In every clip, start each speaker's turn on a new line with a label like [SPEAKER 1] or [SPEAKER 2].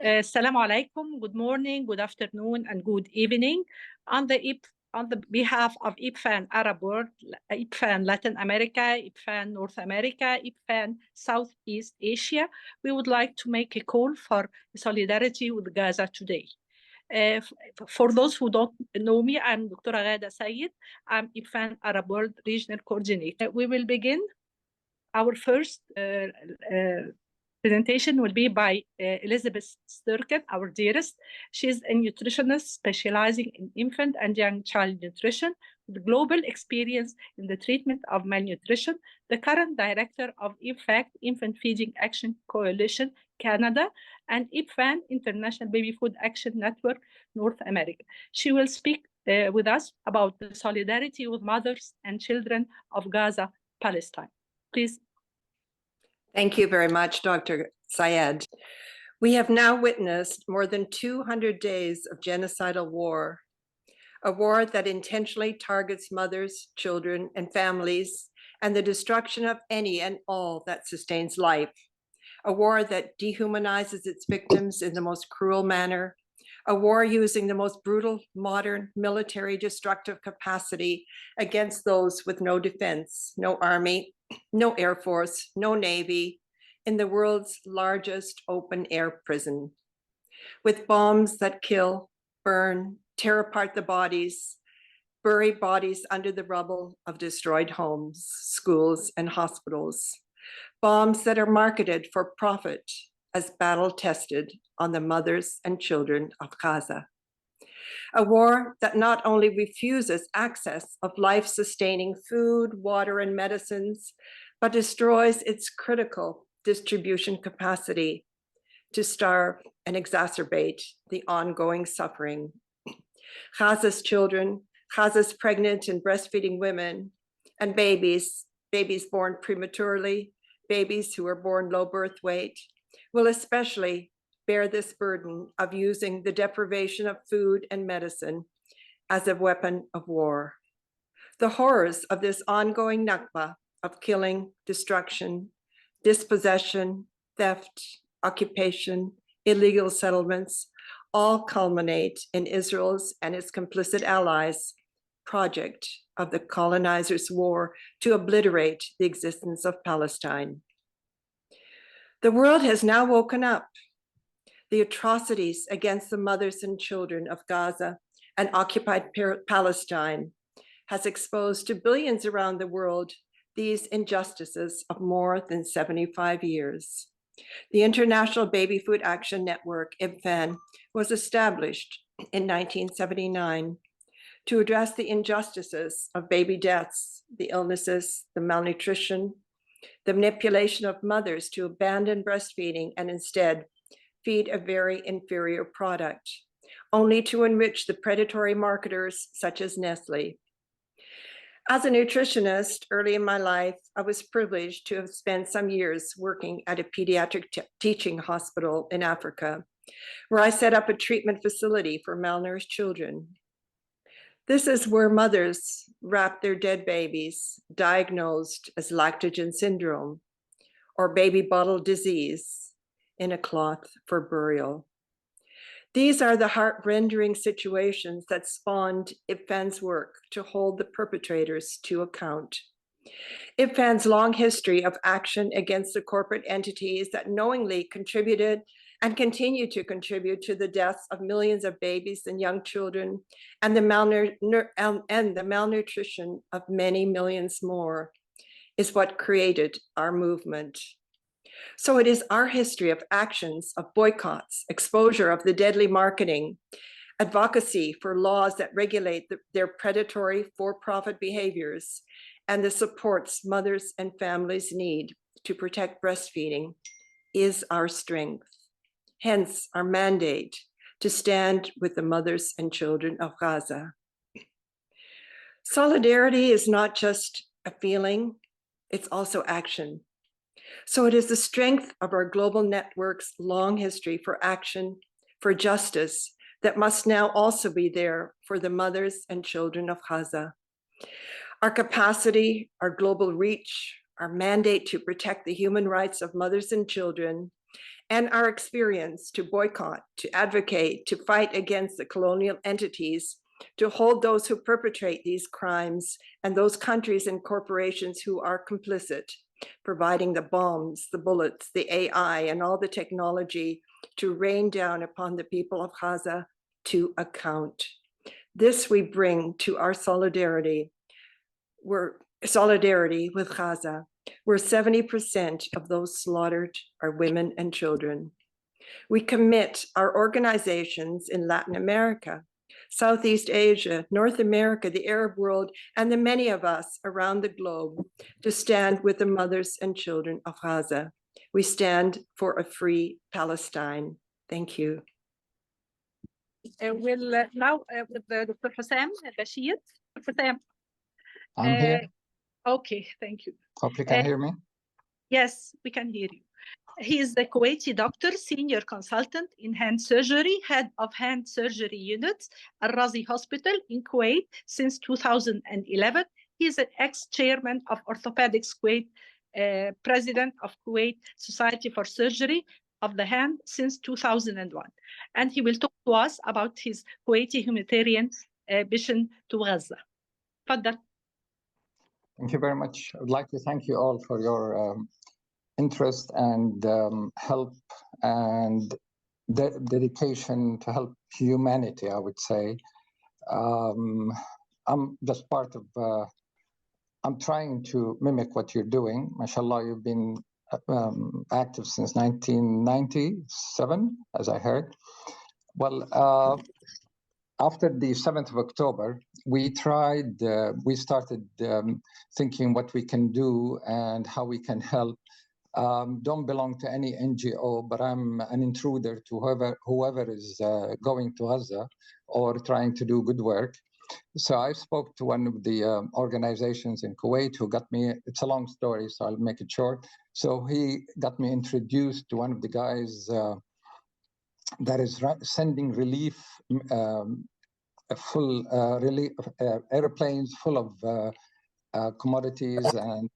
[SPEAKER 1] Assalamu alaikum, good morning, good afternoon, and good evening. On the behalf of IBFAN Arab World, IBFAN Latin America, IBFAN North America, IBFAN Southeast Asia, we would like to make a call for solidarity with Gaza today. For those who don't know me, I'm Dr. Ghada Sayed. I'm IBFAN Arab World Regional Coordinator. We will begin. Our first presentation will be by Elizabeth Sturken, our dearest. She's a nutritionist specializing in infant and young child nutrition with global experience in the treatment of malnutrition, the current director of IFAC, Infant Feeding Action Coalition, Canada, and IBFAN, International Baby Food Action Network, North America. She will speak with us about the solidarity with mothers and children of Gaza, Palestine. Please.
[SPEAKER 2] Thank you very much, Dr. Sayed. We have now witnessed more than 200 days of genocidal war, a war that intentionally targets mothers, children, and families, and the destruction of any and all that sustains life, a war that dehumanizes its victims in the most cruel manner, a war using the most brutal, modern, military destructive capacity against those with no defense, no army, no air force, no navy, in the world's largest open-air prison, with bombs that kill, burn, tear apart the bodies, bury bodies under the rubble of destroyed homes, schools, and hospitals, bombs that are marketed for profit as battle-tested on the mothers and children of Gaza. A war that not only refuses access of life-sustaining food, water, and medicines, but destroys its critical distribution capacity to starve and exacerbate the ongoing suffering. Gaza's children, Gaza's pregnant and breastfeeding women, and babies born prematurely, babies who are born low birth weight, will especially bear this burden of using the deprivation of food and medicine as a weapon of war. The horrors of this ongoing Nakba of killing, destruction, dispossession, theft, occupation, illegal settlements, all culminate in Israel's and its complicit allies' project of the colonizers' war to obliterate the existence of Palestine. The world has now woken up. The atrocities against the mothers and children of Gaza and occupied Palestine has exposed to billions around the world these injustices of more than 75 years. The International Baby Food Action Network, IBFAN, was established in 1979 to address the injustices of baby deaths, the illnesses, the malnutrition, the manipulation of mothers to abandon breastfeeding and instead feed a very inferior product, only to enrich the predatory marketers such as Nestle. As a nutritionist early in my life, I was privileged to have spent some years working at a pediatric teaching hospital in Africa, where I set up a treatment facility for malnourished children. This is where mothers wrap their dead babies diagnosed as lactogen syndrome or baby bottle disease in a cloth for burial. These are the heart-rending situations that spawned IBFAN's work to hold the perpetrators to account. IBFAN's long history of action against the corporate entities that knowingly contributed and continue to contribute to the deaths of millions of babies and young children and the malnutrition of many millions more is what created our movement. So it is our history of actions, of boycotts, exposure of the deadly marketing, advocacy for laws that regulate their predatory for-profit behaviors, and the supports mothers and families need to protect breastfeeding is our strength. Hence our mandate to stand with the mothers and children of Gaza. Solidarity is not just a feeling, it's also action. So it is the strength of our global network's long history for action, for justice, that must now also be there for the mothers and children of Gaza. Our capacity, our global reach, our mandate to protect the human rights of mothers and children and our experience to boycott, to advocate, to fight against the colonial entities, to hold those who perpetrate these crimes and those countries and corporations who are complicit, providing the bombs, the bullets, the AI, and all the technology to rain down upon the people of Gaza to account. This we bring to our solidarity. We're solidarity with Gaza, where 70% of those slaughtered are women and children. We commit our organizations in Latin America, Southeast Asia, North America, the Arab world, and the many of us around the globe to stand with the mothers and children of Gaza. We stand for a free Palestine. Thank you.
[SPEAKER 1] We'll now with Dr. Hussam Bashir. Hussam.
[SPEAKER 3] I'm here.
[SPEAKER 1] Okay, thank you.
[SPEAKER 3] Hope you can hear me.
[SPEAKER 1] Yes, we can hear you. He is the Kuwaiti doctor, senior consultant in hand surgery, head of hand surgery units at Razi Hospital in Kuwait since 2011. He is an ex-chairman of Orthopedics Kuwait, president of Kuwait Society for Surgery of the Hand since 2001. And he will talk to us about his Kuwaiti humanitarian mission to Gaza. Faddal.
[SPEAKER 3] Thank you very much. I would like to thank you all for your interest and help and dedication to help humanity, I would say. I'm just part of, I'm trying to mimic what you're doing. MashaAllah, you've been active since 1997, as I heard. Well, after the 7th of October, we started thinking what we can do and how we can help. Don't belong to any NGO, but I'm an intruder to whoever is going to Gaza or trying to do good work. So I spoke to one of the organizations in Kuwait who got me, it's a long story, so I'll make it short. So he got me introduced to one of the guys that is sending relief, full relief airplanes full of commodities and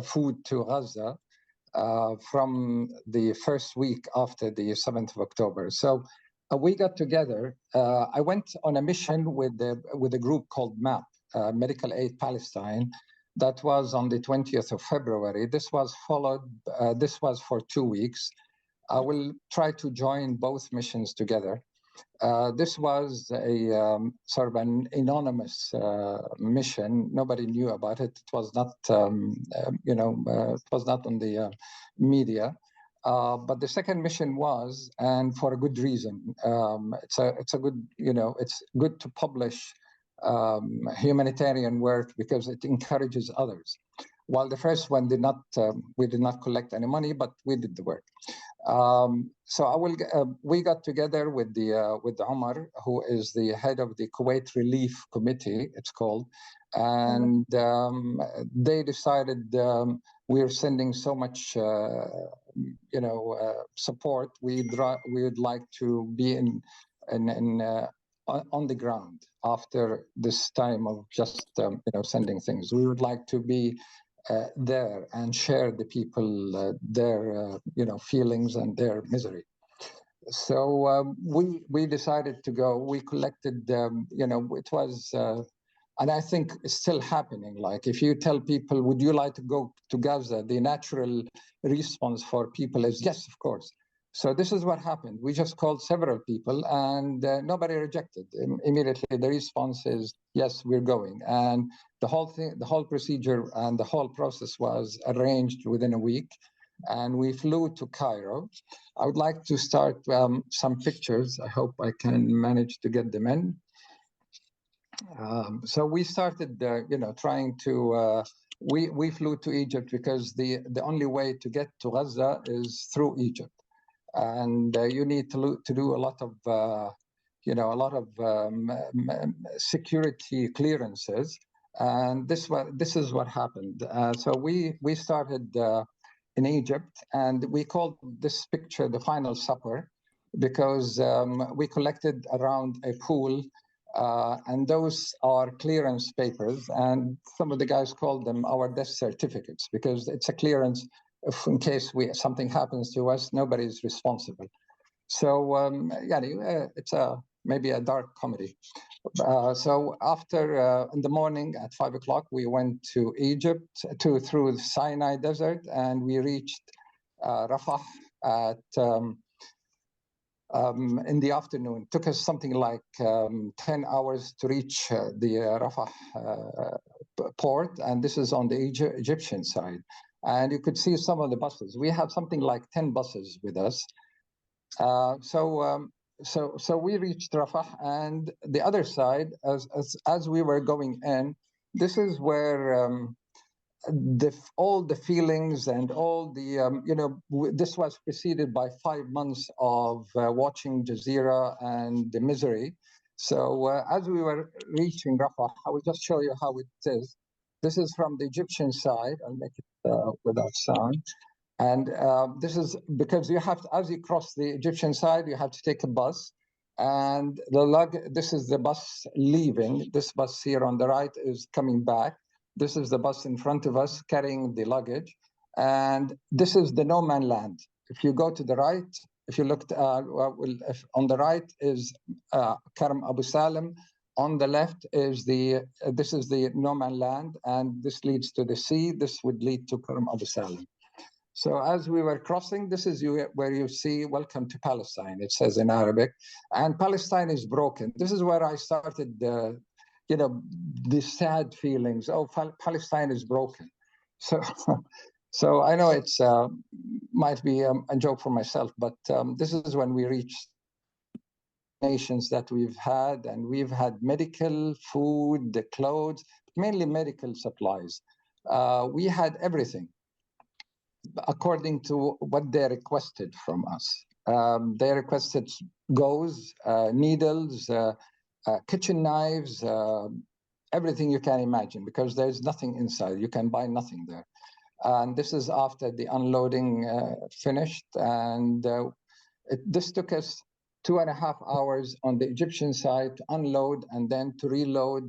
[SPEAKER 3] food to Gaza from the first week after the 7th of October. So we got together. I went on a mission with a group called MAP, Medical Aid Palestine. That was on the 20th of February. This was followed, this was for 2 weeks. I will try to join both missions together. This was a sort of an anonymous mission. Nobody knew about it. It was not, it was not on the media. But the second mission was, and for a good reason. It's a good, it's good to publish humanitarian work because it encourages others. While the first one did not, we did not collect any money, but we did the work. So we got together with Omar, who is the head of the Kuwait Relief Committee, it's called, and they decided we're sending so much, support. We'd like to be on the ground after this time of just sending things. We would like to be there and share the people their feelings and their misery. So we decided to go. We collected it was and I think it's still happening. Like if you tell people, would you like to go to Gaza, the natural response for people is yes, of course. So this is what happened. We just called several people and nobody rejected. Immediately the response is, yes, we're going. And the whole thing, the whole procedure and the whole process was arranged within a week. And we flew to Cairo. I would like to start some pictures. I hope I can manage to get them in. So we started, trying to, we flew to Egypt because the only way to get to Gaza is through Egypt. And you need to do a lot of, security clearances. And this is what happened. So we started in Egypt, and we called this picture the Final Supper because we collected around a pool, and those are clearance papers. And some of the guys called them our death certificates because it's a clearance if in case something happens to us, nobody is responsible. So it's maybe a dark comedy. So after in the morning at 5 o'clock, we went to Egypt through the Sinai Desert, and we reached Rafah at in the afternoon. It took us something like 10 hours to reach the Rafah port, and this is on the Egyptian side. And you could see some of the buses. We have something like 10 buses with us. So we reached Rafah, and the other side, as we were going in, this is where all the feelings and all the this was preceded by 5 months of watching Jazeera and the misery. So as we were reaching Rafah, I will just show you how it is. This is from the Egyptian side. I'll make it without sound. And this is because you have to, as you cross the Egyptian side, you have to take a bus. And this is the bus leaving. This bus here on the right is coming back. This is the bus in front of us carrying the luggage. And this is the no man land. If you go to the right, if you looked, on the right is Karam Abu Salim. On the left is this is the no man land, and this leads to the sea. This would lead to Karam Abu Salim. So as we were crossing, this is where you see "Welcome to Palestine." It says in Arabic, and Palestine is broken. This is where I started, the sad feelings. Oh, Palestine is broken. So I know it's might be a joke for myself, but this is when we reached nations that we've had, and we've had medical, food, the clothes, mainly medical supplies. We had everything according to what they requested from us. They requested gauze, needles, kitchen knives, everything you can imagine, because there's nothing inside. You can buy nothing there. And this is after the unloading finished. And this took us 2.5 hours on the Egyptian side to unload, and then to reload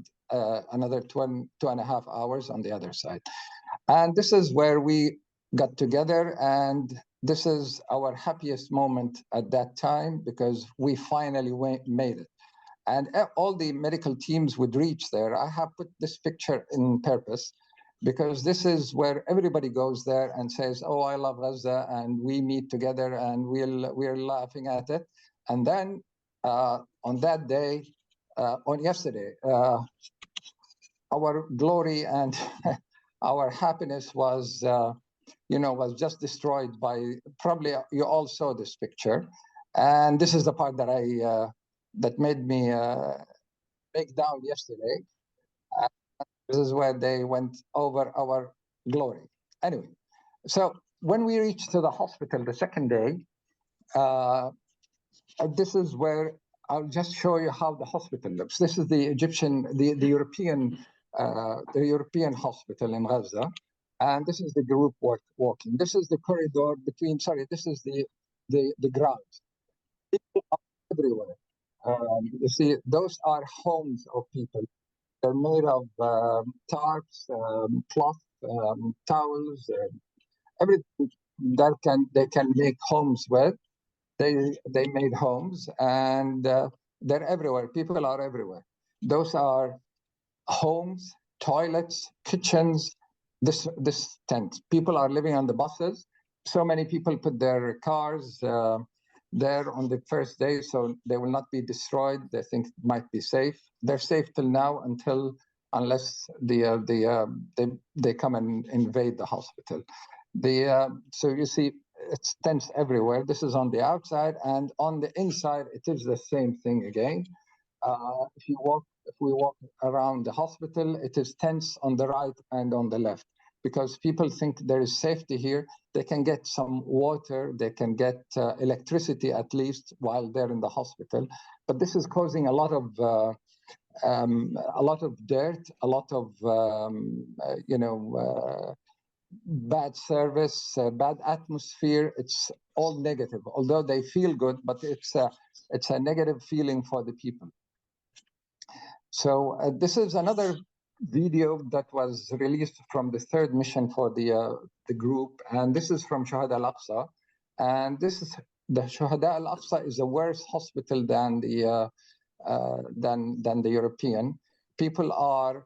[SPEAKER 3] another 2.5 hours on the other side. And this is where we got together, and this is our happiest moment at that time, because we finally made it. And all the medical teams would reach there. I have put this picture in purpose, because this is where everybody goes there and says, oh, I love Gaza, and we meet together and we're laughing at it. And then on that day, on yesterday, our glory and our happiness was was just destroyed by, probably you all saw this picture. And this is the part that that made me break down yesterday. This is where they went over our glory. Anyway, so when we reached to the hospital the second day, this is where I'll just show you how the hospital looks. This is the the European hospital in Gaza. And this is the group walking. This is the corridor between, this is the ground. People are everywhere. You see, those are homes of people. They're made of tarps, cloth, towels, everything that they can make homes with. They made homes, and they're everywhere. People are everywhere. Those are homes, toilets, kitchens. This tent. People are living on the buses. So many people put their cars there on the first day, so they will not be destroyed. They think it might be safe. They're safe till now, unless they come and invade the hospital. So you see, it's tents everywhere. This is on the outside, and on the inside, it is the same thing again. If we walk around the hospital, it is tents on the right and on the left, because people think there is safety here. They can get some water, they can get electricity at least while they're in the hospital. But this is causing a lot of dirt, a lot of bad service, bad atmosphere. It's all negative. Although they feel good, but it's a negative feeling for the people. So this is another video that was released from the third mission for the group, and this is from Shuhada al-Aqsa, and this is the Shuhada al-Aqsa is a worse hospital than the European. People are,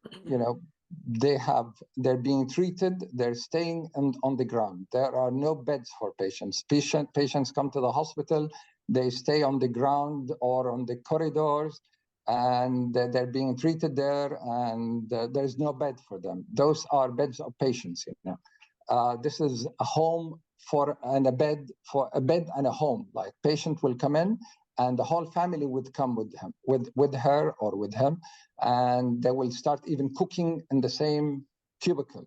[SPEAKER 3] they're being treated, they're staying on the ground. There are no beds for patients. Patients come to the hospital, they stay on the ground or on the corridors, and they're being treated there, and there's no bed for them. Those are beds of patients, This is a home a bed and a home. Like, patient will come in, and the whole family would come with him, with her or with him, and they will start even cooking in the same cubicle.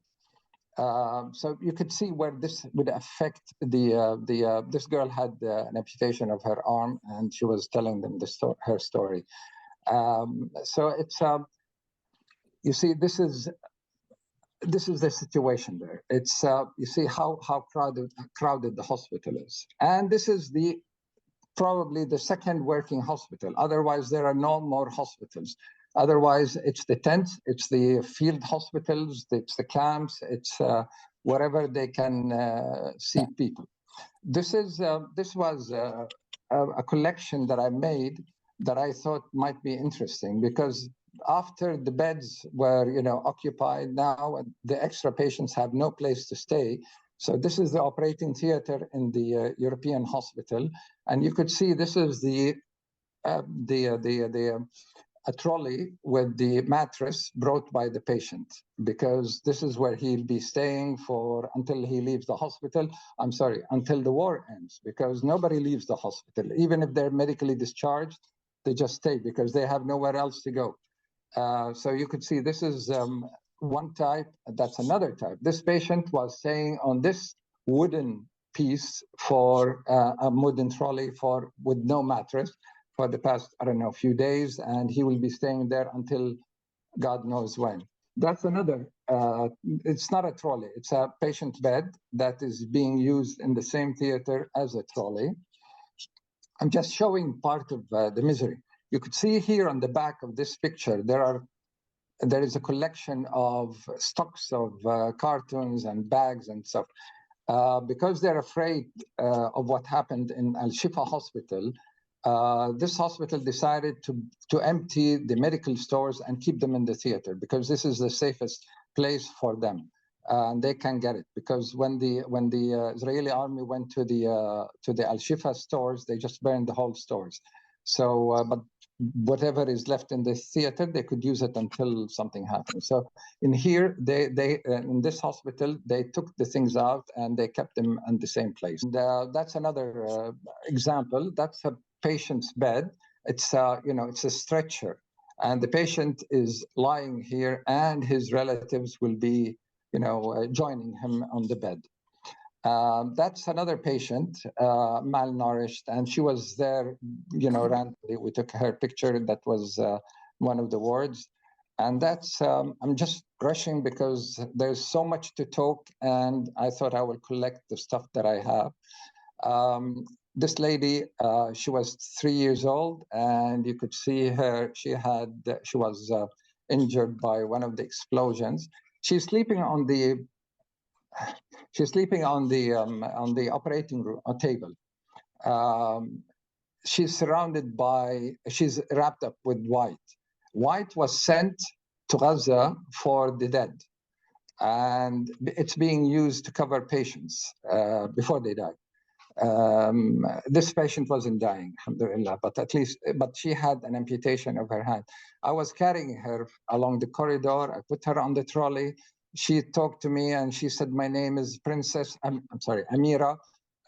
[SPEAKER 3] So you could see where this would affect this girl had an amputation of her arm, and she was telling them her story. So it's you see, this is the situation there. It's you see how crowded the hospital is, and this is probably the second working hospital. Otherwise, there are no more hospitals. Otherwise, it's the tents, it's the field hospitals, it's the camps, it's wherever they can see people. This was a collection that I made that I thought might be interesting, because after the beds were occupied, now the extra patients have no place to stay. So this is the operating theater in the European hospital, and you could see this is a trolley with the mattress brought by the patient, because this is where he'll be staying until he leaves the hospital. I'm sorry, until the war ends, because nobody leaves the hospital. Even if they're medically discharged, they just stay because they have nowhere else to go. So you could see this is one type, that's another type. This patient was staying on this wooden piece for a wooden trolley with no mattress for the past, I don't know, few days, and he will be staying there until God knows when. That's another, it's not a trolley, it's a patient bed that is being used in the same theater as a trolley. I'm just showing part of the misery. You could see here on the back of this picture, there is a collection of stocks of cartons and bags and stuff. Because they're afraid of what happened in Al-Shifa hospital, this hospital decided to empty the medical stores and keep them in the theater, because this is the safest place for them. And they can get it, because when the Israeli army went to the Al-Shifa stores, they just burned the whole stores. So, but whatever is left in this theater, they could use it until something happens. So in here, they in this hospital, they took the things out and they kept them in the same place. And, that's another example. That's a patient's bed. It's it's a stretcher, and the patient is lying here, and his relatives will be joining him on the bed. That's another patient, malnourished, and she was there, randomly. We took her picture. That was one of the wards. And that's, I'm just rushing because there's so much to talk, and I thought I will collect the stuff that I have. This lady, she was 3 years old, and you could see her, she was injured by one of the explosions. She's sleeping on the operating room table. She's wrapped up with white. White was sent to Gaza for the dead, and it's being used to cover patients before they die. This patient wasn't dying, alhamdulillah, but she had an amputation of her hand. I was carrying her along the corridor. I put her on the trolley. She talked to me and she said, "My name is Princess, Amira,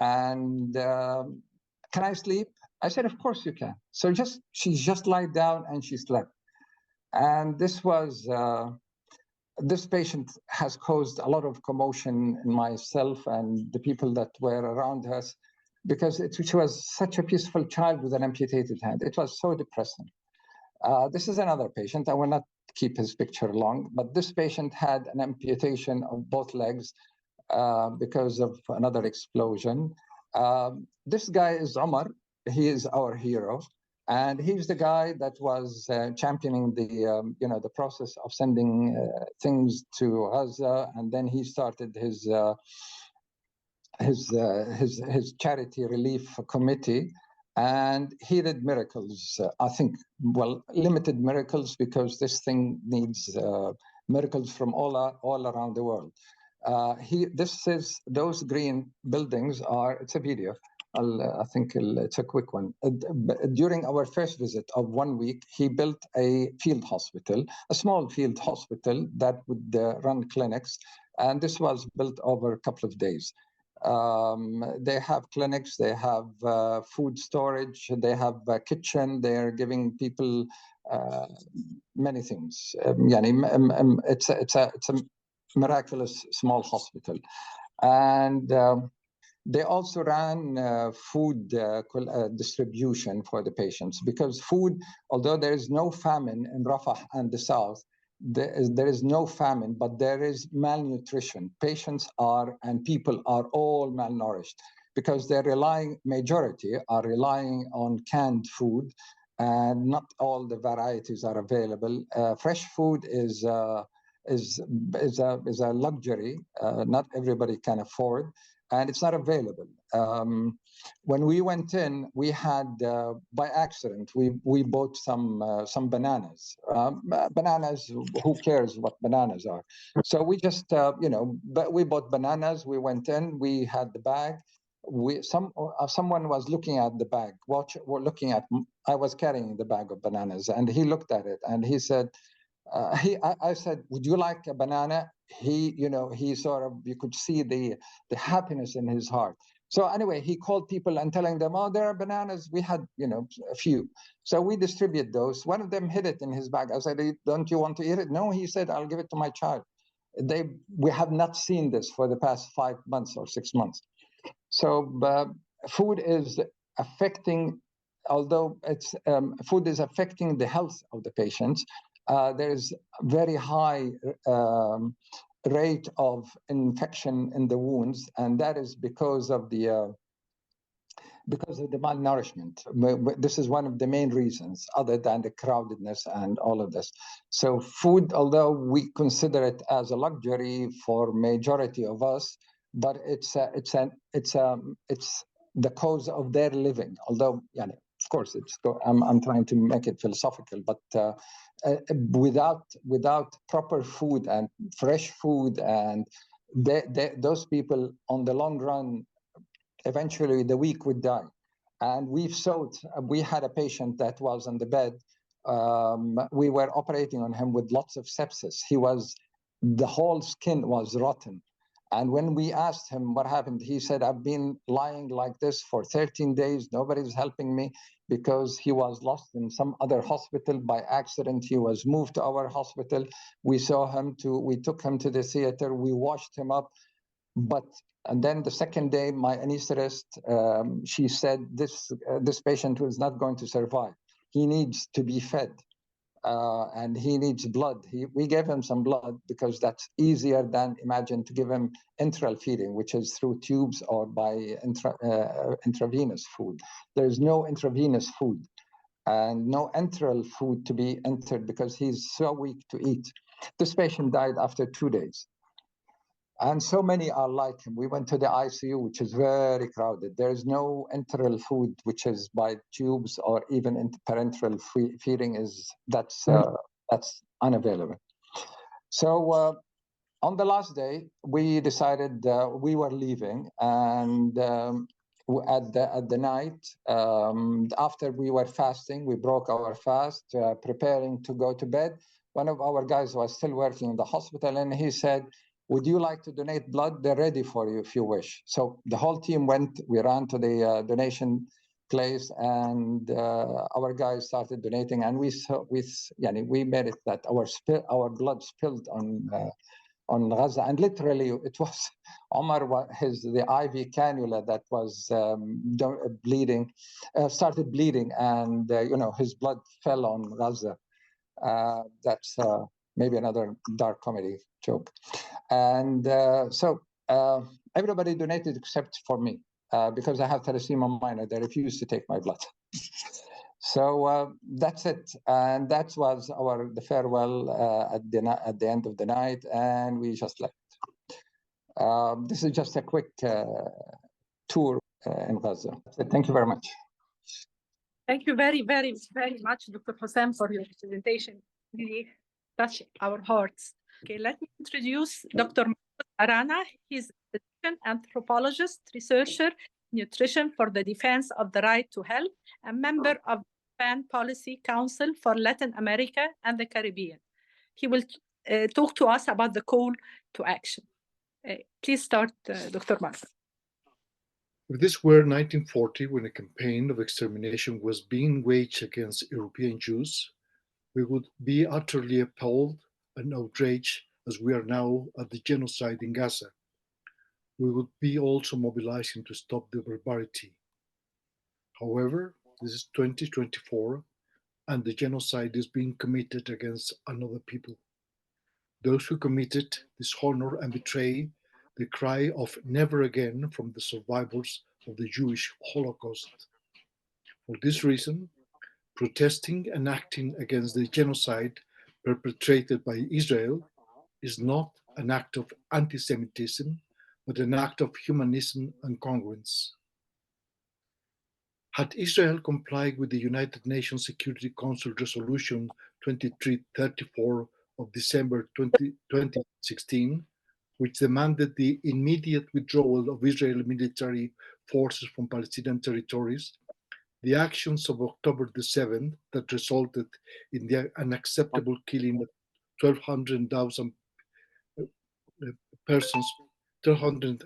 [SPEAKER 3] and can I sleep?" I said, "Of course you can." So she just lied down and she slept. And this patient has caused a lot of commotion in myself and the people that were around us, because she was such a peaceful child with an amputated hand. It was so depressing. This is another patient. I will not keep his picture long, but this patient had an amputation of both legs because of another explosion. This guy is Omar. He is our hero. And he's the guy that was championing the process of sending things to Gaza, and then he started his charity relief committee, and he did miracles. I think, well, limited miracles, because this thing needs miracles from all around the world. Those green buildings are. It's a video. I think it's a quick one. During our first visit of 1 week, he built a field hospital, a small field hospital that would run clinics, and this was built over a couple of days. They have clinics, they have food storage, they have a kitchen, they are giving people many things. It's a miraculous small hospital. And they also ran food distribution for the patients, because food, although there is no famine in Rafah and the south, there is no famine, but there is malnutrition. Patients and people are all malnourished, because majority are relying on canned food, and not all the varieties are available. Fresh food is a luxury. Not everybody can afford, and it's not available. When we went in, we had, by accident, we bought some bananas. Bananas, who cares what bananas are? So we just, but we bought bananas. We went in, we had the bag. Someone was looking at the bag, I was carrying the bag of bananas, and he looked at it, and he said, I said, would you like a banana? He sort of, you could see the happiness in his heart. So anyway, he called people and telling them, oh, there are bananas. We had, a few. So we distribute those. One of them hid it in his bag. I said, don't you want to eat it? No, he said, I'll give it to my child. We have not seen this for the past 5 months or 6 months. So food is affecting, although food is affecting the health of the patients. There is very high rate of infection in the wounds, and that is because of the malnourishment. This is one of the main reasons, other than the crowdedness and all of this. So food, although we consider it as a luxury for majority of us, but it's the cause of their living. Although, of course, I'm trying to make it philosophical, but without proper food and fresh food, and those people on the long run, eventually the weak would die. And we had a patient that was on the bed. We were operating on him with lots of sepsis. The whole skin was rotten. And when we asked him what happened, he said, I've been lying like this for 13 days. Nobody's helping me, because he was lost in some other hospital by accident. He was moved to our hospital. We took him to the theater. We washed him up. And then the second day, my anesthetist, she said, this patient was not going to survive. He needs to be fed. And he needs blood. We gave him some blood, because that's easier than, imagine, to give him enteral feeding, which is through tubes or by intravenous food. There's no intravenous food and no enteral food to be entered, because he's so weak to eat. This patient died after 2 days. And so many are like him. We went to the ICU, which is very crowded. There is no enteral food, which is by tubes, or even parenteral feeding that's unavailable. So on the last day, we decided we were leaving, and at the night, after we were fasting, we broke our fast, preparing to go to bed. One of our guys was still working in the hospital, and he said, would you like to donate blood? They're ready for you if you wish. So the whole team went. We ran to the donation place, and our guys started donating. And we made it that our blood spilled on Gaza, and literally it was Omar, the IV cannula that was bleeding, started bleeding, and his blood fell on Gaza. That's maybe another dark comedy joke. And so everybody donated except for me, because I have thalassemia minor. They refused to take my blood. So that's it, and that was the farewell at the end of the night, and we just left. This is just a quick tour in Gaza. Thank you very much.
[SPEAKER 1] Thank you very, very, very much, Dr. Hossein, for your presentation. Really touched our hearts. Okay, let me introduce Dr. Arana. He's a physician, anthropologist, researcher, nutrition for the defense of the right to health, and member of the IBFAN Policy Council for Latin America and the Caribbean. He will talk to us about the call to action. Please start, Dr. Mark.
[SPEAKER 4] If this were 1940, when a campaign of extermination was being waged against European Jews, we would be utterly appalled and outraged as we are now at the genocide in Gaza. We would be also mobilizing to stop the barbarity. However, this is 2024, and the genocide is being committed against another people. Those who committed dishonor and betray the cry of never again from the survivors of the Jewish Holocaust. For this reason, protesting and acting against the genocide perpetrated by Israel is not an act of anti-Semitism, but an act of humanism and congruence. Had Israel complied with the United Nations Security Council Resolution 2334 of December 2016, which demanded the immediate withdrawal of Israeli military forces from Palestinian territories, the actions of October the 7th that resulted in the unacceptable killing of 1,200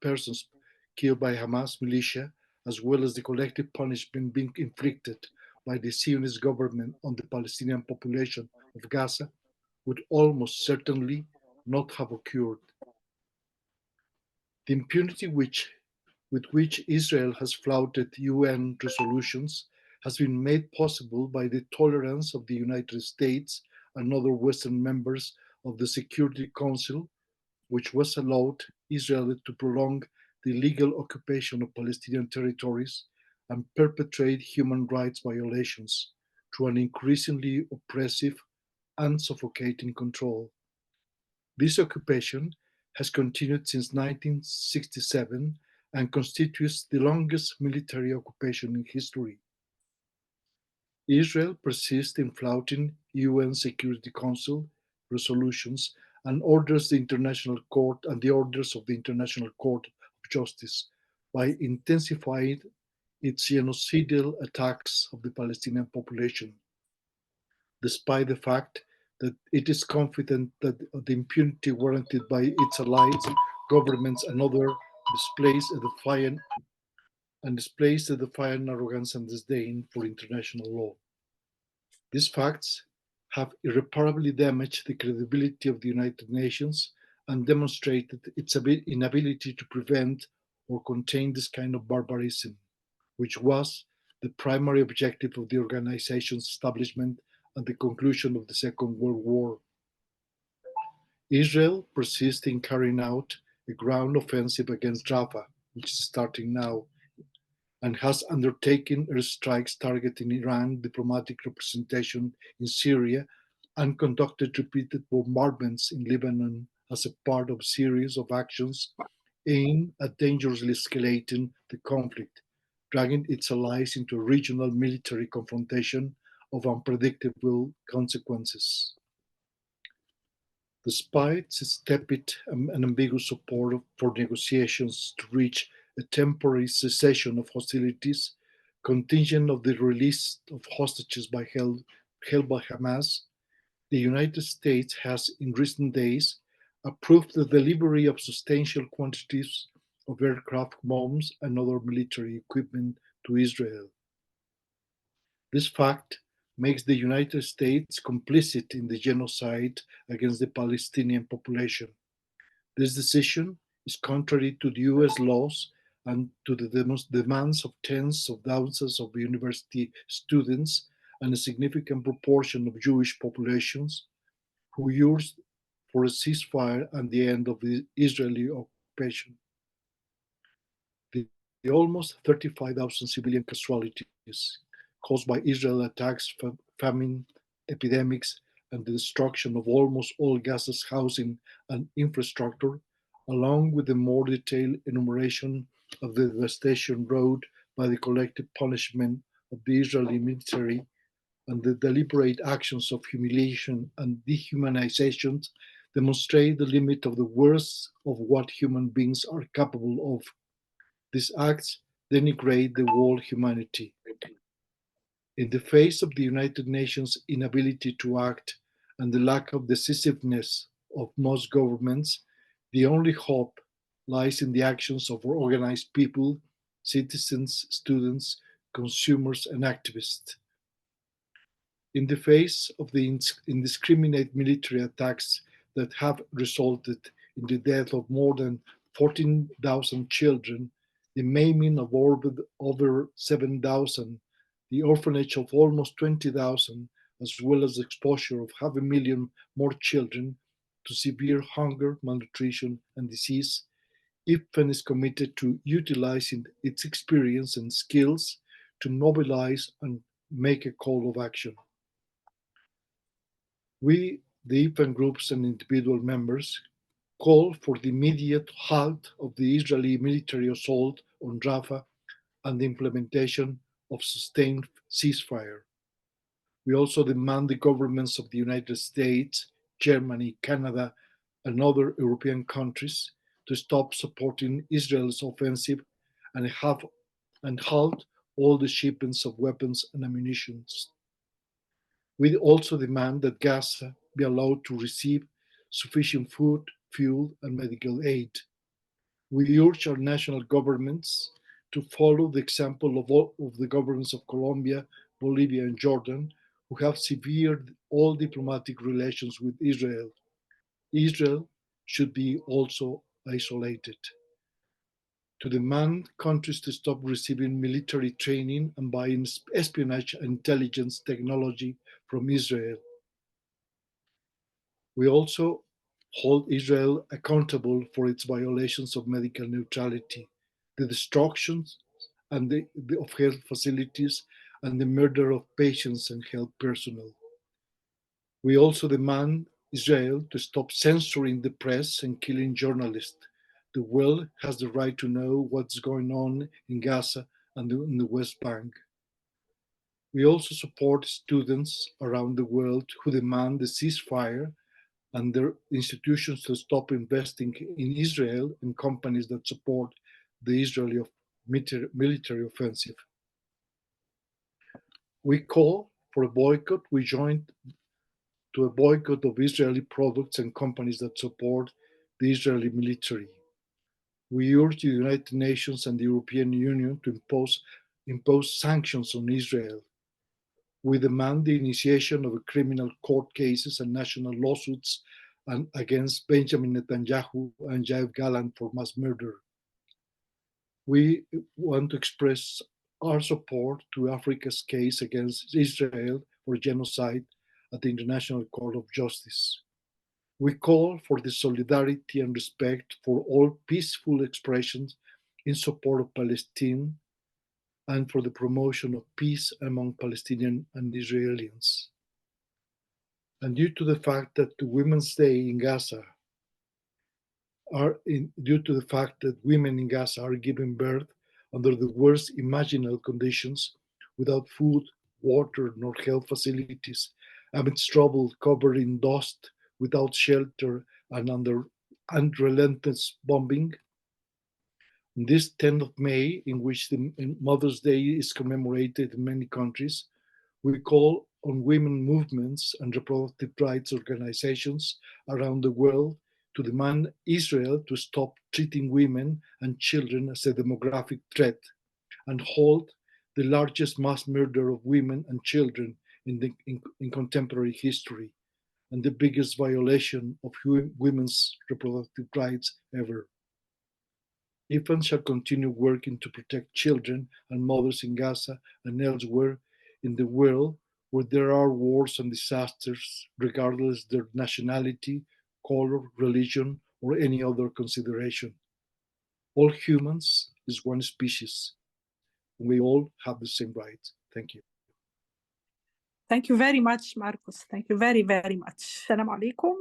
[SPEAKER 4] persons killed by Hamas militia, as well as the collective punishment being inflicted by the Zionist government on the Palestinian population of Gaza, would almost certainly not have occurred. The impunity with which Israel has flouted UN resolutions has been made possible by the tolerance of the United States and other Western members of the Security Council, which was allowed Israel to prolong the illegal occupation of Palestinian territories and perpetrate human rights violations through an increasingly oppressive and suffocating control. This occupation has continued since 1967 and constitutes the longest military occupation in history. Israel persists in flouting UN Security Council resolutions and orders the International Court and the orders of the International Court of Justice by intensifying its genocidal attacks of the Palestinian population, despite the fact that it is confident that the impunity warranted by its allies, governments, and other displays a defiant arrogance and disdain for international law. These facts have irreparably damaged the credibility of the United Nations and demonstrated its inability to prevent or contain this kind of barbarism, which was the primary objective of the organization's establishment at the conclusion of the Second World War. Israel persists in carrying out a ground offensive against Rafah, which is starting now, and has undertaken airstrikes targeting Iran diplomatic representation in Syria and conducted repeated bombardments in Lebanon as a part of a series of actions aimed at dangerously escalating the conflict, dragging its allies into a regional military confrontation of unpredictable consequences. Despite its tepid and ambiguous support for negotiations to reach a temporary cessation of hostilities, contingent of the release of hostages held by Hamas, the United States has in recent days approved the delivery of substantial quantities of aircraft bombs and other military equipment to Israel. This fact makes the United States complicit in the genocide against the Palestinian population. This decision is contrary to the US laws and to the demands of tens of thousands of university students and a significant proportion of Jewish populations who urged for a ceasefire and the end of the Israeli occupation. The almost 35,000 civilian casualties caused by Israel attacks, famine, epidemics, and the destruction of almost all Gaza's housing and infrastructure, along with the more detailed enumeration of the devastation wrought by the collective punishment of the Israeli military and the deliberate actions of humiliation and dehumanization, demonstrate the limit of the worst of what human beings are capable of. These acts denigrate the whole humanity. In the face of the United Nations' inability to act and the lack of decisiveness of most governments, the only hope lies in the actions of organized people, citizens, students, consumers, and activists. In the face of the indiscriminate military attacks that have resulted in the death of more than 14,000 children, the maiming of over 7,000, the orphanage of almost 20,000, as well as the exposure of 500,000 more children to severe hunger, malnutrition, and disease, IBFAN is committed to utilizing its experience and skills to mobilize and make a call of action. We, the IBFAN groups and individual members, call for the immediate halt of the Israeli military assault on Rafah and the implementation of sustained ceasefire. We also demand the governments of the United States, Germany, Canada, and other European countries to stop supporting Israel's offensive and halt all the shipments of weapons and ammunition. We also demand that Gaza be allowed to receive sufficient food, fuel, and medical aid. We urge our national governments to follow the example of the governments of Colombia, Bolivia, and Jordan, who have severed all diplomatic relations with Israel. Israel should be also isolated. To demand countries to stop receiving military training and buying espionage and intelligence technology from Israel. We also hold Israel accountable for its violations of medical neutrality, the destructions of health facilities, and the murder of patients and health personnel. We also demand Israel to stop censoring the press and killing journalists. The world has the right to know what's going on in Gaza and in the West Bank. We also support students around the world who demand the ceasefire and their institutions to stop investing in Israel and companies that support the Israeli military offensive. We call for a boycott. We joined to a boycott of Israeli products and companies that support the Israeli military. We urge the United Nations and the European Union to impose sanctions on Israel. We demand the initiation of criminal court cases and national lawsuits against Benjamin Netanyahu and Yoav Gallant for mass murder. We want to express our support to Africa's case against Israel for genocide at the International Court of Justice. We call for the solidarity and respect for all peaceful expressions in support of Palestine and for the promotion of peace among Palestinian and Israelis. And due to the fact that Women's Day in Gaza due to the fact that women in Gaza are giving birth under the worst imaginable conditions, without food, water, nor health facilities, amidst trouble covered in dust, without shelter, and under unrelentless bombing. This 10th of May, in which the Mother's Day is commemorated in many countries, we call on women movements and reproductive rights organizations around the world to demand Israel to stop treating women and children as a demographic threat and halt the largest mass murder of women and children in contemporary history and the biggest violation of women's reproductive rights ever. IBFAN shall continue working to protect children and mothers in Gaza and elsewhere in the world where there are wars and disasters, regardless of their nationality, color, religion, or any other consideration. All humans is one species, and we all have the same rights. Thank you.
[SPEAKER 1] Thank you very much, Marcus. Thank you very, very much. Assalamu alaikum.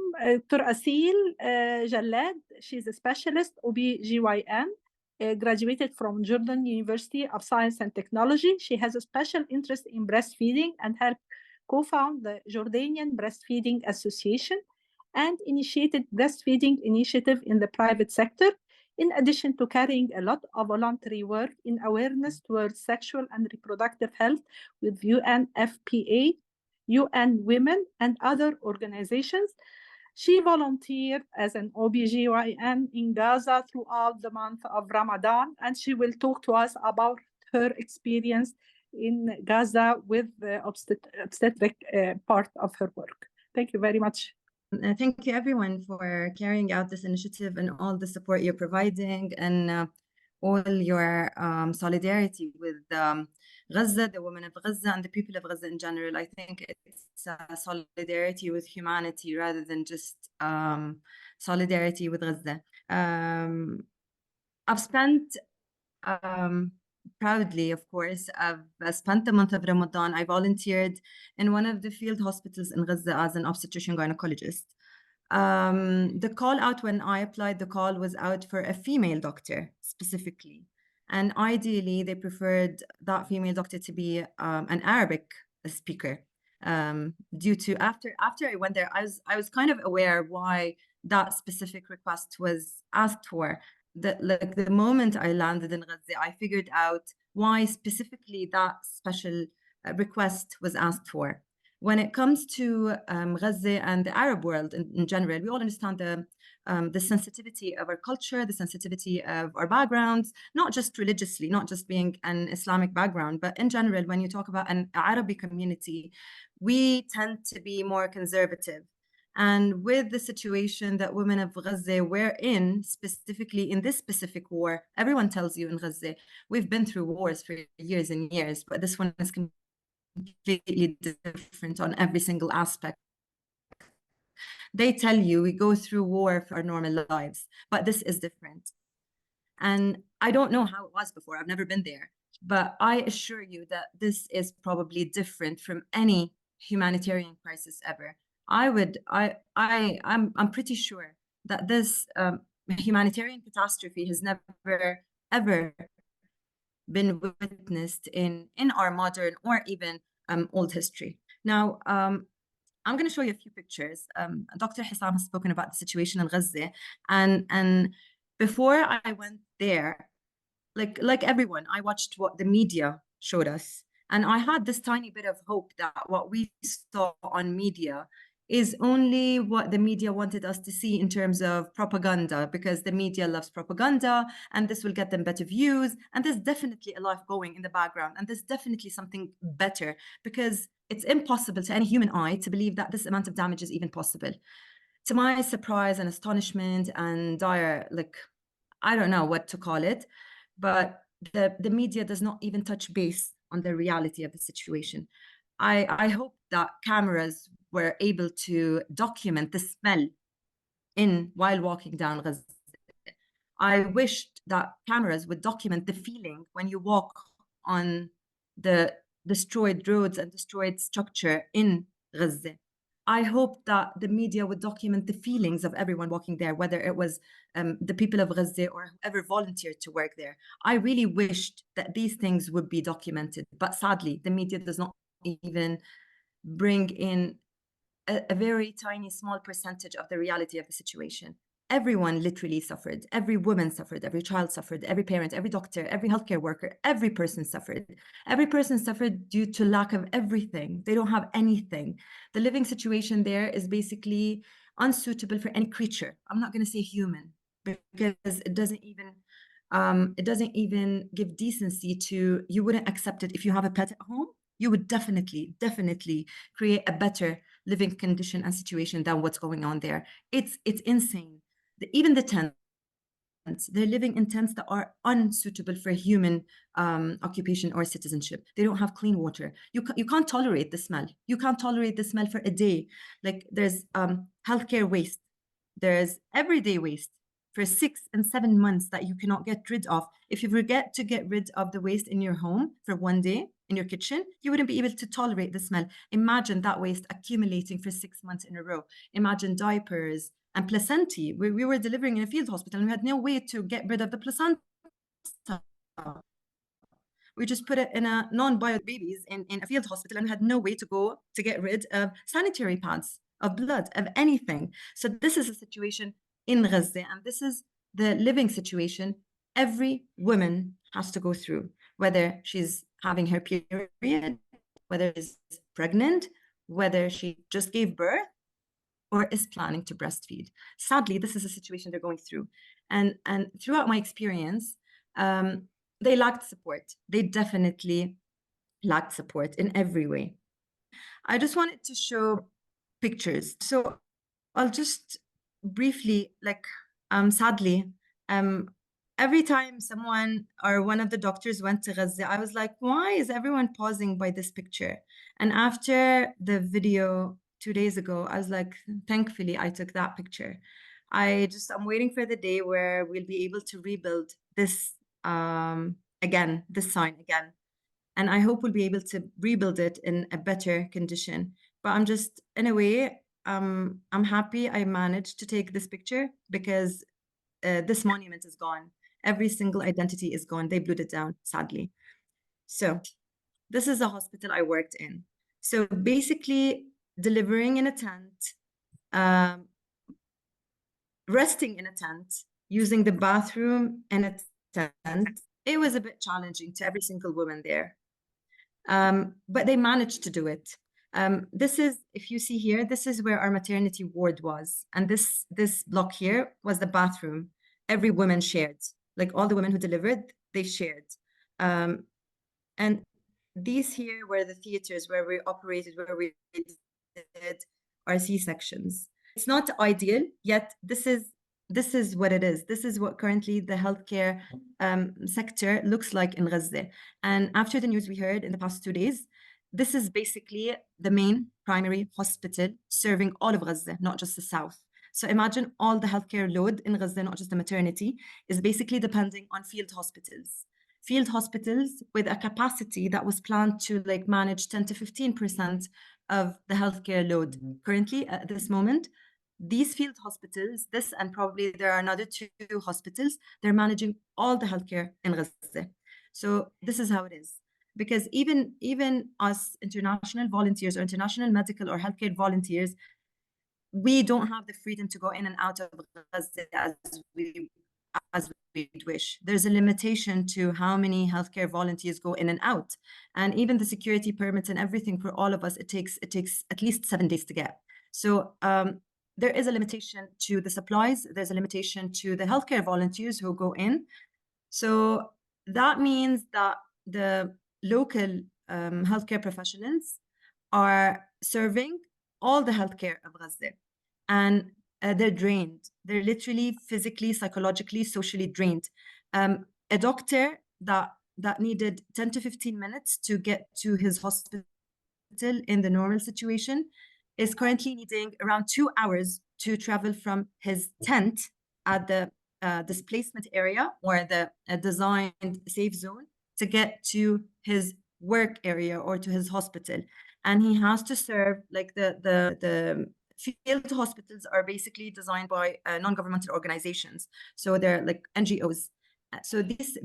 [SPEAKER 1] Dr. Asil Jallad, she's a specialist, OBGYN, graduated from Jordan University of Science and Technology. She has a special interest in breastfeeding and helped co-found the Jordanian Breastfeeding Association and initiated breastfeeding initiative in the private sector, in addition to carrying a lot of voluntary work in awareness towards sexual and reproductive health with UNFPA, UN Women, and other organizations. She volunteered as an OBGYN in Gaza throughout the month of Ramadan, and she will talk to us about her experience in Gaza with the obstetric part of her work. Thank you very much.
[SPEAKER 5] Thank you, everyone, for carrying out this initiative and all the support you're providing and all your solidarity with Gaza, the women of Gaza, and the people of Gaza in general. I think it's a solidarity with humanity rather than just solidarity with Gaza. I've spent proudly, of course, I've spent the month of Ramadan. I volunteered in one of the field hospitals in Gaza as an obstetrician gynecologist. The call out when I applied, the call was out for a female doctor specifically. And ideally, they preferred that female doctor to be an Arabic speaker. Due to after I went there, I was kind of aware why that specific request was asked for. The moment I landed in Gaza, I figured out why specifically that special request was asked for. When it comes to Gaza and the Arab world in general, we all understand the sensitivity of our culture, the sensitivity of our backgrounds, not just religiously, not just being an Islamic background, but in general, when you talk about an Arabic community, we tend to be more conservative. And with the situation that women of Gaza were in, specifically in this specific war, everyone tells you in Gaza, we've been through wars for years and years, but this one is completely different on every single aspect. They tell you we go through war for our normal lives, but this is different. And I don't know how it was before, I've never been there, but I assure you that this is probably different from any humanitarian crisis ever. I'm pretty sure that this humanitarian catastrophe has never, ever been witnessed in our modern or even old history. Now, I'm going to show you a few pictures. Dr. Hissam has spoken about the situation in Gaza, and before I went there, like everyone, I watched what the media showed us, and I had this tiny bit of hope that what we saw on media is only what the media wanted us to see in terms of propaganda, because the media loves propaganda and this will get them better views. And there's definitely a life going in the background, and there's definitely something better, because it's impossible to any human eye to believe that this amount of damage is even possible. To my surprise and astonishment and dire, I don't know what to call it, but the media does not even touch base on the reality of the situation. I hope that cameras were able to document the smell while walking down Gaza. I wished that cameras would document the feeling when you walk on the destroyed roads and destroyed structure in Gaza. I hope that the media would document the feelings of everyone walking there, whether it was the people of Gaza or whoever volunteered to work there. I really wished that these things would be documented, but sadly, the media does not even bring in a very tiny, small percentage of the reality of the situation. Everyone literally suffered. Every woman suffered. Every child suffered. Every parent, every doctor, every healthcare worker, every person suffered. Every person suffered due to lack of everything. They don't have anything. The living situation there is basically unsuitable for any creature. I'm not going to say human, because it doesn't even give decency to, you wouldn't accept it if you have a pet at home. You would definitely create a better living condition and situation than what's going on there. It's insane. Even the tents, they're living in tents that are unsuitable for human occupation or citizenship. They don't have clean water. You can't tolerate the smell. You can't tolerate the smell for a day. Like, there's healthcare waste. There's everyday waste. for 6 and 7 months that you cannot get rid of. If you forget to get rid of the waste in your home for one day in your kitchen, you wouldn't be able to tolerate the smell. Imagine that waste accumulating for 6 months in a row. Imagine diapers and placenta. We were delivering in a field hospital and we had no way to get rid of the placenta. We just put it in a non-bio babies in a field hospital and had no way to go to get rid of sanitary pads, of blood, of anything. So this is a situation in Gaza, and this is the living situation every woman has to go through, whether she's having her period, whether she's pregnant, whether she just gave birth, or is planning to breastfeed. Sadly, this is a situation they're going through. And throughout my experience, they lacked support. They definitely lacked support in every way. I just wanted to show pictures. So I'll just briefly, sadly, every time someone or one of the doctors went to Gaza, I was like, why is everyone pausing by this picture? And after the video 2 days ago, I was like, thankfully, I took that picture. I'm waiting for the day where we'll be able to rebuild this again, this sign again. And I hope we'll be able to rebuild it in a better condition. But I'm just, in a way, I'm happy I managed to take this picture because this monument is gone. Every single identity is gone. They blew it down, sadly. So this is a hospital I worked in. So basically delivering in a tent, resting in a tent, using the bathroom in a tent. It was a bit challenging to every single woman there. But they managed to do it. This is, if you see here, this is where our maternity ward was. And this block here was the bathroom. Every woman shared, like all the women who delivered, they shared. And these here were the theaters where we operated, where we did our C-sections. It's not ideal, yet this is what it is. This is what currently the healthcare sector looks like in Gaza. And after the news we heard in the past 2 days, this is basically the main primary hospital serving all of Gaza, not just the south. So imagine all the healthcare load in Gaza, not just the maternity, is basically depending on field hospitals. Field hospitals with a capacity that was planned to manage 10 to 15% of the healthcare load. Currently, at this moment, these field hospitals, this and probably there are another 2 hospitals, they're managing all the healthcare in Gaza. So this is how it is. Because even us international volunteers or international medical or healthcare volunteers, we don't have the freedom to go in and out of Gaza as we'd wish. There's a limitation to how many healthcare volunteers go in and out. And even the security permits and everything for all of us, it takes at least 7 days to get. So there is a limitation to the supplies. There's a limitation to the healthcare volunteers who go in. So that means that the local healthcare professionals are serving all the healthcare of Gaza. And they're drained. They're literally physically, psychologically, socially drained. A doctor that needed 10 to 15 minutes to get to his hospital in the normal situation is currently needing around 2 hours to travel from his tent at the displacement area or the designed safe zone to get to his work area or to his hospital. And he has to serve the field hospitals are basically designed by non-governmental organizations. So they're like NGOs. So these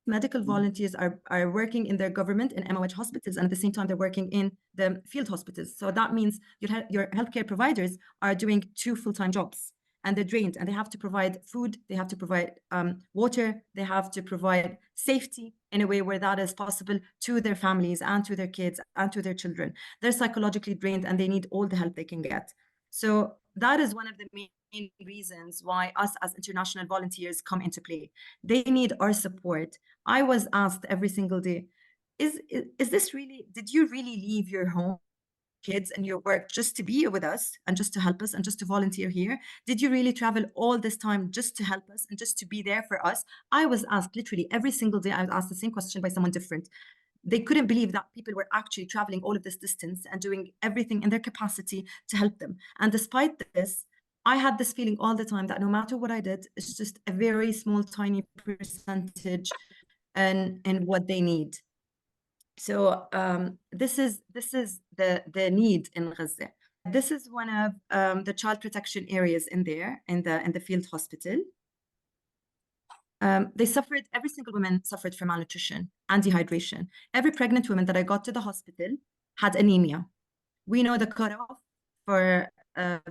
[SPEAKER 5] medical volunteers are working in their government in MOH hospitals, and at the same time they're working in the field hospitals. So that means your healthcare providers are doing 2 full-time jobs, and they're drained, and they have to provide food, they have to provide water, they have to provide safety in a way where that is possible to their families and to their kids and to their children. They're psychologically drained and they need all the help they can get. So that is one of the main reasons why us as international volunteers come into play. They need our support. I was asked every single day, is this really, did you really leave your home, kids and your work just to be with us and just to help us and just to volunteer here? Did you really travel all this time just to help us and just to be there for us? I was asked literally every single day. I was asked the same question by someone different. They couldn't believe that people were actually traveling all of this distance and doing everything in their capacity to help them. And despite this, I had this feeling all the time that no matter what I did, it's just a very small, tiny percentage and what they need. So this is the need in Gaza. This is one of the child protection areas in there in the field hospital. Every single woman suffered from malnutrition and dehydration. Every pregnant woman that I got to the hospital had anemia. We know the cutoff for an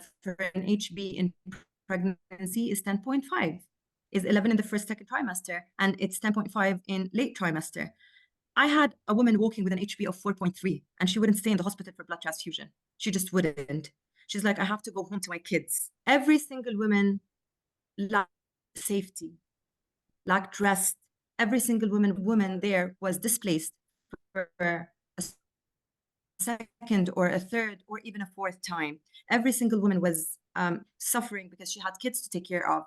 [SPEAKER 5] HB in pregnancy is 10.5, is 11 in the second trimester, and it's 10.5 in late trimester. I had a woman walking with an HB of 4.3, and she wouldn't stay in the hospital for blood transfusion. She just wouldn't. She's like, I have to go home to my kids. Every single woman lacked safety, lacked rest. Every single woman there was displaced for a second or a third or even a fourth time. Every single woman was suffering because she had kids to take care of.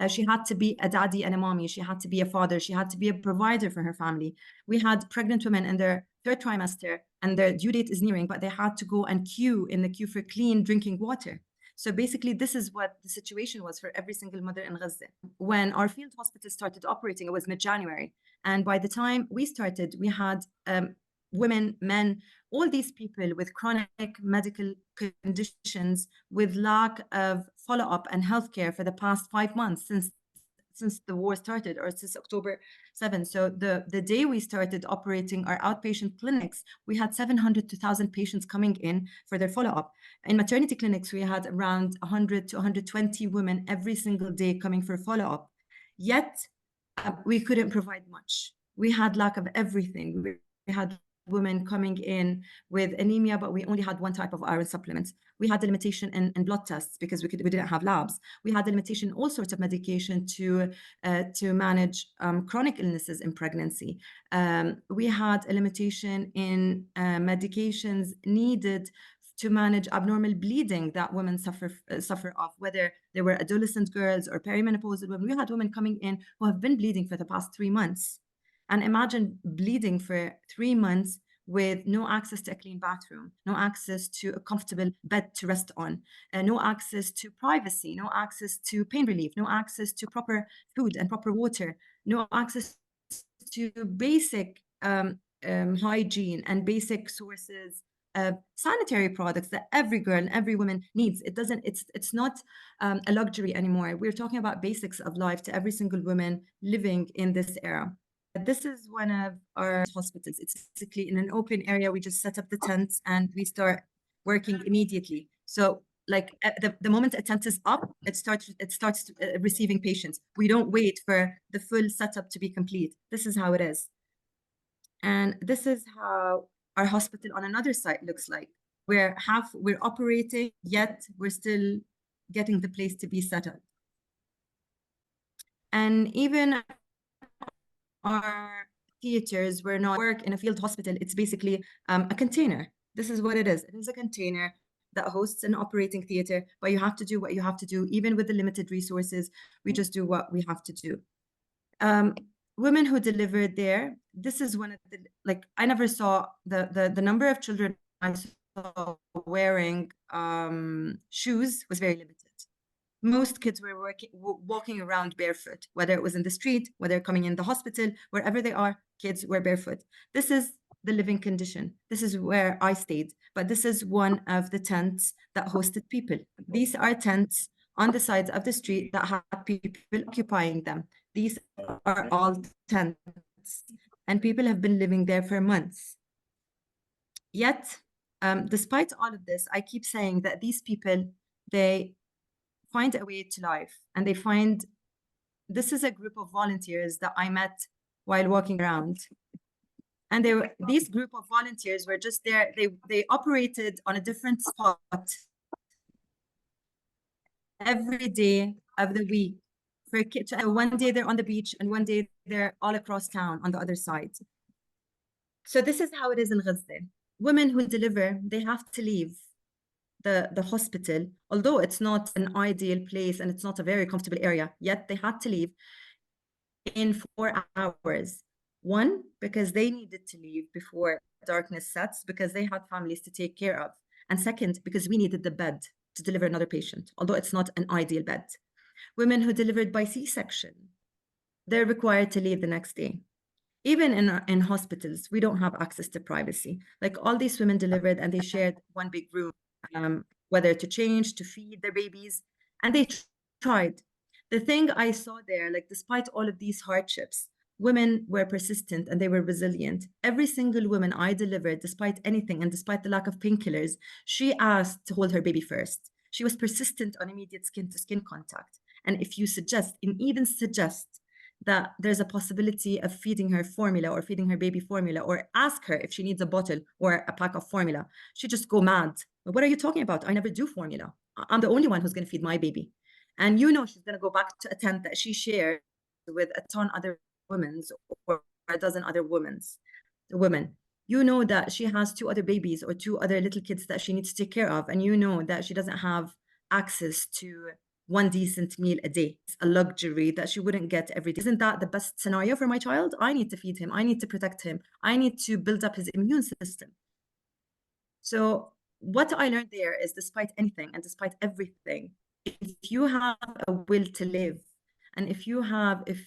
[SPEAKER 5] She had to be a daddy and a mommy. She had to be a father. She had to be a provider for her family. We had pregnant women in their third trimester and their due date is nearing, but they had to go and queue for clean drinking water. So basically, this is what the situation was for every single mother in Gaza. When our field hospital started operating, it was mid-January. And by the time we started, we had women, men, all these people with chronic medical conditions, with lack of follow-up and healthcare for the past 5 months since the war started, or since October 7th. So the day we started operating our outpatient clinics, we had 700 to 1,000 patients coming in for their follow-up. In maternity clinics, we had around 100 to 120 women every single day coming for follow-up. Yet, we couldn't provide much. We had lack of everything. We had women coming in with anemia, but we only had one type of iron supplement. We had a limitation in blood tests because we didn't have labs. We had a limitation in all sorts of medication to manage chronic illnesses in pregnancy. We had a limitation in medications needed to manage abnormal bleeding that women suffer of, whether they were adolescent girls or perimenopausal women. We had women coming in who have been bleeding for the past 3 months. And imagine bleeding for 3 months with no access to a clean bathroom, no access to a comfortable bed to rest on, no access to privacy, no access to pain relief, no access to proper food and proper water, no access to basic hygiene and basic sources of sanitary products that every girl and every woman needs. It's not a luxury anymore. We're talking about basics of life to every single woman living in this era. This is one of our hospitals. It's basically in an open area. We just set up the tents and we start working immediately. So like the moment a tent is up, it starts receiving patients. We don't wait for the full setup to be complete. This is how it is. And this is how our hospital on another site looks like. We're operating, yet we're still getting the place to be set up. And even our theaters were not work in a field hospital. It's basically a container. This is what it is. It is a container that hosts an operating theater, but you have to do what you have to do. Even with the limited resources, we just do what we have to do. Women who delivered there, this is one of the, like, I never saw the number of children I saw wearing shoes was very limited. Most kids were walking around barefoot, whether it was in the street, whether coming in the hospital, wherever they are, kids were barefoot. This is the living condition. This is where I stayed, but this is one of the tents that hosted people. These are tents on the sides of the street that had people occupying them. These are all tents, and people have been living there for months. Yet, despite all of this, I keep saying that these people, they find a way to life, and they find, this is a group of volunteers that I met while walking around. And these group of volunteers were just there. They operated on a different spot every day of the week. One day they're on the beach, and one day they're all across town on the other side. So this is how it is in Gaza. Women who deliver, they have to leave the hospital, although it's not an ideal place and it's not a very comfortable area, yet they had to leave in 4 hours. One, because they needed to leave before darkness sets, because they had families to take care of. And second, because we needed the bed to deliver another patient, although it's not an ideal bed. Women who delivered by C-section, they're required to leave the next day. Even in hospitals, we don't have access to privacy. Like all these women delivered and they shared one big room, whether to change, to feed their babies, and they tried. The thing I saw there, like despite all of these hardships, women were persistent and they were resilient. Every single woman I delivered, despite anything and despite the lack of painkillers, she asked to hold her baby first. She was persistent on immediate skin-to-skin contact. And if you even suggest that there's a possibility of feeding her formula or feeding her baby formula, or ask her if she needs a bottle or a pack of formula, she just go mad. What are you talking about? I never do formula. I'm the only one who's going to feed my baby. And you know she's going to go back to a tent that she shared with a ton other women's or a dozen other women. You know that she has 2 other babies or 2 other little kids that she needs to take care of. And you know that she doesn't have access to one decent meal a day. It's a luxury that she wouldn't get every day. Isn't that the best scenario for my child? I need to feed him. I need to protect him. I need to build up his immune system. So what I learned there is, despite anything and despite everything, if you have a will to live, and if you have a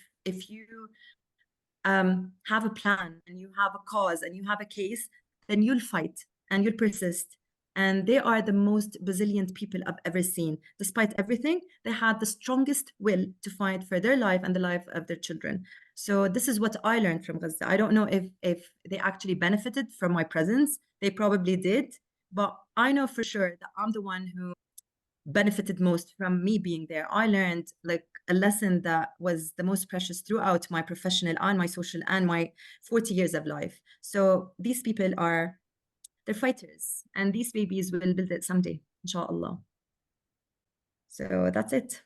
[SPEAKER 5] plan and you have a cause and you have a case, then you'll fight and you'll persist. And they are the most resilient people I've ever seen. Despite everything, they had the strongest will to fight for their life and the life of their children. So this is what I learned from Gaza. I don't know if they actually benefited from my presence. They probably did. But I know for sure that I'm the one who benefited most from me being there. I learned like a lesson that was the most precious throughout my professional and my social and my 40 years of life. So these people they're fighters, and these babies will build it someday, inshallah. So that's it.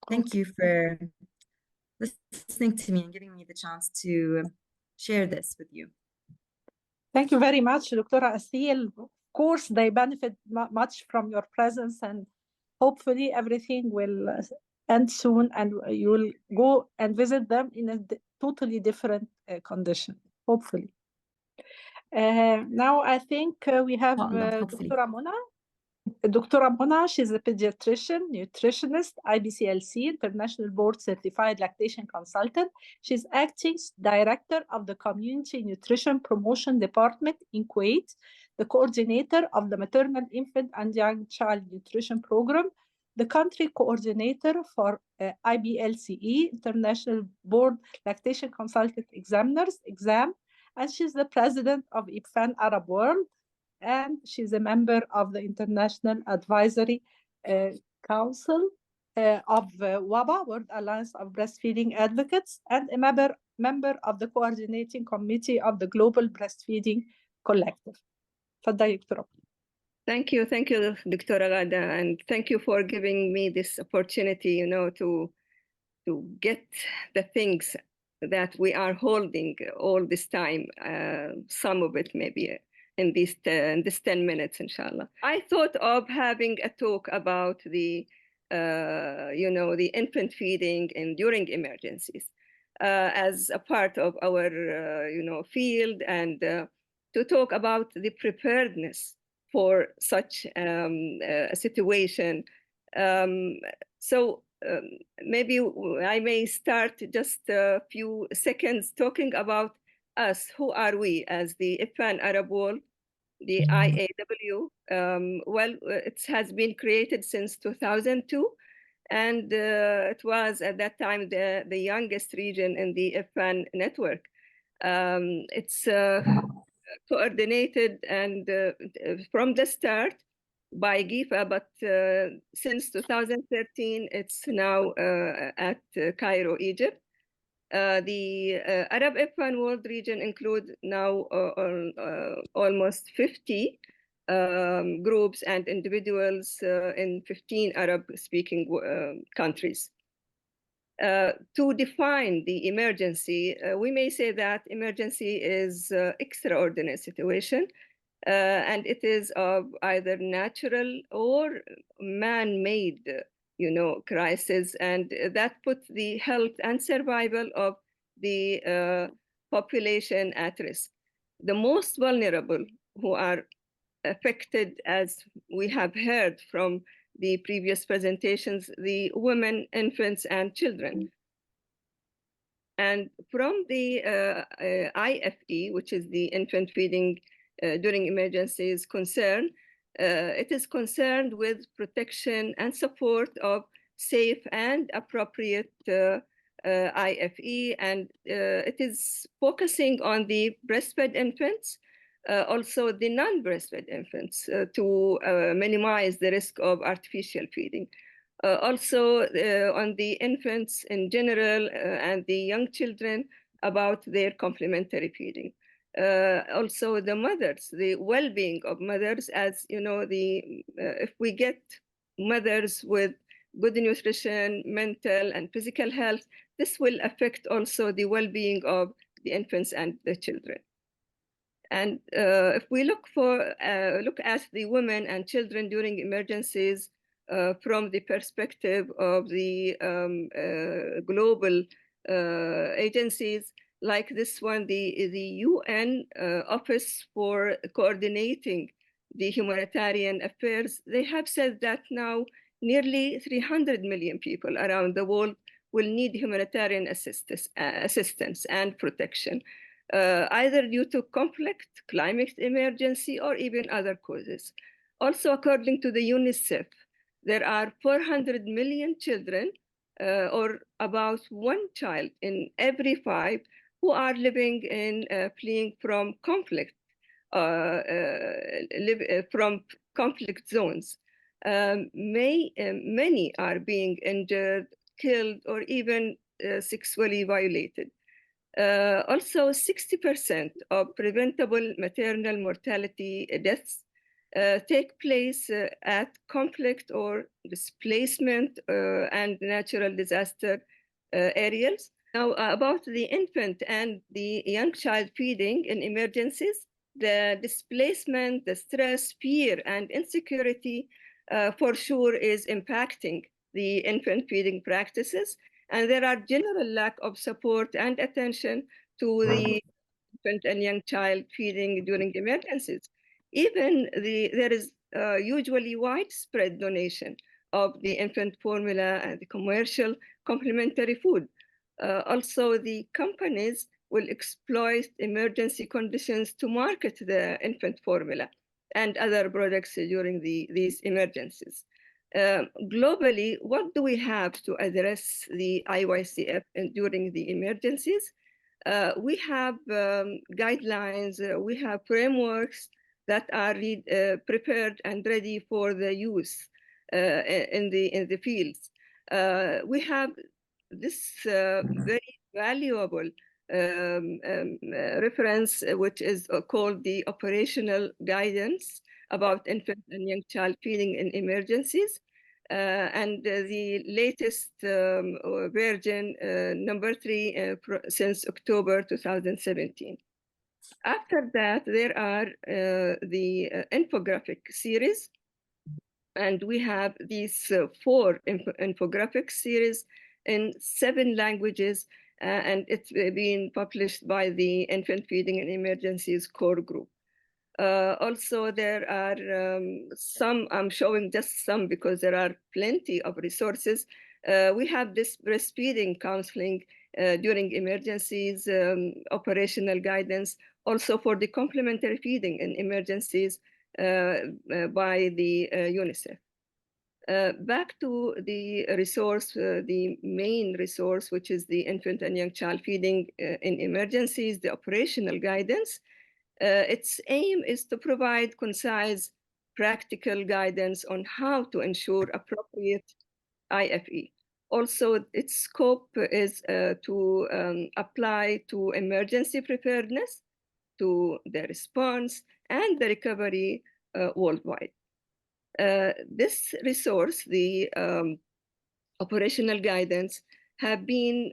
[SPEAKER 5] Thank you for listening to me and giving me the chance to share this with you.
[SPEAKER 1] Thank you very much, Dr. Asil. Of course, they benefit much from your presence, and hopefully everything will end soon and you will go and visit them in a totally different condition, hopefully. Now I think we have Dr. Mona. Dr. Mona, she's a pediatrician, nutritionist, IBCLC, International Board Certified Lactation Consultant. She's acting director of the Community Nutrition Promotion Department in Kuwait, the coordinator of the Maternal, Infant, and Young Child Nutrition Program, the country coordinator for IBLCE, International Board Lactation Consultant Examiners exam, and she's the president of IBFAN Arab World, and she's a member of the International Advisory Council of WABA, World Alliance of Breastfeeding Advocates, and a member of the coordinating committee of the Global Breastfeeding Collective.
[SPEAKER 6] Thank you, Dr. Ghada, and thank you for giving me this opportunity, to get the things that we are holding all this time, some of it maybe in this 10 minutes, inshallah. I thought of having a talk about the infant feeding and during emergencies as a part of our, field, and to talk about the preparedness for such a situation. Maybe I may start just a few seconds talking about us. Who are we as the IBFAN Arab World, the IAW? It has been created since 2002, and it was at that time the youngest region in the IBFAN network. It's coordinated and from the start by GIFA, but since 2013, it's now at Cairo, Egypt. The Arab IBFAN World region includes now almost 50 groups and individuals in 15 Arab-speaking countries. To define the emergency, we may say that emergency is extraordinary situation, and it is of either natural or man-made crisis, and that puts the health and survival of the population at risk. The most vulnerable who are affected, as we have heard from the previous presentations, the women, infants, and children. And from the IFE, which is the infant feeding during emergencies concern, it is concerned with protection and support of safe and appropriate IFE, and it is focusing on the breastfed infants, also the non-breastfed infants, to minimize the risk of artificial feeding. Also on the infants in general and the young children about their complementary feeding. Also the mothers, the well-being of mothers, as you know, if we get mothers with good nutrition, mental and physical health, this will affect also the well-being of the infants and the children. And if we look at the women and children during emergencies from the perspective of the global agencies, like this one, the UN Office for Coordinating the Humanitarian Affairs, they have said that now nearly 300 million people around the world will need humanitarian assistance and protection, either due to conflict, climate emergency, or even other causes. Also, according to the UNICEF, there are 400 million children, or about one child in every 5, who are living in fleeing from conflict, from conflict zones. Many are being injured, killed, or even sexually violated. Also, 60% of preventable maternal mortality deaths take place at conflict or displacement and natural disaster areas. Now, about the infant and the young child feeding in emergencies, the displacement, the stress, fear, and insecurity for sure is impacting the infant feeding practices. And there are general lack of support and attention to the infant and young child feeding during emergencies. Even there is usually widespread donation of the infant formula and the commercial complementary food. Also, the companies will exploit emergency conditions to market the infant formula and other products during these emergencies. Globally, what do we have to address the IYCF during the emergencies? We have guidelines, we have frameworks that are prepared and ready for the use in the fields. We have this very valuable reference, which is called the Operational Guidance about infant and young child feeding in emergencies. And the latest version, number 3, since October 2017. After that, there are the infographic series. And we have these 4 infographic series in 7 languages, and it's being published by the Infant Feeding and Emergencies Core Group. Also, there are some, I'm showing just some because there are plenty of resources. We have this breastfeeding counseling during emergencies, operational guidance, also for the complementary feeding in emergencies by the UNICEF. Back to the resource, the main resource, which is the infant and young child feeding in emergencies, the operational guidance. Its aim is to provide concise, practical guidance on how to ensure appropriate IFE. Also, its scope is to apply to emergency preparedness, to the response, and the recovery worldwide. This resource, the operational guidance, have been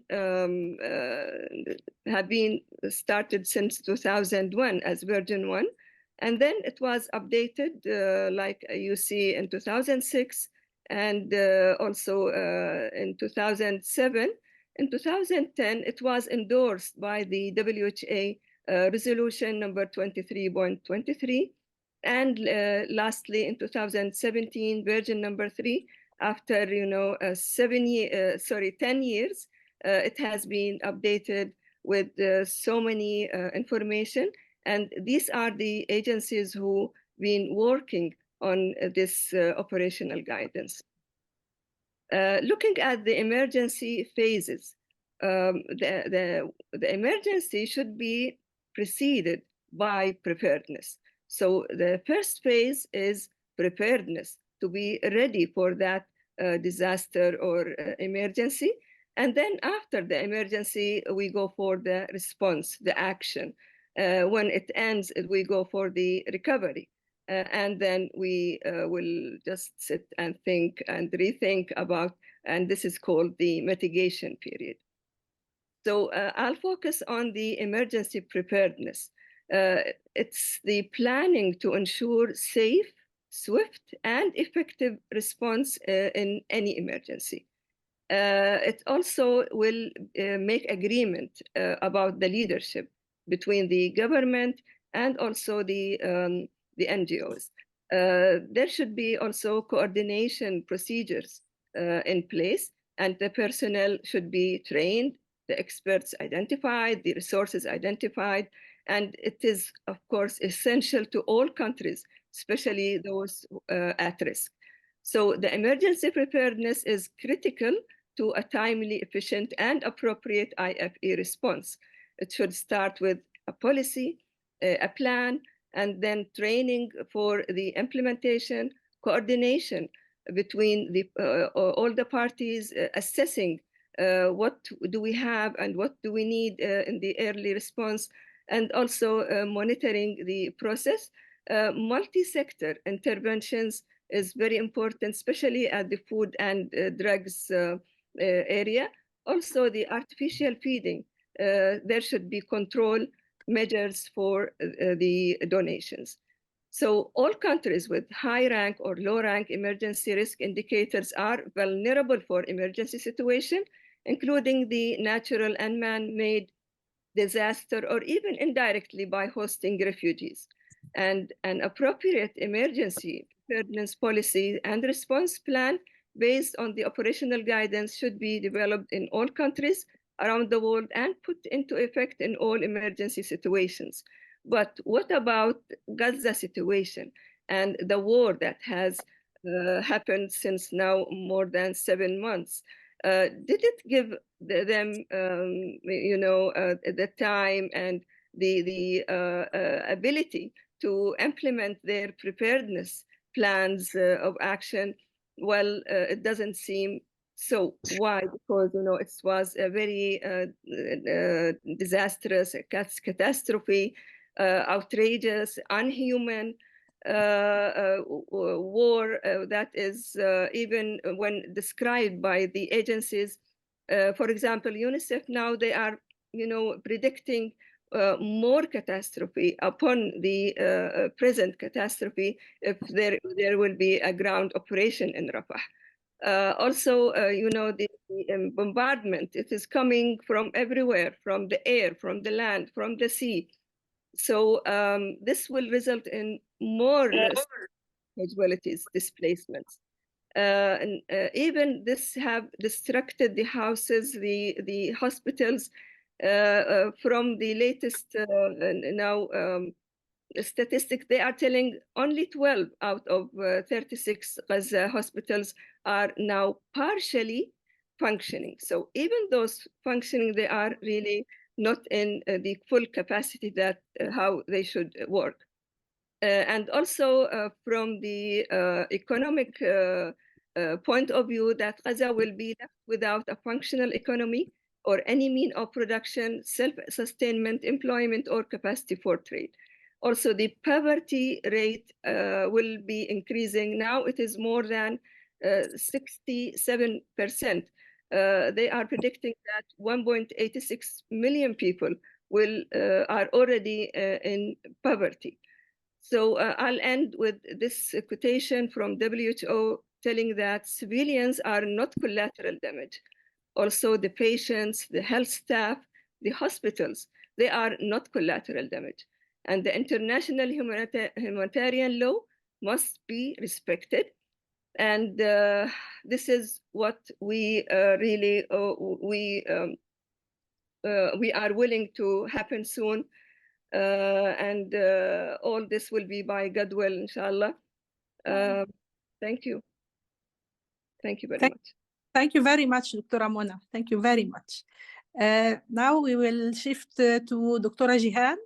[SPEAKER 6] started since 2001 as version 1, and then it was updated, like you see, in 2006, and also in 2007. In 2010, it was endorsed by the WHA resolution number 23.23, And lastly, in 2017, version number 3, after 10 years, it has been updated with so many information. And these are the agencies who been working on this operational guidance. Looking at the emergency phases, the emergency should be preceded by preparedness. So the first phase is preparedness, to be ready for that disaster or emergency. And then after the emergency, we go for the response, the action. When it ends, we go for the recovery. And then we will just sit and think and rethink about, and this is called the mitigation period. So I'll focus on the emergency preparedness. It's the planning to ensure safe, swift, and effective response in any emergency. It also will make agreement about the leadership between the government and also the NGOs. There should be also coordination procedures in place, and the personnel should be trained, the experts identified, the resources identified, and it is, of course, essential to all countries, especially those at risk. So the emergency preparedness is critical to a timely, efficient, and appropriate IFE response. It should start with a policy, a plan, and then training for the implementation, coordination between all the parties, assessing what do we have and what do we need in the early response, and also monitoring the process. Multi-sector interventions is very important, especially at the food and drugs area. Also, the artificial feeding, there should be control measures for the donations. So all countries with high rank or low rank emergency risk indicators are vulnerable for emergency situation, including the natural and man-made disaster, or even indirectly by hosting refugees. And an appropriate emergency preparedness policy and response plan based on the operational guidance should be developed in all countries around the world and put into effect in all emergency situations. But what about Gaza situation and the war that has happened since now more than 7 months? Did it give them, the time and the ability to implement their preparedness plans of action? Well, it doesn't seem so. Why? Because it was a very disastrous catastrophe, outrageous, unhuman war that is even when described by the agencies. For example, UNICEF now they are predicting more catastrophe upon the present catastrophe if there will be a ground operation in Rafah. Also, the bombardment, it is coming from everywhere, from the air, from the land, from the sea. So this will result in more casualties, displacements. And even this have destructed the houses, the hospitals. From the latest statistics, they are telling only 12 out of 36 Gaza hospitals are now partially functioning. So even those functioning, they are really not in the full capacity that how they should work. And also from the economic point of view, that Gaza will be left without a functional economy or any mean of production, self-sustainment, employment, or capacity for trade. Also, the poverty rate will be increasing. Now it is more than 67%. They are predicting that 1.86 million people are already in poverty. So I'll end with this quotation from WHO telling that civilians are not collateral damage. Also, the patients, the health staff, the hospitals, they are not collateral damage. and the international humanitarian law must be respected. And this is what we really we are willing to happen soon. And all this will be by God will, inshallah. Thank you. Thank you very much.
[SPEAKER 1] Thank you very much, Dr. Mona. Thank you very much. Now we will shift to Dr. Jihan.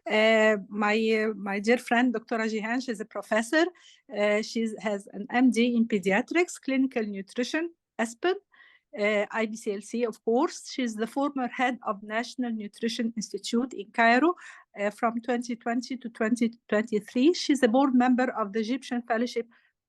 [SPEAKER 1] My dear friend, Dr. Jihan, she's a professor. She has an MD in pediatrics, clinical nutrition, ASPEN, IBCLC, of course. She's the former head of National Nutrition Institute in Cairo from 2020 to 2023. She's a board member of the Egyptian Fellowship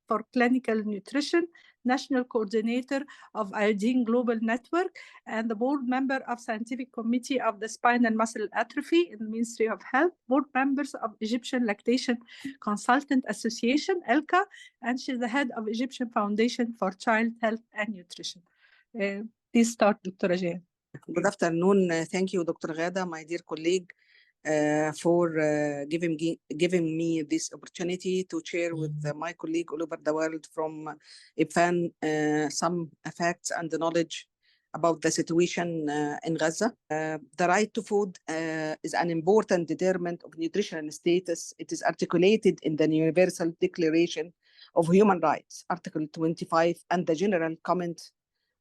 [SPEAKER 1] for Clinical Nutrition, National Coordinator of Iodine Global Network, and the board member of Scientific Committee of the Spine and Muscle Atrophy in the Ministry of Health, board members of Egyptian Lactation Consultant Association, ELCA, and she's the head of Egyptian Foundation for Child Health and Nutrition. Please start, Dr. Jihan.
[SPEAKER 7] Good afternoon. Thank you, Dr. Ghada, my dear colleague, for giving me this opportunity to share with my colleague all over the world from IBFAN some facts and knowledge about the situation in Gaza. The right to food is an important determinant of nutritional status. It is articulated in the Universal Declaration of Human Rights, Article 25, and the General Comment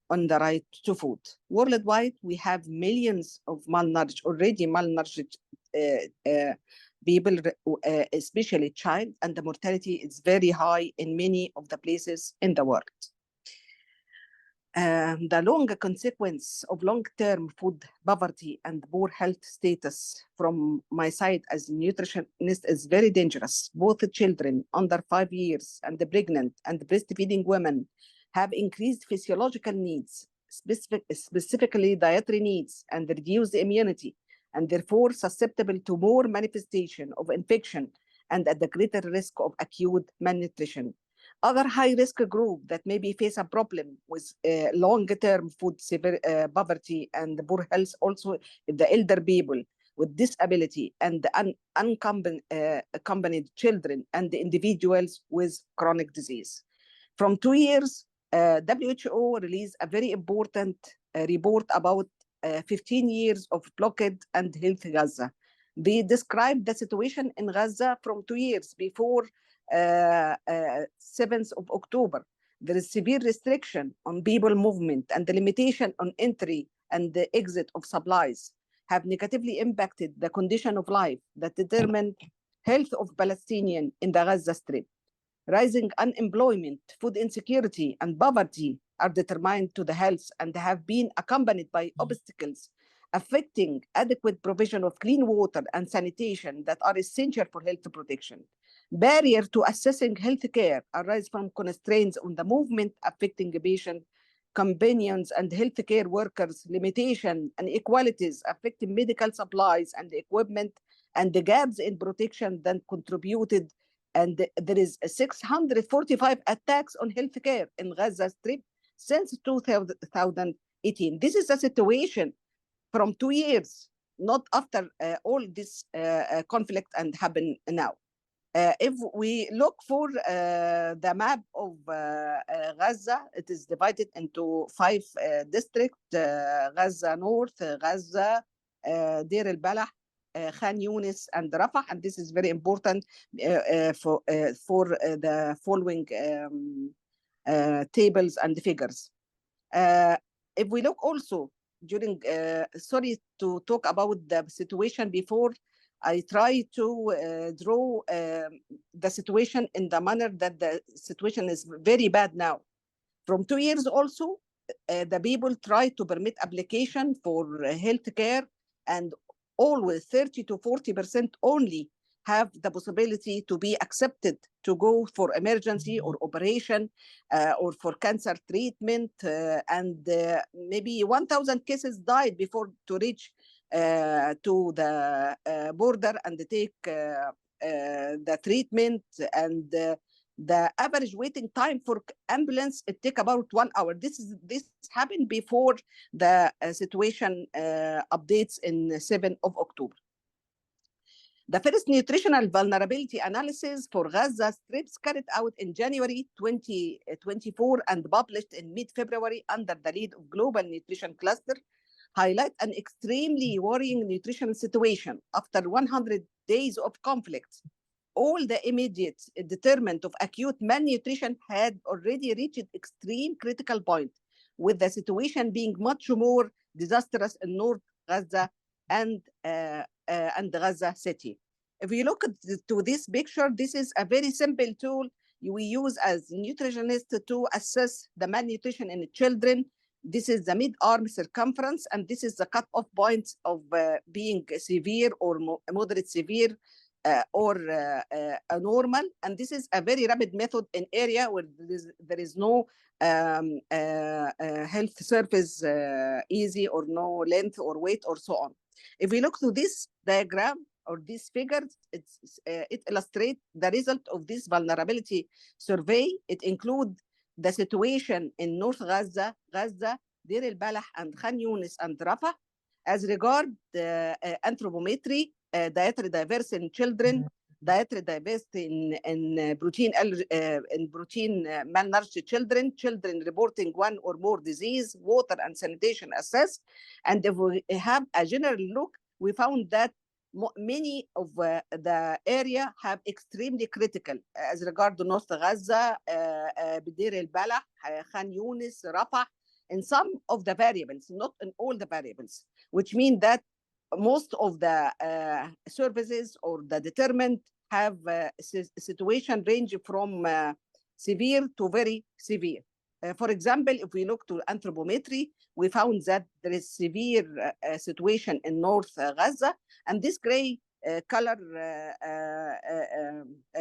[SPEAKER 7] on the right to food. Worldwide, we have millions of already malnourished people, especially child, and the mortality is very high in many of the places in the world. The long consequence of long-term food poverty and poor health status from my side as a nutritionist is very dangerous. Both children under 5 years and the pregnant and breastfeeding women have increased physiological needs, specifically dietary needs, and reduced immunity, and therefore susceptible to more manifestation of infection and at the greater risk of acute malnutrition. Other high-risk groups that maybe face a problem with long-term food poverty and poor health, also the elder people with disability and the unaccompanied children and the individuals with chronic disease. From 2 years, WHO released a very important report about 15 years of blockade and health Gaza. They described the situation in Gaza from 2 years before 7th of October. There is severe restriction on people movement, and the limitation on entry and the exit of supplies have negatively impacted the condition of life that determine health of Palestinians in the Gaza Strip. Rising unemployment, food insecurity, and poverty are determined to the health and have been accompanied by obstacles affecting adequate provision of clean water and sanitation that are essential for health protection. Barriers to accessing health care arise from constraints on the movement affecting patient companions and healthcare workers, limitation and inequalities affecting medical supplies and equipment, and the gaps in protection that contributed. And there is 645 attacks on healthcare in Gaza Strip since 2018. This is a situation from 2 years, not after all this conflict and happen now. If we look for the map of Gaza, it is divided into 5 districts: Gaza North, Gaza, Deir el-Balah, Khan Yunis, and Rafah, and this is very important for the following tables and figures. If we look also during, sorry to talk about the situation before, I try to draw the situation in the manner that the situation is very bad now. From 2 years also, the people try to permit application for health care, and always 30 to 40% only have the possibility to be accepted to go for emergency or operation or for cancer treatment, and maybe 1,000 cases died before to reach to the border and take the treatment, and the average waiting time for ambulance, it take about 1 hour. This happened before the situation updates in 7th of October. The first nutritional vulnerability analysis for Gaza Strips carried out in January 2024 and published in mid-February under the lead of Global Nutrition Cluster highlight an extremely worrying nutritional situation. After 100 days of conflict, all the immediate determinant of acute malnutrition had already reached extreme critical point, with the situation being much more disastrous in North Gaza and Gaza City. If you look to this picture, this is a very simple tool we use as nutritionists to assess the malnutrition in children. This is the mid-arm circumference, and this is the cutoff point of being severe or moderate severe or normal. And this is a very rapid method in area where there is no health surface easy or no length or weight or so on. If we look to this diagram or this figure, it illustrates the result of this vulnerability survey. It includes the situation in North Gaza, Deir el-Balah, and Khan Yunis and Rafah. As regard anthropometry, dietary diversity in children, dietary diversity in protein malnourished children, children reporting one or more disease, water and sanitation assessed. And if we have a general look, we found that many of the area have extremely critical as regard to North Gaza, Deir el-Balah, Khan Yunis, Rafah, in some of the variables, not in all the variables, which means that most of the services or the determinant have situation range from severe to very severe. For example, if we look to anthropometry, we found that there is severe situation in North Gaza, and this gray color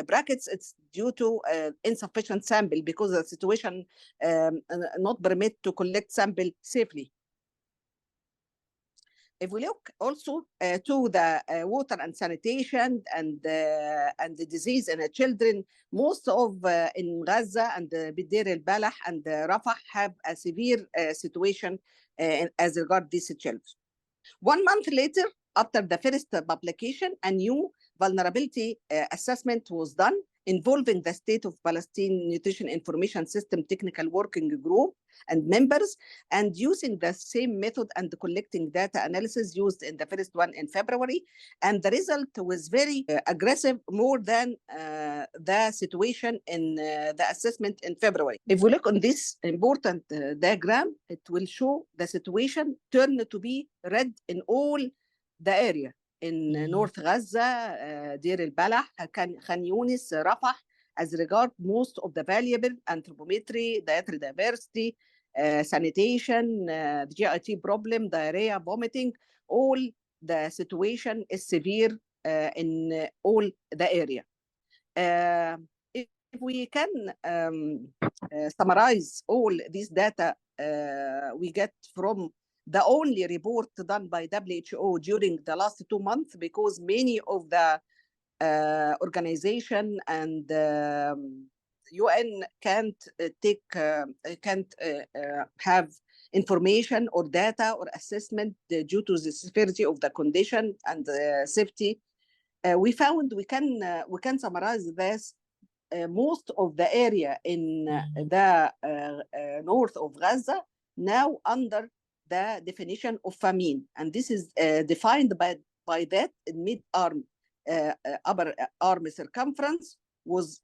[SPEAKER 7] brackets, it's due to insufficient sample because the situation not permit to collect sample safely. If we look also to the water and sanitation and the disease in the children, most of in Gaza and Deir el-Balah and Rafah have a severe situation as regard these children. 1 month later, after the first publication, a new vulnerability assessment was done involving the State of Palestine Nutrition Information System Technical Working Group and members, and using the same method and collecting data analysis used in the first one in February. And the result was very aggressive, more than the situation in the assessment in February. If we look on this important diagram, it will show the situation turned to be red in all the area. In North Gaza, Deir el-Balah, Khan Yunis, Rafah, as regard most of the valuable anthropometry, dietary diversity, sanitation, the GIT problem, diarrhea, vomiting, all the situation is severe in all the area. If we can summarize all these data we get from the only report done by WHO during the last 2 months, because many of the organization and UN can't have information or data or assessment due to the severity of the condition and safety. We found we can summarize this. Most of the area in the north of Gaza now under the definition of famine, and this is defined by that mid-arm upper arm circumference was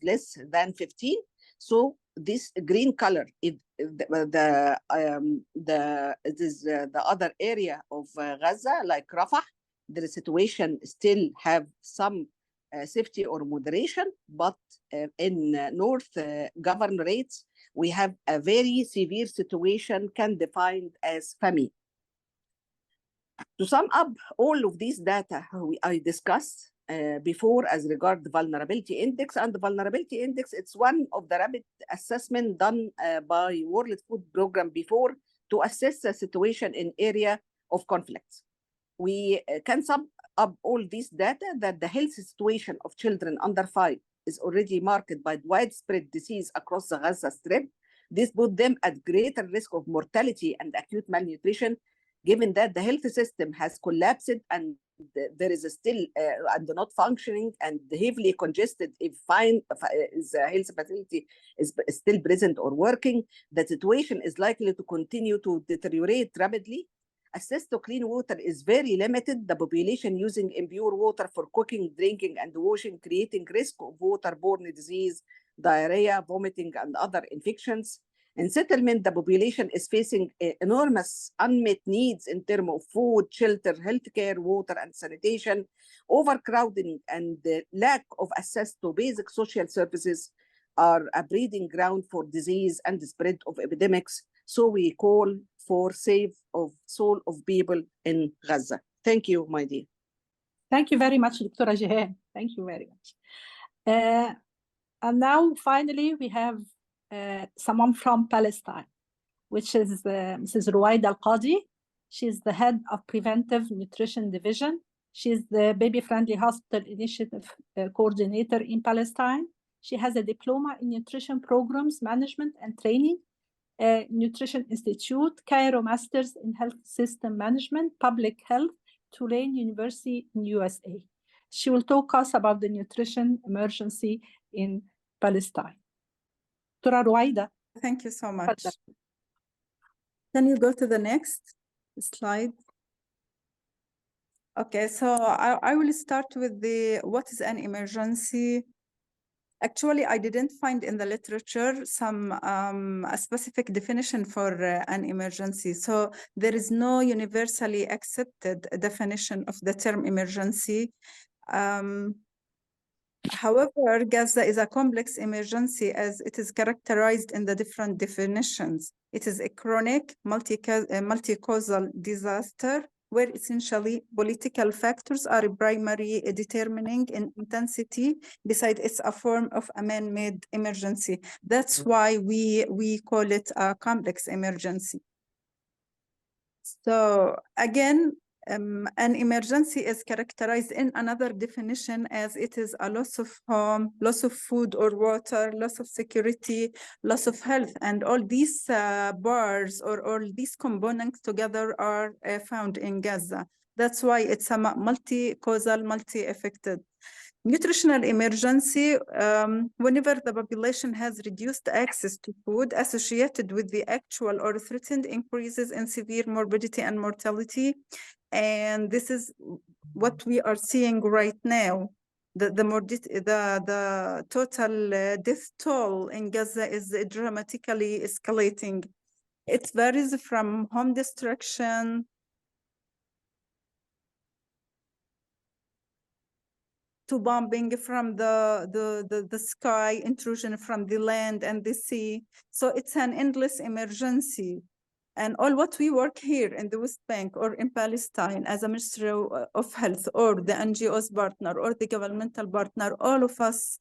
[SPEAKER 7] less than 15. So this green color is the other area of Gaza, like Rafah. The situation still have some safety or moderation, but in north governorates, we have a very severe situation can defined as famine. To sum up all of these data I discussed before as regard the vulnerability index, and the vulnerability index, it's one of the rapid assessment done by World Food Program before to assess the situation in area of conflicts. We can sum up all these data that the health situation of children under 5 is already marked by widespread disease across the Gaza Strip. This put them at greater risk of mortality and acute malnutrition given that the health system has collapsed and there is still and not functioning and heavily congested if the health facility is still present or working, the situation is likely to continue to deteriorate rapidly. Access to clean water is very limited. The population using impure water for cooking, drinking, and washing, creating risk of waterborne disease, diarrhea, vomiting, and other infections. In settlement, the population is facing enormous unmet needs in terms of food, shelter, healthcare, water, and sanitation. Overcrowding and the lack of access to basic social services are a breeding ground for disease and the spread of epidemics. So we call for save of soul of people in Gaza. Thank you, my dear.
[SPEAKER 1] Thank you very much, Dr. Jehan. Thank you very much. And now, finally, we have someone from Palestine, which is Mrs. Ruwaida Al-Qadi. She's the head of Preventive Nutrition Division. She's the Baby Friendly Hospital Initiative Coordinator in Palestine. She has a diploma in Nutrition Programs Management and Training, Nutrition Institute, Cairo Masters in Health System Management, Public Health, Tulane University in USA. She will talk us about the nutrition emergency in Palestine. Dr. Ruwaida.
[SPEAKER 8] Thank you so much. Can you go to the next slide? Okay, so I will start with what is an emergency. Actually, I didn't find in the literature a specific definition for an emergency. So there is no universally accepted definition of the term emergency. However, Gaza is a complex emergency as it is characterized in the different definitions. It is a chronic, multi-causal disaster where essentially political factors are primary determining in intensity. Besides, it's a form of a man-made emergency. That's why we call it a complex emergency. So again, an emergency is characterized in another definition as it is a loss of home, loss of food or water, loss of security, loss of health, and all these bars or all these components together are found in Gaza. That's why it's a multi-causal, multi-affected. Nutritional emergency, whenever the population has reduced access to food associated with the actual or threatened increases in severe morbidity and mortality. And this is what we are seeing right now. The total death toll in Gaza is dramatically escalating. It varies from home destruction to bombing from the sky, intrusion from the land and the sea. So it's an endless emergency. And all what we work here in the West Bank or in Palestine as a Ministry of Health or the NGO's partner or the governmental partner, all of us,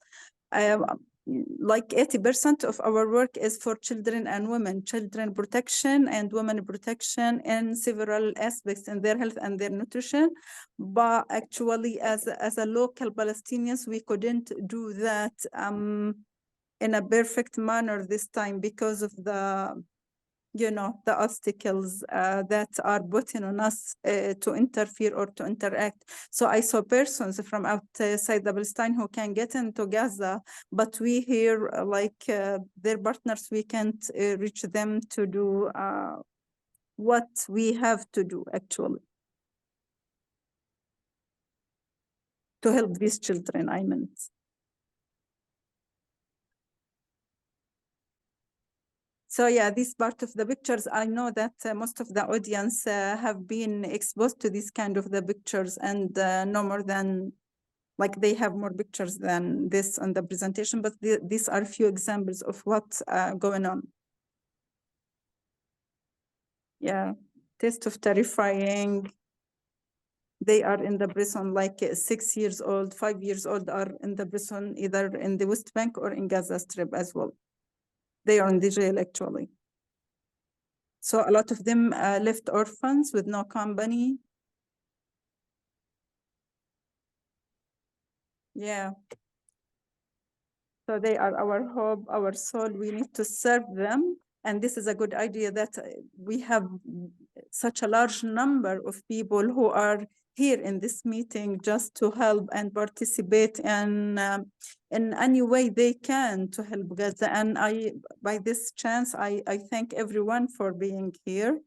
[SPEAKER 8] like 80% of our work is for children and women, children protection and women protection in several aspects in their health and their nutrition. But actually, as a local Palestinians, we couldn't do that in a perfect manner this time because of the obstacles that are putting on us to interfere or to interact. So I saw persons from outside the Palestine who can get into Gaza, but we here, their partners, we can't reach them to do what we have to do, actually, to help these children, I meant. So yeah, this part of the pictures, I know that most of the audience have been exposed to this kind of the pictures and no more than, they have more pictures than this on the presentation, but these are few examples of what's going on. Yeah, taste of terrifying. They are in the prison 6 years old, 5 years old are in the prison, either in the West Bank or in Gaza Strip as well. They are in the jail, actually. So a lot of them left orphans with no company. Yeah. So they are our hope, our soul. We need to serve them And this is a good idea that we have such a large number of people who are here in this meeting just to help and participate in any way they can to help Gaza. And by this chance, I thank everyone for being here.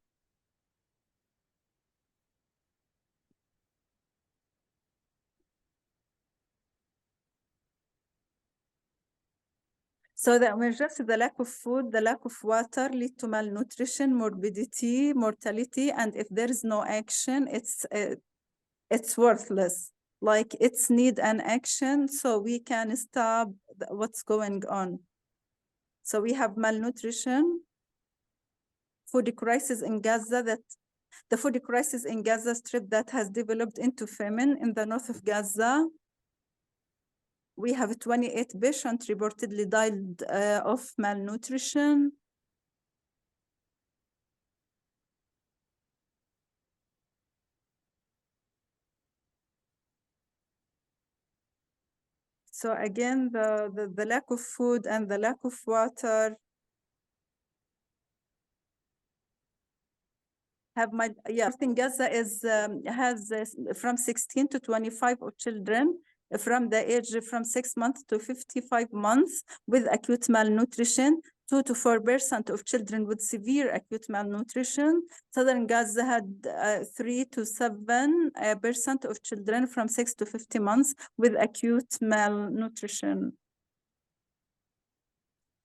[SPEAKER 8] So the emergency, the lack of food, the lack of water lead to malnutrition, morbidity, mortality, and if there is no action, it's worthless. Like it's need an action so we can stop what's going on. So we have malnutrition, food crisis in Gaza, that the food crisis in Gaza Strip that has developed into famine in the north of Gaza. We have 28 patients reportedly died of malnutrition. So again, the lack of food and the lack of water have in Gaza is has from 16 to 25 of children from the age from 6 months to 55 months with acute malnutrition. 2 to 4% of children with severe acute malnutrition. Southern Gaza had 3 to 7% of children from 6 to 50 months with acute malnutrition.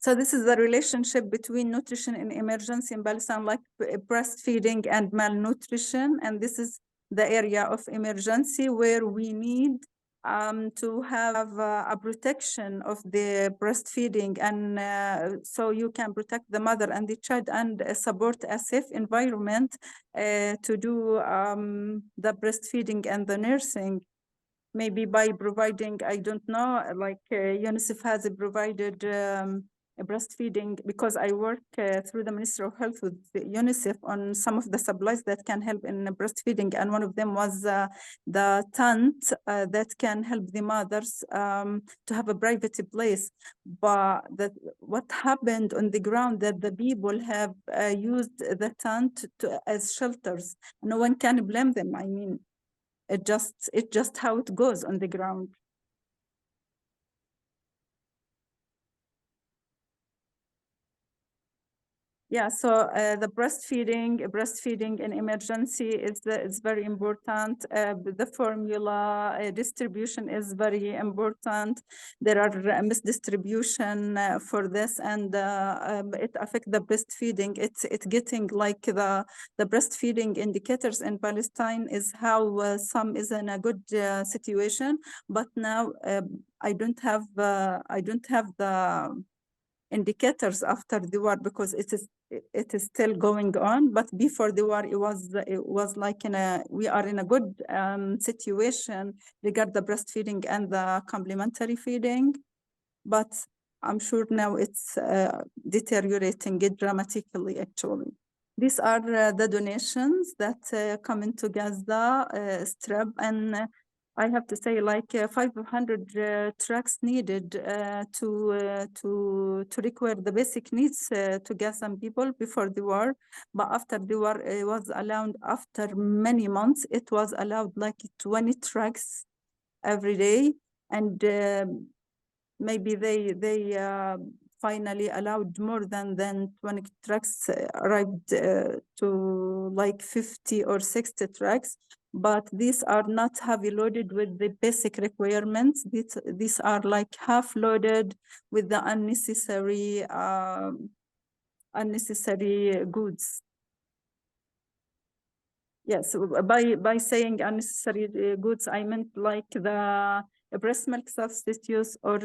[SPEAKER 8] So this is the relationship between nutrition and emergency in Palestine, like breastfeeding and malnutrition. And this is the area of emergency where we need to have a protection of the breastfeeding, and so you can protect the mother and the child and support a safe environment to do the breastfeeding and the nursing. Maybe by providing, I don't know, like UNICEF has provided breastfeeding, because I work through the Ministry of Health with UNICEF on some of the supplies that can help in breastfeeding, and one of them was the tent that can help the mothers to have a private place. But what happened on the ground, that the people have used the tent as shelters. No one can blame them. I mean, it's just how it goes on the ground. Yeah, so the breastfeeding in emergency is very important. The formula distribution is very important. There are misdistribution for this, and it affects the breastfeeding. It's getting like the breastfeeding indicators in Palestine is how some is in a good situation, but now I don't have the indicators after the war, because it is still going on. But before the war, it was like we are in a good situation regarding the breastfeeding and the complementary feeding, but I'm sure now it's deteriorating dramatically actually. These are the donations that come into Gaza Strip, and I have to say, like 500 trucks needed to require the basic needs to Gazan people before the war. But after the war, it was allowed, after many months, it was allowed like 20 trucks every day. And maybe they finally allowed more than 20 trucks arrived to like 50 or 60 trucks. But these are not heavy loaded with the basic requirements. These are like half loaded with the unnecessary goods. Yes, by saying unnecessary goods, I meant like the breast milk substitutes or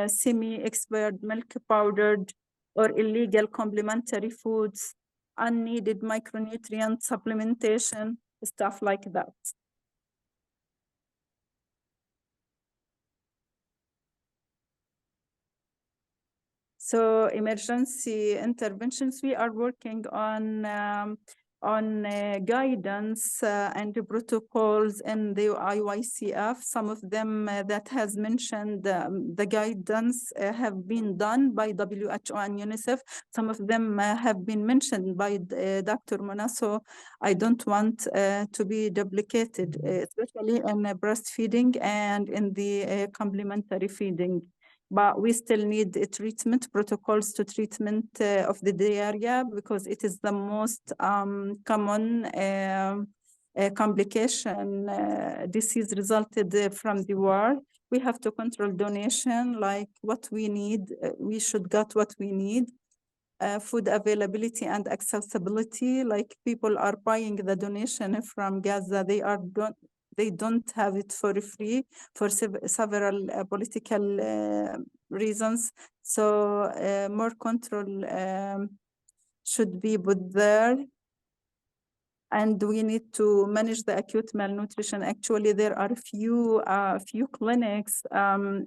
[SPEAKER 8] semi-expired milk powdered or illegal complementary foods, unneeded micronutrient supplementation, stuff like that. So emergency interventions, we are working on on guidance and the protocols in the IYCF. Some of them that has mentioned the guidance have been done by WHO and UNICEF. Some of them have been mentioned by Dr. Mona, so I don't want to be duplicated, especially in breastfeeding and in the complementary feeding. But we still need treatment protocols to treatment of the diarrhea because it is the most common complication disease resulted from the war. We have to control donation, like what we need. We should get what we need. Food availability and accessibility, like people are buying the donation from Gaza. They don't have it for free for several political reasons. So more control should be put there. And we need to manage the acute malnutrition. Actually, there are few clinics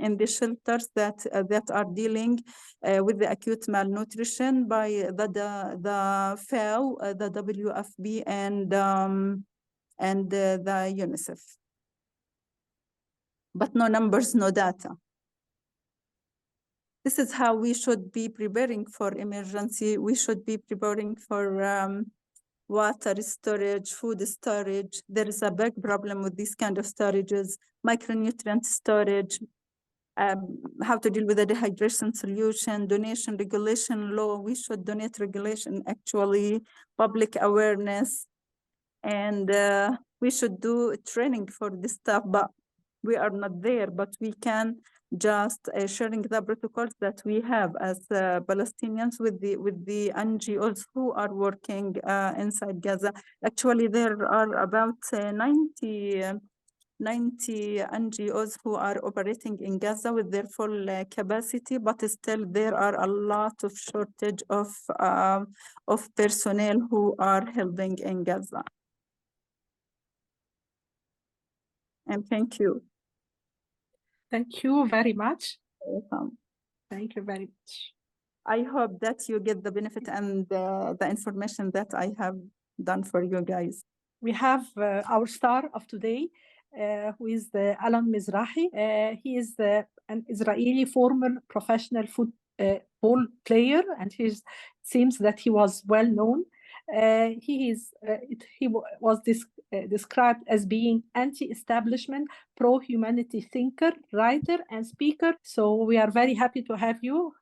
[SPEAKER 8] in the shelters that are dealing with the acute malnutrition by the FAO, the WFP, and the UNICEF. But no numbers, no data. This is how we should be preparing for emergency. We should be preparing for water storage, food storage. There is a big problem with these kind of storages, micronutrient storage, how to deal with the dehydration solution, donation regulation law. We should donate regulation, actually, public awareness, and we should do training for this stuff, but we are not there, but we can just sharing the protocols that we have as Palestinians with the NGOs who are working inside Gaza. Actually, there are about 90 NGOs who are operating in Gaza with their full capacity, but still there are a lot of shortage of personnel who are helping in Gaza. And thank you.
[SPEAKER 1] Thank you very much.
[SPEAKER 8] Welcome.
[SPEAKER 1] Thank you very much.
[SPEAKER 8] I hope that you get the benefit and the information that I have done for you guys.
[SPEAKER 1] We have our star of today, who is Alon Mizrahi. He is an Israeli former professional football player, and it seems that he was well known. He was described as being anti-establishment, pro-humanity thinker, writer, and speaker. So we are very happy to have you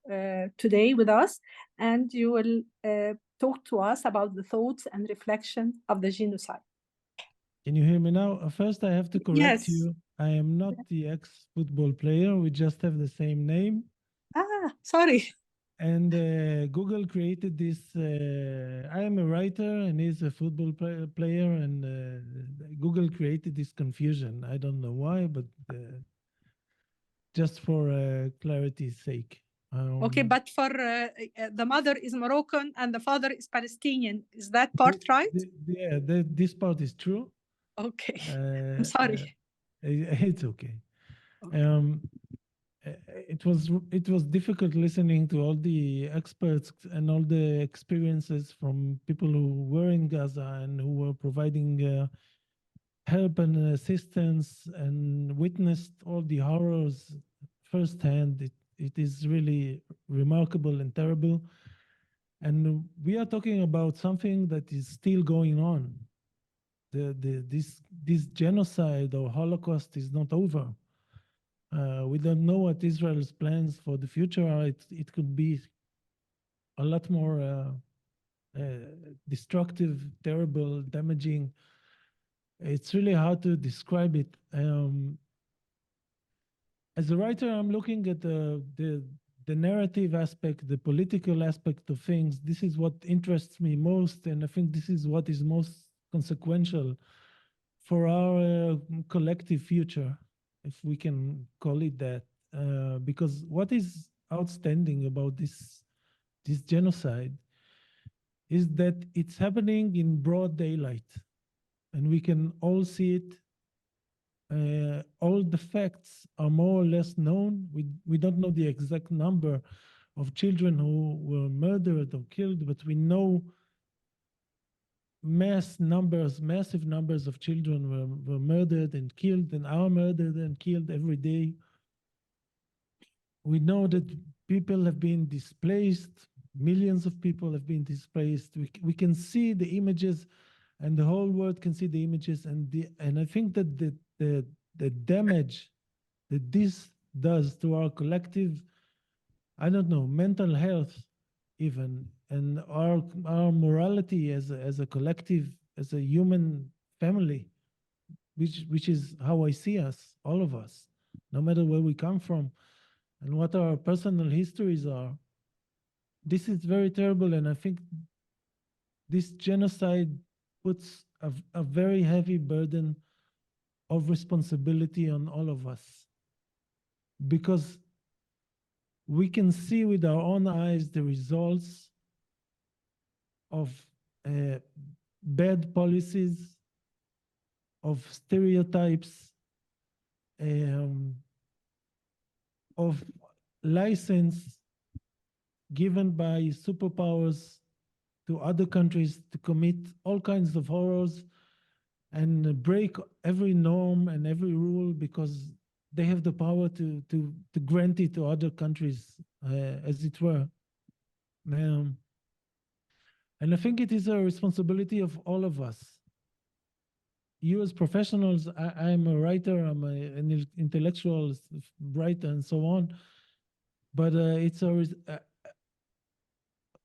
[SPEAKER 1] today with us, and you will talk to us about the thoughts and reflection of the genocide.
[SPEAKER 9] Can you hear me now? First, I have to correct you. I am not the ex-football player. We just have the same name.
[SPEAKER 1] Ah, sorry.
[SPEAKER 9] And Google created this. I am a writer and he's a football player, and Google created this confusion. I don't know why, but just for clarity's sake.
[SPEAKER 1] Okay, but for the mother is Moroccan and the father is Palestinian. Is that part right?
[SPEAKER 9] Yeah, this part is true.
[SPEAKER 1] Okay, I'm sorry.
[SPEAKER 9] It's okay. It was difficult listening to all the experts and all the experiences from people who were in Gaza and who were providing help and assistance and witnessed all the horrors firsthand. It is really remarkable and terrible. And we are talking about something that is still going on. This genocide or Holocaust is not over. We don't know what Israel's plans for the future are. It could be a lot more destructive, terrible, damaging. It's really hard to describe it. As a writer, I'm looking at the narrative aspect, the political aspect of things. This is what interests me most, and I think this is what is most consequential for our collective future, if we can call it that, because what is outstanding about this genocide is that it's happening in broad daylight, and we can all see it. All the facts are more or less known. We don't know the exact number of children who were murdered or killed, but we know massive numbers of children were murdered and killed and are murdered and killed every day. We know that people have been displaced, millions of people have been displaced. We can see the images, and the whole world can see the images, and I think that the damage that this does to our collective, I don't know, mental health even, and our morality as a collective, as a human family, which is how I see us, all of us, no matter where we come from and what our personal histories are. This is very terrible, and I think this genocide puts a very heavy burden of responsibility on all of us, because we can see with our own eyes the results of bad policies, of stereotypes, of license given by superpowers to other countries to commit all kinds of horrors and break every norm and every rule because they have the power to grant it to other countries, as it were. And I think it is a responsibility of all of us. You as professionals, I'm a writer, I'm an intellectual writer and so on, but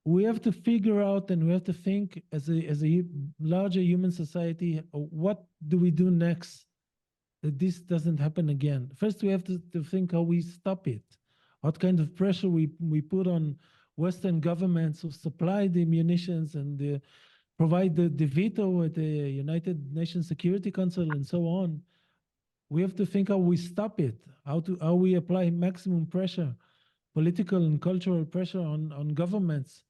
[SPEAKER 9] we have to figure out, and we have to think as a larger human society, what do we do next that this doesn't happen again? First, we have to think how we stop it, what kind of pressure we put on Western governments who supply the munitions and provide the veto at the United Nations Security Council and so on. We have to think how we stop it, how we apply maximum pressure, political and cultural pressure on governments.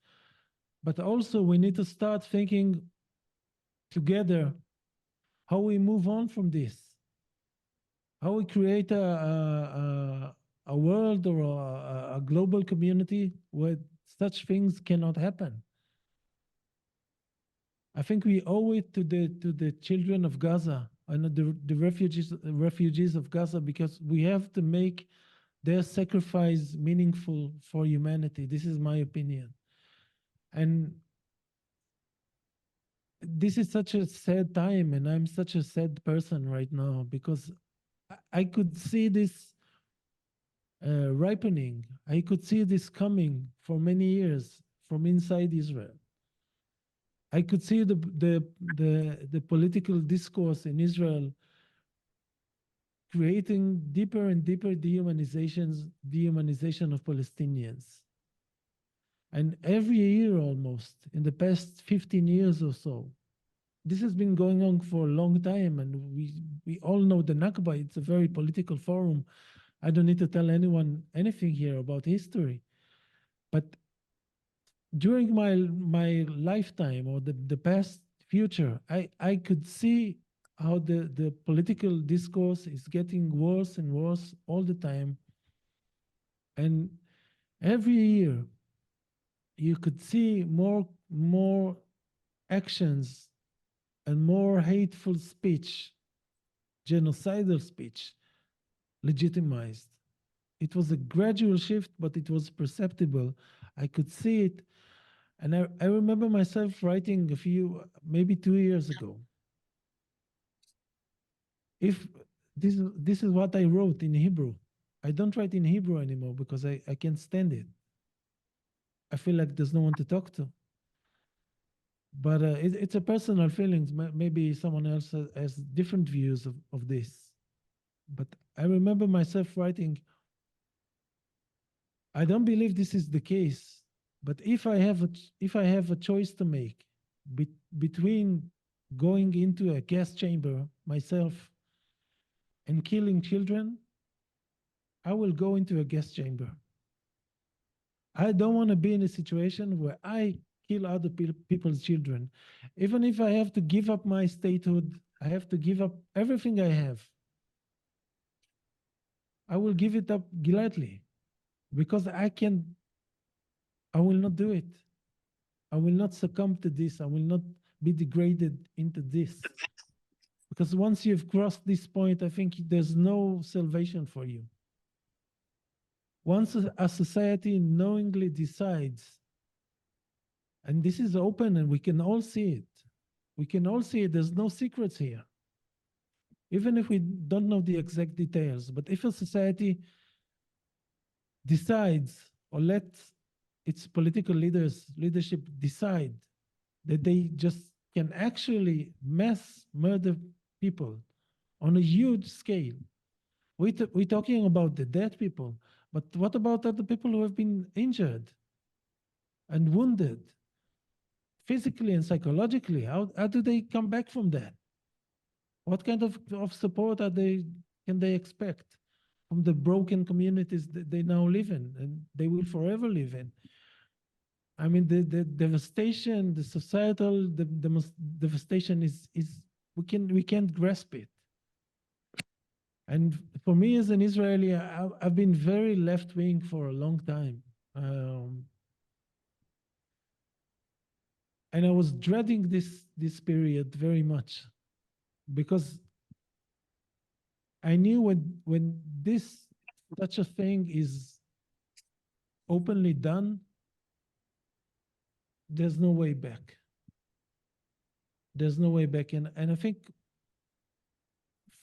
[SPEAKER 9] But also we need to start thinking together how we move on from this, how we create a world or a global community where such things cannot happen. I think we owe it to the children of Gaza and the refugees of Gaza, because we have to make their sacrifice meaningful for humanity. This is my opinion. And this is such a sad time, and I'm such a sad person right now, because I could see this ripening. I could see this coming for many years from inside Israel. I could see the political discourse in Israel creating deeper and deeper dehumanization of Palestinians. And every year almost, in the past 15 years or so, this has been going on for a long time, and we all know the Nakba. It's a very political forum. I don't need to tell anyone anything here about history. But during my lifetime or the past future, I could see how the political discourse is getting worse and worse all the time. And every year, you could see more actions and more hateful speech, genocidal speech, legitimized. It was a gradual shift, but it was perceptible. I could see it. And I remember myself writing maybe 2 years ago. If this is what I wrote in Hebrew. I don't write in Hebrew anymore because I can't stand it. I feel like there's no one to talk to. But it's a personal feeling. Maybe someone else has different views of this. But I remember myself writing, I don't believe this is the case, but if I have a choice to make between going into a gas chamber myself and killing children, I will go into a gas chamber. I don't want to be in a situation where I kill other people's children. Even if I have to give up my statehood, I have to give up everything I have. I will give it up gladly, because I will not do it. I will not succumb to this. I will not be degraded into this. Because once you've crossed this point, I think there's no salvation for you. Once a society knowingly decides, and this is open and we can all see it, we can all see it, there's no secrets here. Even if we don't know the exact details, but if a society decides or lets its political leadership decide that they just can actually mass murder people on a huge scale. We're talking about the dead people, but what about other people who have been injured and wounded physically and psychologically? How do they come back from that? What kind of support can they expect from the broken communities that they now live in and they will forever live in? I mean, the devastation, the societal, the devastation is we can't grasp it. And for me as an Israeli, I've been very left-wing for a long time. And I was dreading this period very much because I knew when such a thing is openly done, there's no way back. There's no way back. And I think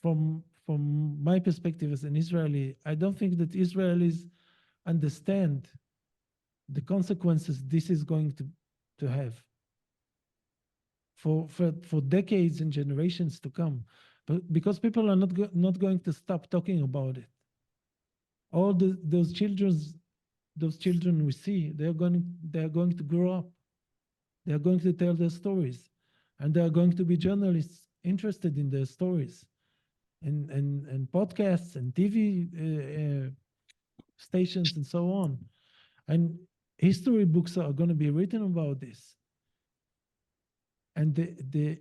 [SPEAKER 9] from my perspective as an Israeli, I don't think that Israelis understand the consequences this is going to have for decades and generations to come. But because people are not going to stop talking about it. All those children we see, they are going to grow up. They are going to tell their stories, and there are going to be journalists interested in their stories, and podcasts and TV stations and so on, and history books are going to be written about this. And the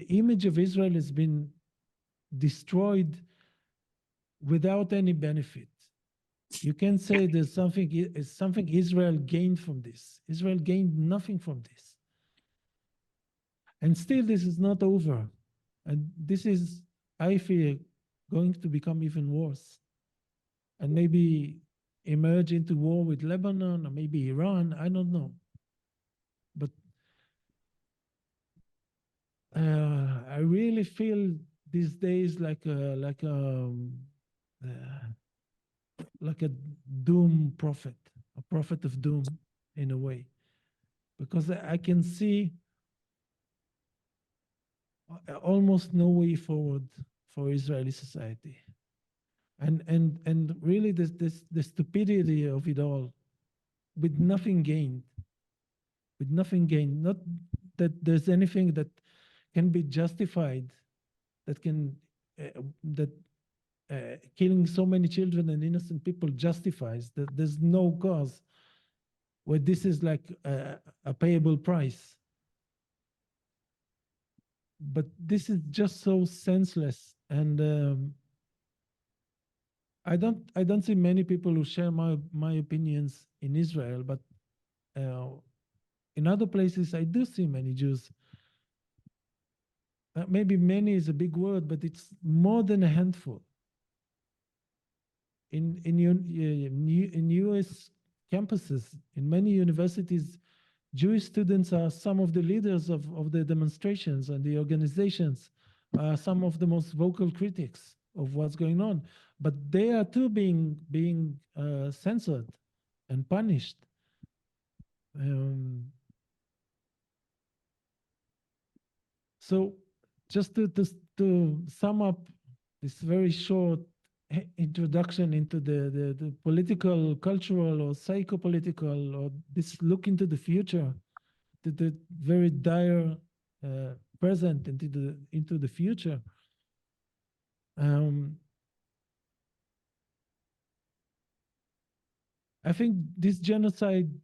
[SPEAKER 9] image of Israel has been destroyed without any benefit. You can say there's something Israel gained from this. Israel gained nothing from this. And still this is not over. And this is, I fear, going to become even worse. And maybe emerge into war with Lebanon or maybe Iran, I don't know. But I really feel these days like a doom prophet, a prophet of doom in a way, because I can see almost no way forward for Israeli society, and really the stupidity of it all, with nothing gained, not that there's anything that can be justified, that can killing so many children and innocent people justifies that. There's no cause where this is like a payable price. But this is just so senseless, and I don't see many people who share my opinions in Israel, but in other places I do see many Jews. Maybe many is a big word, but it's more than a handful. In US campuses, in many universities, Jewish students are some of the leaders of the demonstrations and the organizations, some of the most vocal critics of what's going on. But they are too being censored and punished. So just to sum up this very short introduction into the political, cultural, or psychopolitical, or this look into the future, to the very dire present into the future. I think this genocide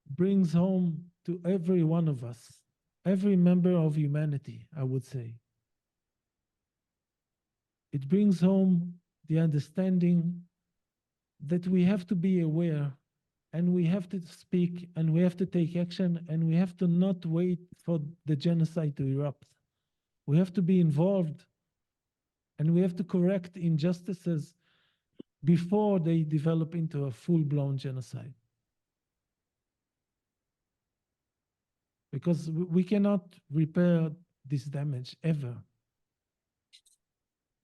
[SPEAKER 9] brings home to every one of us, every member of humanity, I would say. It brings home the understanding that we have to be aware and we have to speak, and we have to take action, and we have to not wait for the genocide to erupt. We have to be involved, and we have to correct injustices before they develop into a full-blown genocide. Because we cannot repair this damage ever.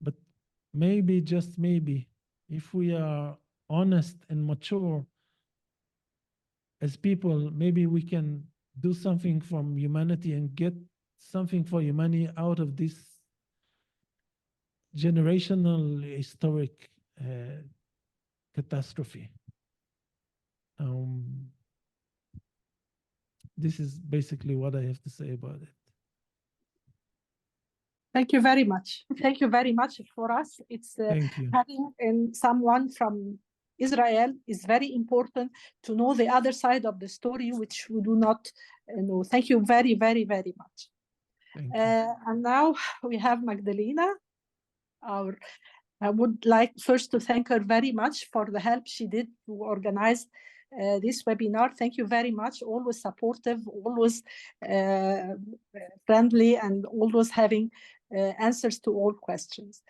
[SPEAKER 9] But maybe, just maybe, if we are honest and mature as people, maybe we can do something from humanity and get something for humanity out of this generational historic catastrophe. This is basically what I have to say about it.
[SPEAKER 1] Thank you very much. Thank you very much for us. It's
[SPEAKER 9] Thank you.
[SPEAKER 1] having someone from Israel is very important to know the other side of the story, which we do not know. Thank you very, very, very much.
[SPEAKER 9] Thank you.
[SPEAKER 1] And now we have Magdalena. I would like first to thank her very much for the help she did to organize this webinar. Thank you very much. Always supportive, always friendly, and always having answers to all questions.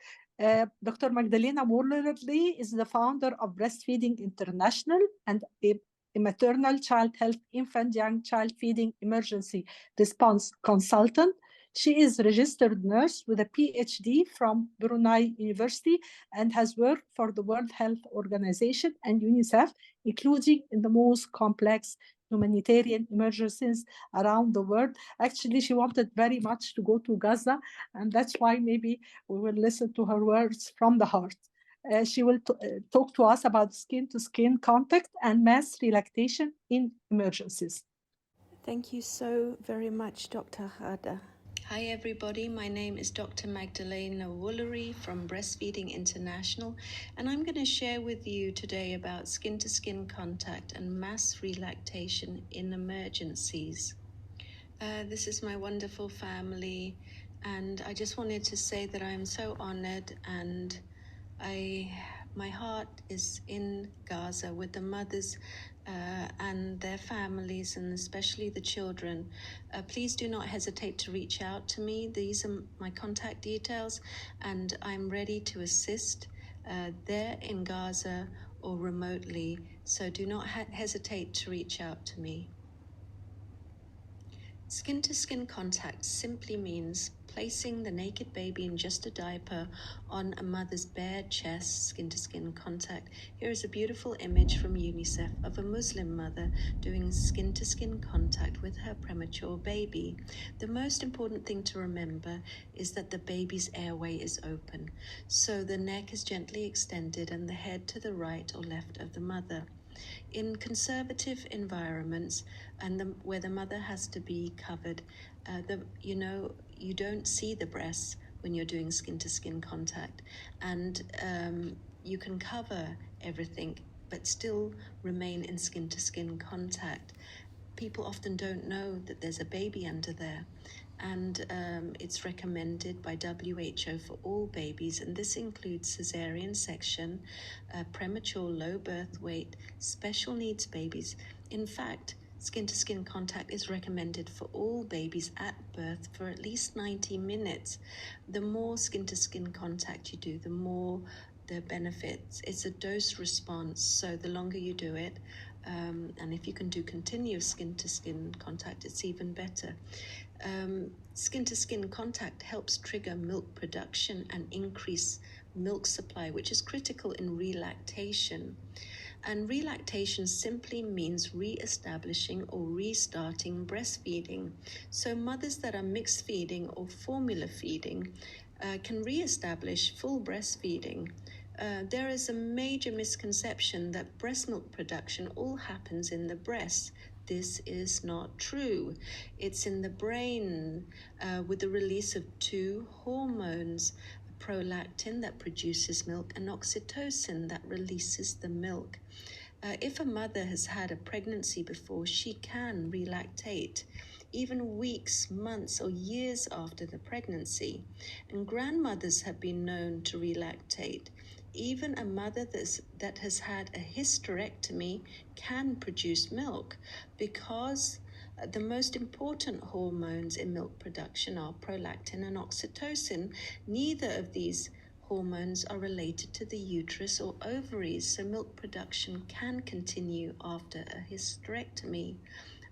[SPEAKER 1] Dr. Magdalena Wollerly is the founder of Breastfeeding International and a maternal child health, infant, young child feeding emergency response consultant. She is a registered nurse with a PhD from Brunei University and has worked for the World Health Organization and UNICEF, including in the most complex humanitarian emergencies around the world. Actually, she wanted very much to go to Gaza, and that's why maybe we will listen to her words from the heart. She will talk to us about skin-to-skin contact and mass relactation in emergencies.
[SPEAKER 10] Thank you so very much, Dr. Hada. Hi everybody, my name is Dr. Magdalena Wollerly from Breastfeeding International, and I'm going to share with you today about skin-to-skin contact and mass relactation in emergencies. This is my wonderful family, and I just wanted to say that I'm so honored, and my heart is in Gaza with the mothers and their families, and especially the children. Please do not hesitate to reach out to me. These are my contact details, and I'm ready to assist there in Gaza or remotely. So do not hesitate to reach out to me. Skin-to-skin contact simply means placing the naked baby in just a diaper on a mother's bare chest. Skin-to-skin contact. Here is a beautiful image from UNICEF of a Muslim mother doing skin-to-skin contact with her premature baby. The most important thing to remember is that the baby's airway is open, so the neck is gently extended and the head to the right or left of the mother. In conservative environments and where the mother has to be covered, you don't see the breasts when you're doing skin-to-skin contact, and you can cover everything but still remain in skin-to-skin contact. People often don't know that there's a baby under there, and it's recommended by WHO for all babies, and this includes cesarean section, premature low birth weight, special needs babies. In fact, skin-to-skin contact is recommended for all babies at birth for at least 90 minutes. The more skin-to-skin contact you do, the more the benefits. It's a dose response, so the longer you do it, and if you can do continuous skin-to-skin contact, it's even better. Skin-to-skin contact helps trigger milk production and increase milk supply, which is critical in relactation. And relactation simply means re-establishing or restarting breastfeeding. So mothers that are mixed feeding or formula feeding can re-establish full breastfeeding. There is a major misconception that breast milk production all happens in the breast. This is not true. It's in the brain with the release of two hormones, prolactin that produces milk and oxytocin that releases the milk. If a mother has had a pregnancy before, she can relactate, even weeks, months, or years after the pregnancy. And grandmothers have been known to relactate. even a mother that has had a hysterectomy can produce milk, because the most important hormones in milk production are prolactin and oxytocin. Neither of these hormones are related to the uterus or ovaries, so milk production can continue after a hysterectomy.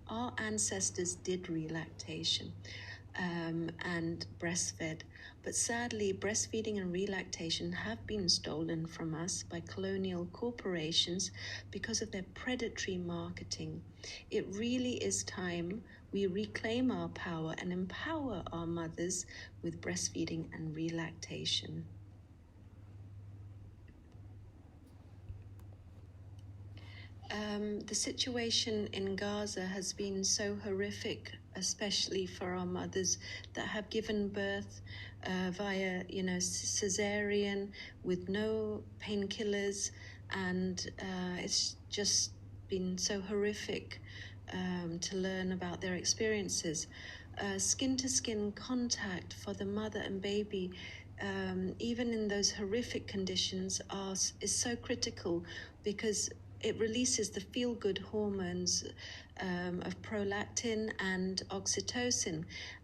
[SPEAKER 10] Our ancestors did relactation and breastfed, but sadly breastfeeding and relactation have been stolen from us by colonial corporations because of their predatory marketing. It really is time we reclaim our power and empower our mothers with breastfeeding and relactation. The situation in Gaza has been so horrific, especially for our mothers that have given birth via, cesarean with no painkillers, and it's just been so horrific to learn about their experiences. Skin-to-skin contact for the mother and baby, even in those horrific conditions, is so critical, because it releases the feel-good hormones of prolactin and oxytocin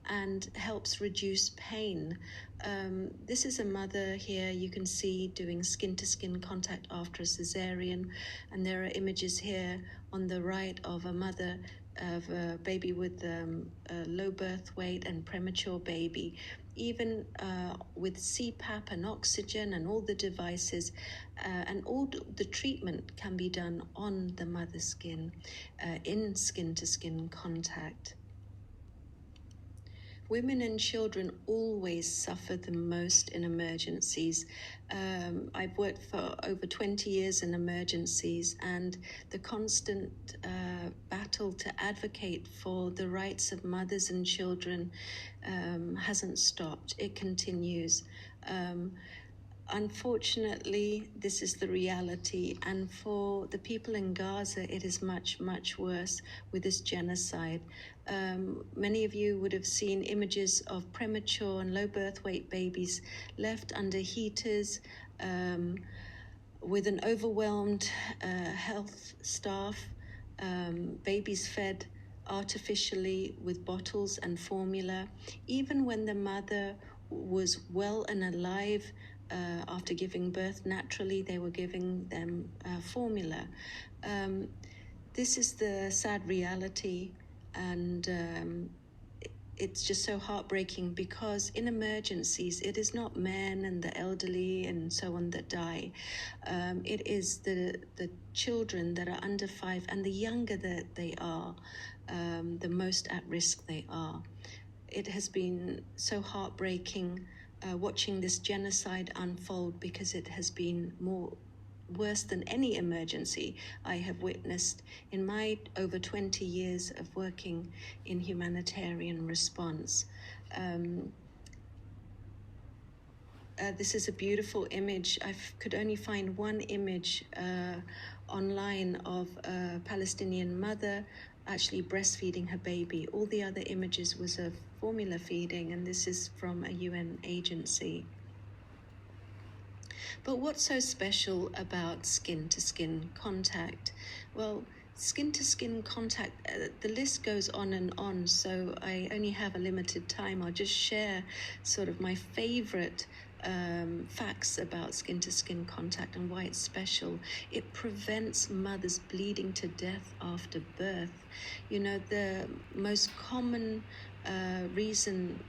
[SPEAKER 10] and helps reduce pain. This is a mother here you can see doing skin-to-skin contact after a cesarean, and there are images here on the right of a mother of a baby with a low birth weight and premature baby. Even with CPAP and oxygen and all the devices, and all the treatment can be done on the mother's skin, in skin-to-skin contact. Women and children always suffer the most in emergencies. I've worked for over 20 years in emergencies, and the constant battle to advocate for the rights of mothers and children hasn't stopped. It continues. Unfortunately, this is the reality, and for the people in Gaza, it is much, much worse with this genocide. Many of you would have seen images of premature and low birth weight babies left under heaters, with an overwhelmed health staff, babies fed artificially with bottles and formula. Even when the mother was well and alive, after giving birth naturally, they were giving them formula. This is the sad reality, and it's just so heartbreaking, because in emergencies, it is not men and the elderly and so on that die. It is the children that are under 5, and the younger that they are, the most at risk they are. It has been so heartbreaking watching this genocide unfold, because it has been worse than any emergency I have witnessed in my over 20 years of working in humanitarian response. This is a beautiful image. I could only find one image online of a Palestinian mother actually breastfeeding her baby. All the other images was of formula feeding, and this is from a UN agency. But what's so special about skin-to-skin contact? Well, skin-to-skin contact, the list goes on and on, so I only have a limited time. I'll just share sort of my favorite facts about skin-to-skin contact and why it's special. It prevents mothers bleeding to death after birth. The most common reason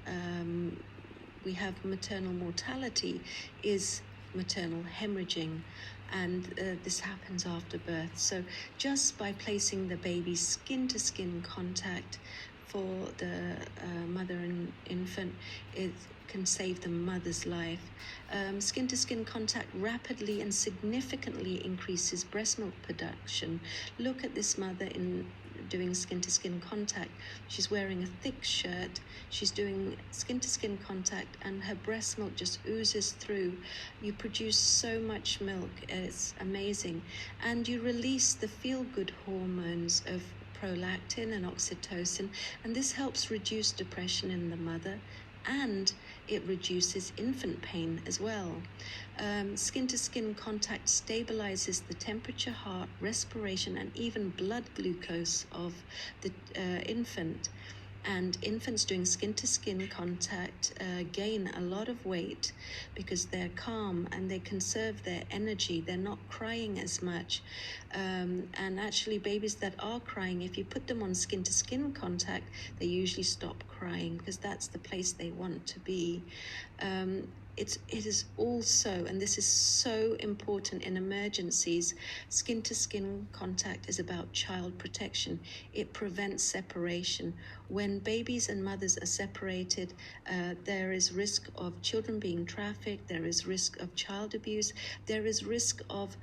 [SPEAKER 10] we have maternal mortality is maternal hemorrhaging, and this happens after birth. So just by placing the baby's skin-to-skin contact for the mother and infant, it can save the mother's life. Skin-to-skin contact rapidly and significantly increases breast milk production. Look at this mother doing skin-to-skin contact. She's wearing a thick shirt, she's doing skin-to-skin contact, and her breast milk just oozes through. You produce so much milk, it's amazing. And you release the feel-good hormones of prolactin and oxytocin, and this helps reduce depression in the mother, and it reduces infant pain as well. Skin-to-skin contact stabilizes the temperature, heart, respiration, and even blood glucose of the infant. And infants doing skin-to-skin contact gain a lot of weight because they're calm and they conserve their energy. They're not crying as much. And actually, babies that are crying, if you put them on skin-to-skin contact, they usually stop crying because that's the place they want to be. It is also, and this is so important in emergencies, skin-to-skin contact is about child protection. It prevents separation. When babies and mothers are separated, there is risk of children being trafficked, there is risk of child abuse, there is risk of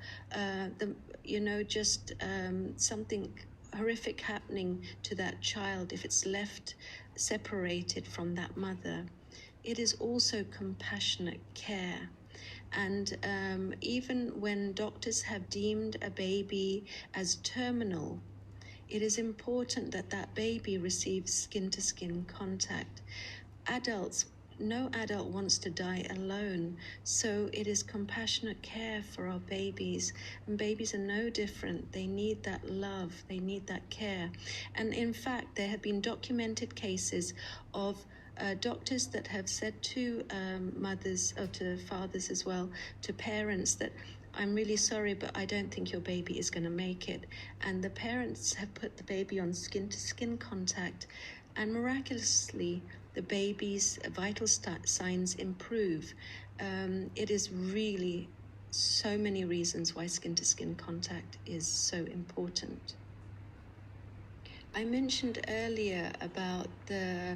[SPEAKER 10] something horrific happening to that child if it's left separated from that mother. It is also compassionate care. And even when doctors have deemed a baby as terminal, it is important that that baby receives skin-to-skin contact. No adult wants to die alone, so it is compassionate care for our babies. And babies are no different. They need that love, they need that care. And in fact, there have been documented cases of doctors that have said to mothers, or to fathers as well, to parents that, I'm really sorry, but I don't think your baby is going to make it. And the parents have put the baby on skin-to-skin contact, and miraculously, the baby's vital signs improve. It is really so many reasons why skin-to-skin contact is so important. I mentioned earlier about the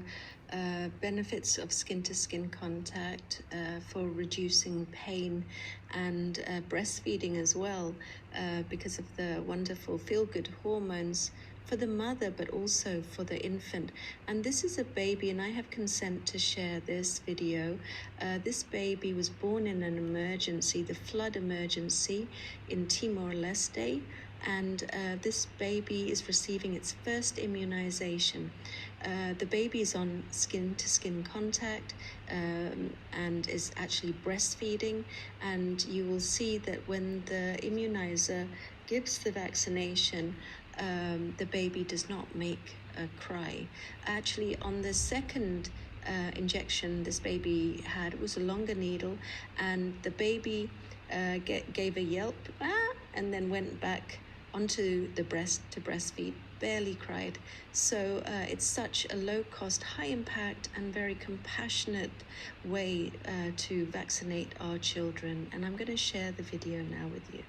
[SPEAKER 10] benefits of skin-to-skin contact for reducing pain and breastfeeding as well, because of the wonderful feel-good hormones for the mother, but also for the infant. And this is a baby, and I have consent to share this video. This baby was born in an emergency, the flood emergency in Timor-Leste. And this baby is receiving its first immunization. The baby is on skin-to-skin contact and is actually breastfeeding. And you will see that when the immunizer gives the vaccination, the baby does not make a cry. Actually, on the second injection this baby had, it was a longer needle, and the baby gave a yelp, and then went back onto the breast to breastfeed, barely cried. So it's such a low-cost, high-impact, and very compassionate way to vaccinate our children. And I'm going to share the video now with you.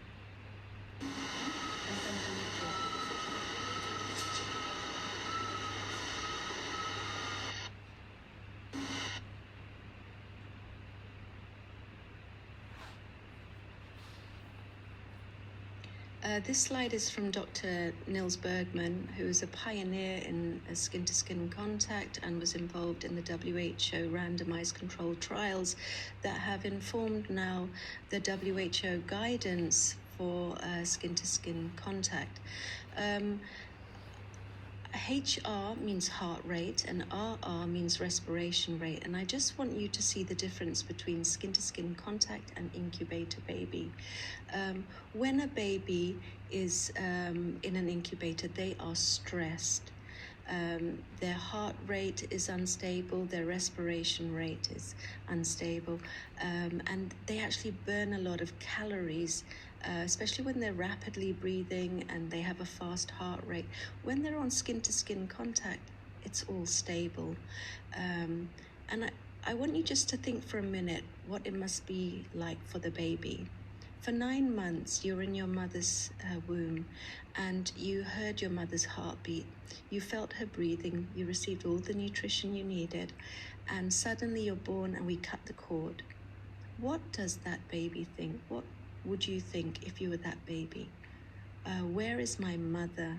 [SPEAKER 10] This slide is from Dr. Nils Bergman, who is a pioneer in skin-to-skin contact and was involved in the WHO randomized controlled trials that have informed now the WHO guidance for skin-to-skin contact. HR means heart rate and RR means respiration rate. And I just want you to see the difference between skin-to-skin contact and incubator baby. When a baby is in an incubator, they are stressed. Their heart rate is unstable, their respiration rate is unstable, and they actually burn a lot of calories, especially when they're rapidly breathing and they have a fast heart rate. When they're on skin-to-skin contact, it's all stable. And I want you just to think for a minute what it must be like for the baby. For 9 months, you're in your mother's womb, and you heard your mother's heartbeat. You felt her breathing. You received all the nutrition you needed, and suddenly you're born and we cut the cord. What does that baby think? What would you think if you were that baby? Where is my mother?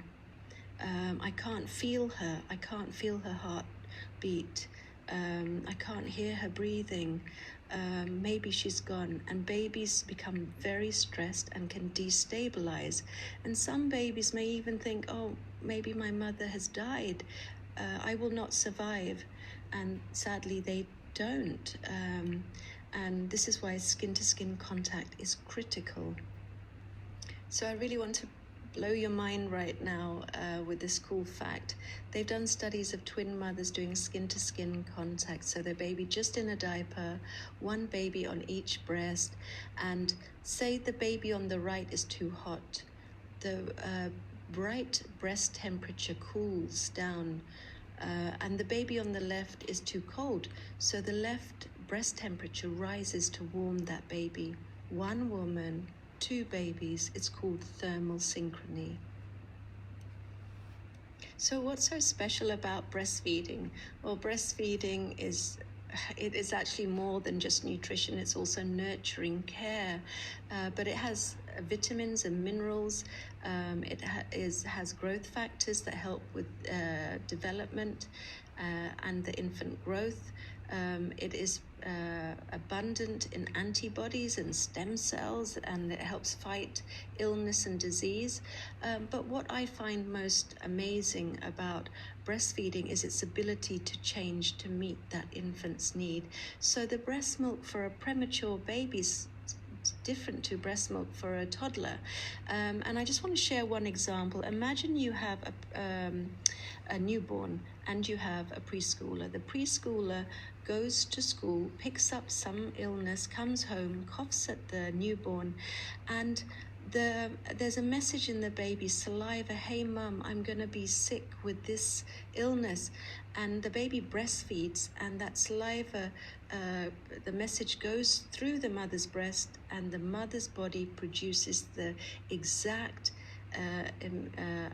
[SPEAKER 10] I can't feel her. I can't feel her heartbeat. I can't hear her breathing. Maybe she's gone. And babies become very stressed and can destabilize. And some babies may even think, oh, maybe my mother has died. I will not survive. And sadly, they don't. And this is why skin-to-skin contact is critical. So I really want to blow your mind right now with this cool fact. They've done studies of twin mothers doing skin-to-skin contact, so their baby just in a diaper, one baby on each breast, and say the baby on the right is too hot. The right breast temperature cools down, and the baby on the left is too cold, so the left breast temperature rises to warm that baby. One woman, two babies, it's called thermal synchrony. So what's so special about breastfeeding? Well, breastfeeding is actually more than just nutrition. It's also nurturing care, but it has vitamins and minerals. It has growth factors that help with development and the infant growth. It is abundant in antibodies and stem cells, and it helps fight illness and disease. But what I find most amazing about breastfeeding is its ability to change to meet that infant's need. So the breast milk for a premature baby is different to breast milk for a toddler. And I just want to share one example. Imagine you have a newborn and you have a preschooler. The preschooler goes to school, picks up some illness, comes home, coughs at the newborn, and there's a message in the baby's saliva, hey mum, I'm going to be sick with this illness. And the baby breastfeeds, and that saliva, the message goes through the mother's breast, and the mother's body produces the exact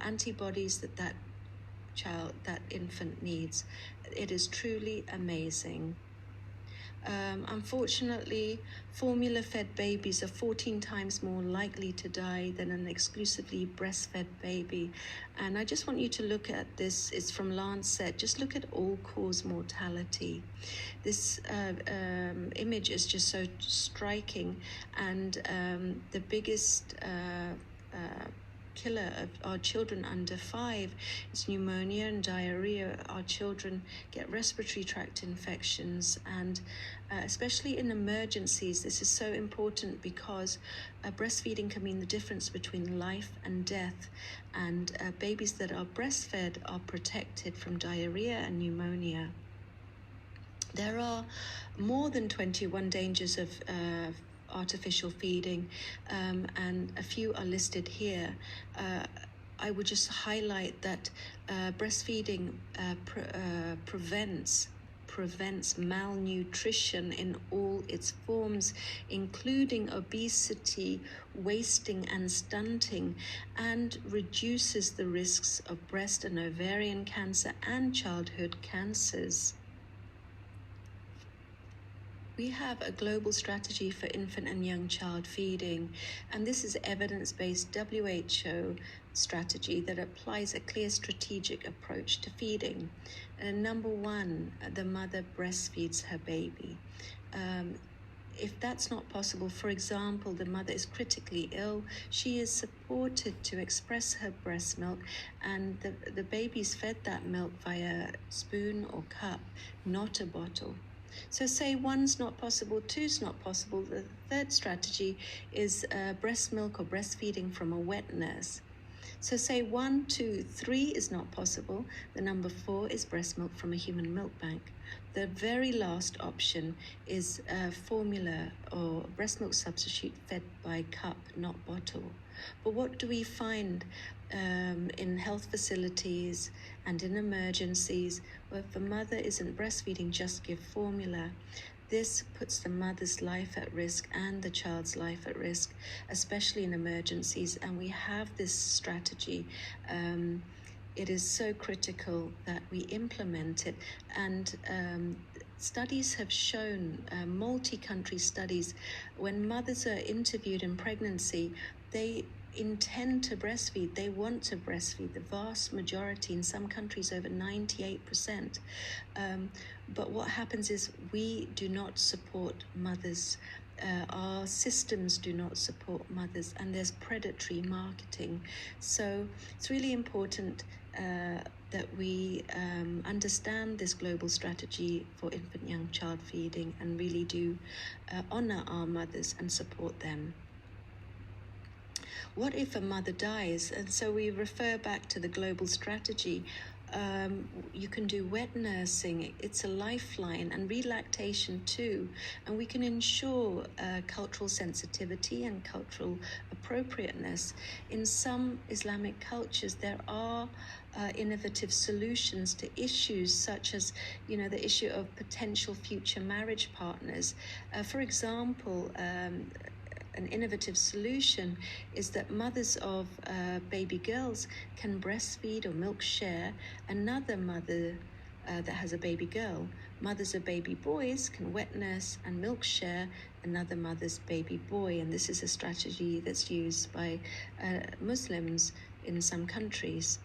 [SPEAKER 10] antibodies that infant needs. It is truly amazing. Unfortunately, formula-fed babies are 14 times more likely to die than an exclusively breastfed baby. And I just want you to look at this. It's from Lancet. Just look at all-cause mortality. This image is just so striking. And the biggest killer of our children under 5 is pneumonia and diarrhea. Our children get respiratory tract infections, and especially in emergencies, this is so important because breastfeeding can mean the difference between life and death, and babies that are breastfed are protected from diarrhea and pneumonia. There are more than 21 dangers of artificial feeding, and a few are listed here. I would just highlight that breastfeeding prevents malnutrition in all its forms, including obesity, wasting and stunting, and reduces the risks of breast and ovarian cancer and childhood cancers. We have a global strategy for infant and young child feeding, and this is evidence-based WHO strategy that applies a clear strategic approach to feeding. Number 1, the mother breastfeeds her baby. If that's not possible, for example, the mother is critically ill, she is supported to express her breast milk, and the baby's fed that milk via spoon or cup, not a bottle. So say 1's not possible, 2's not possible. The third strategy is breast milk or breastfeeding from a wet nurse. So say 1, 2, 3 is not possible. The number 4 is breast milk from a human milk bank. The very last option is formula or breast milk substitute fed by cup, not bottle. But what do we find in health facilities and in emergencies? Well, if the mother isn't breastfeeding, just give formula. This puts the mother's life at risk and the child's life at risk, especially in emergencies. And we have this strategy. It is so critical that we implement it. And studies have shown, multi-country studies, when mothers are interviewed in pregnancy, they intend to breastfeed, they want to breastfeed, the vast majority, in some countries over 98%. But what happens is we do not support mothers. Our systems do not support mothers, and there's predatory marketing. So it's really important that we understand this global strategy for infant young child feeding and really do honor our mothers and support them. What if a mother dies? And so we refer back to the global strategy. You can do wet nursing, it's a lifeline, and relactation too. And we can ensure cultural sensitivity and cultural appropriateness. In some Islamic cultures, there are innovative solutions to issues such as, the issue of potential future marriage partners. For example, an innovative solution is that mothers of baby girls can breastfeed or milk share another mother that has a baby girl. Mothers of baby boys can wet nurse and milk share another mother's baby boy, and this is a strategy that's used by Muslims in some countries.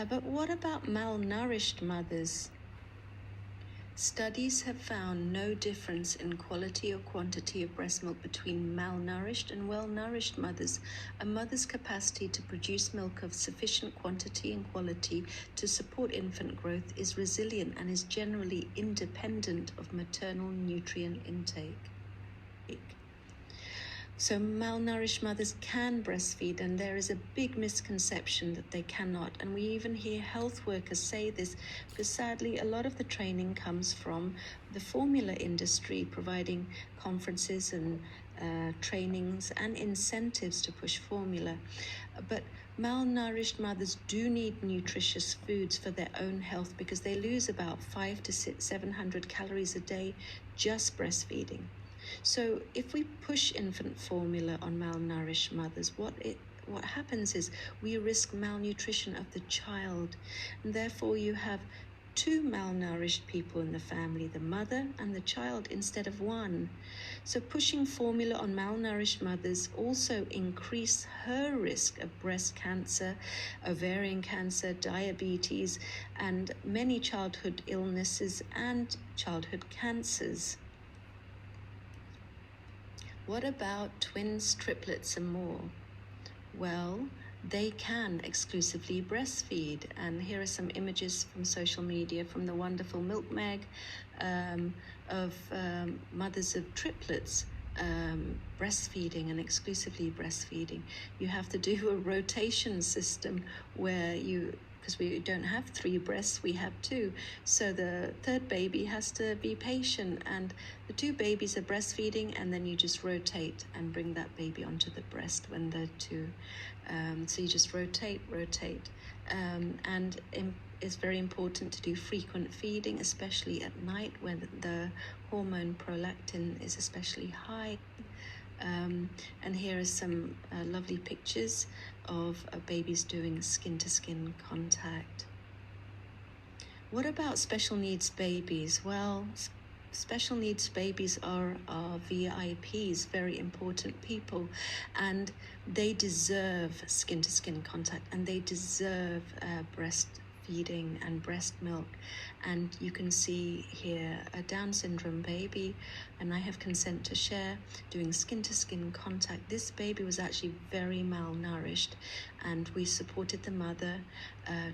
[SPEAKER 10] But what about malnourished mothers? Studies have found no difference in quality or quantity of breast milk between malnourished and well-nourished mothers. A mother's capacity to produce milk of sufficient quantity and quality to support infant growth is resilient and is generally independent of maternal nutrient intake. So malnourished mothers can breastfeed, and there is a big misconception that they cannot. And we even hear health workers say this, because sadly a lot of the training comes from the formula industry, providing conferences and trainings and incentives to push formula. But malnourished mothers do need nutritious foods for their own health, because they lose about 500 to 700 calories a day just breastfeeding. So if we push infant formula on malnourished mothers, what happens is we risk malnutrition of the child, and therefore you have two malnourished people in the family, the mother and the child, instead of one. So pushing formula on malnourished mothers also increase her risk of breast cancer, ovarian cancer, diabetes, and many childhood illnesses and childhood cancers. What about twins, triplets, and more? Well, they can exclusively breastfeed. And here are some images from social media from the wonderful Milk Mag of mothers of triplets breastfeeding and exclusively breastfeeding. You have to do a rotation system where because we don't have 3 breasts, we have 2. So the third baby has to be patient, and the 2 babies are breastfeeding, and then you just rotate and bring that baby onto the breast when they're 2. So you just rotate. And it's very important to do frequent feeding, especially at night when the hormone prolactin is especially high. And here are some lovely pictures of babies doing skin-to-skin contact. What about special needs babies? Well, special needs babies are VIPs, very important people, and they deserve skin-to-skin contact, and they deserve breastfeeding and breast milk. And you can see here a Down syndrome baby, and I have consent to share, doing skin-to-skin contact. This baby was actually very malnourished, and we supported the mother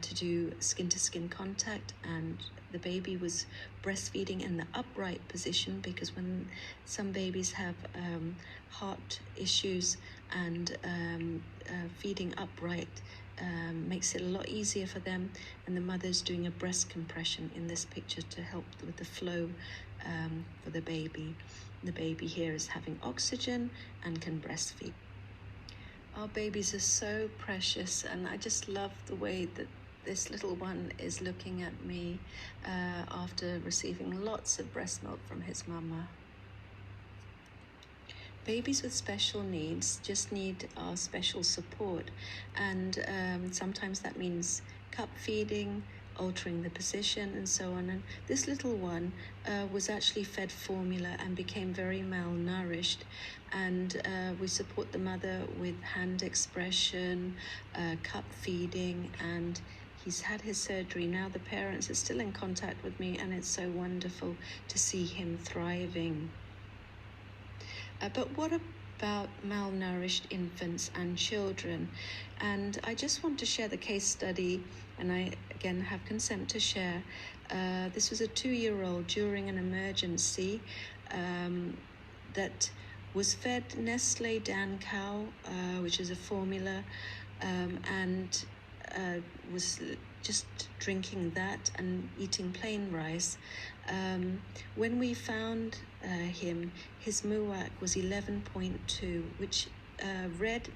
[SPEAKER 10] to do skin-to-skin contact, and the baby was breastfeeding in the upright position, because when some babies have heart issues, and feeding upright makes it a lot easier for them, and the mother's doing a breast compression in this picture to help with the flow for the baby. The baby here is having oxygen and can breastfeed. Our babies are so precious, and I just love the way that this little one is looking at me after receiving lots of breast milk from his mama. Babies with special needs just need our special support, and sometimes that means cup feeding, altering the position, and so on. And this little one was actually fed formula and became very malnourished, and we support the mother with hand expression, cup feeding, and He's had his surgery. Now the parents are still in contact with me, and it's so wonderful to see him thriving. But what about malnourished infants and children? And I just want to share the case study, and I again have consent to share. This was a 2-year-old during an emergency that was fed Nestle Dan Cow, which is a formula, and was just drinking that and eating plain rice. When we found him, his MUAC was 11.2, which red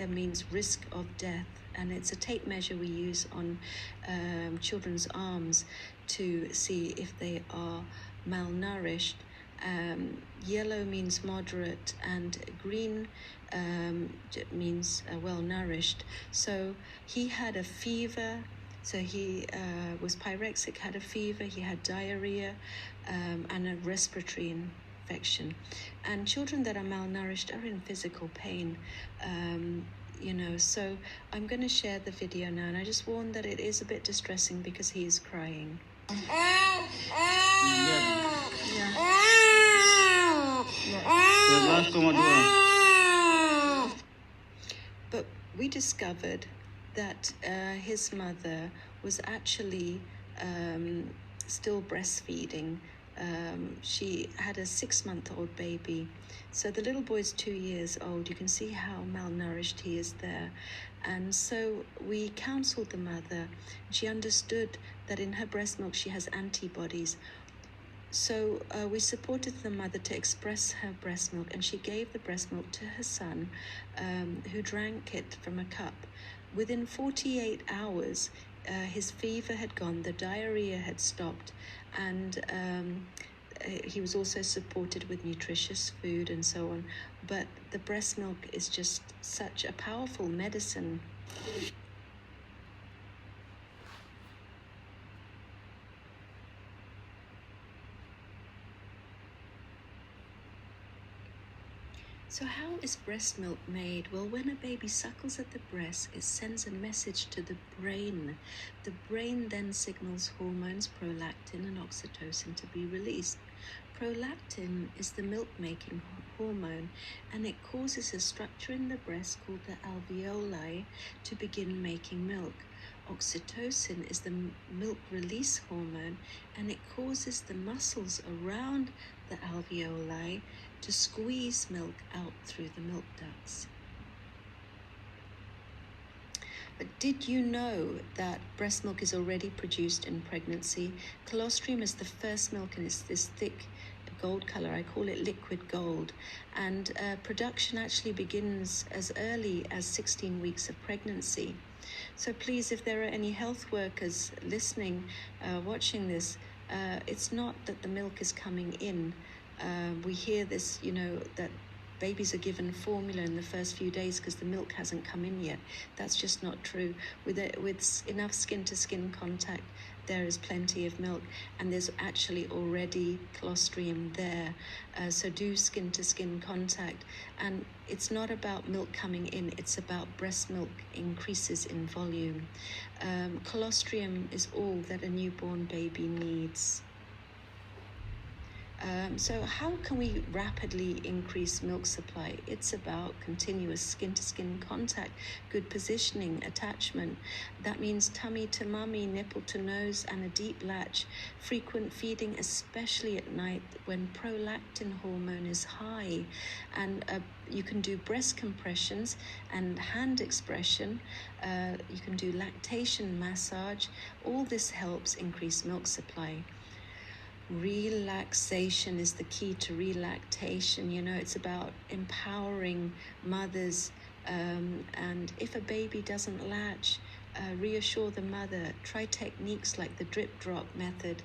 [SPEAKER 10] means risk of death, and it's a tape measure we use on children's arms to see if they are malnourished. Yellow means moderate, and green means well-nourished. So he had a fever, so he was pyrexic, had a fever, he had diarrhea, and a respiratory infection. And children that are malnourished are in physical pain, so I'm going to share the video now, and I just warn that it is a bit distressing because he is crying. But we discovered that his mother was actually still breastfeeding. She had a 6-month-old baby. So the little boy's 2 years old. You can see how malnourished he is there. And so we counseled the mother. She understood that in her breast milk she has antibodies. So we supported the mother to express her breast milk, and she gave the breast milk to her son, who drank it from a cup. Within 48 hours, his fever had gone, the diarrhea had stopped, and he was also supported with nutritious food and so on. But the breast milk is just such a powerful medicine. So how is breast milk made? Well, when a baby suckles at the breast, it sends a message to the brain. The brain then signals hormones, prolactin and oxytocin, to be released. Prolactin is the milk-making hormone, and it causes a structure in the breast called the alveoli to begin making milk. Oxytocin is the milk release hormone, and it causes the muscles around the alveoli to squeeze milk out through the milk ducts. But did you know that breast milk is already produced in pregnancy? Colostrum is the first milk, and it's this thick gold color. I call it liquid gold. And production actually begins as early as 16 weeks of pregnancy. So please, if there are any health workers listening, watching this, it's not that the milk is coming in. We hear this, that babies are given formula in the first few days because the milk hasn't come in yet. That's just not true. With enough skin-to-skin contact, there is plenty of milk, and there's actually already colostrum there. So do skin-to-skin contact. And it's not about milk coming in, it's about breast milk increases in volume. Colostrum is all that a newborn baby needs. So how can we rapidly increase milk supply? It's about continuous skin-to-skin contact, good positioning, attachment. That means tummy to mummy, nipple to nose, and a deep latch. Frequent feeding, especially at night when prolactin hormone is high. And you can do breast compressions and hand expression. You can do lactation massage. All this helps increase milk supply. Relaxation is the key to relactation. It's about empowering mothers, and if a baby doesn't latch, reassure the mother. Try techniques like the drip drop method,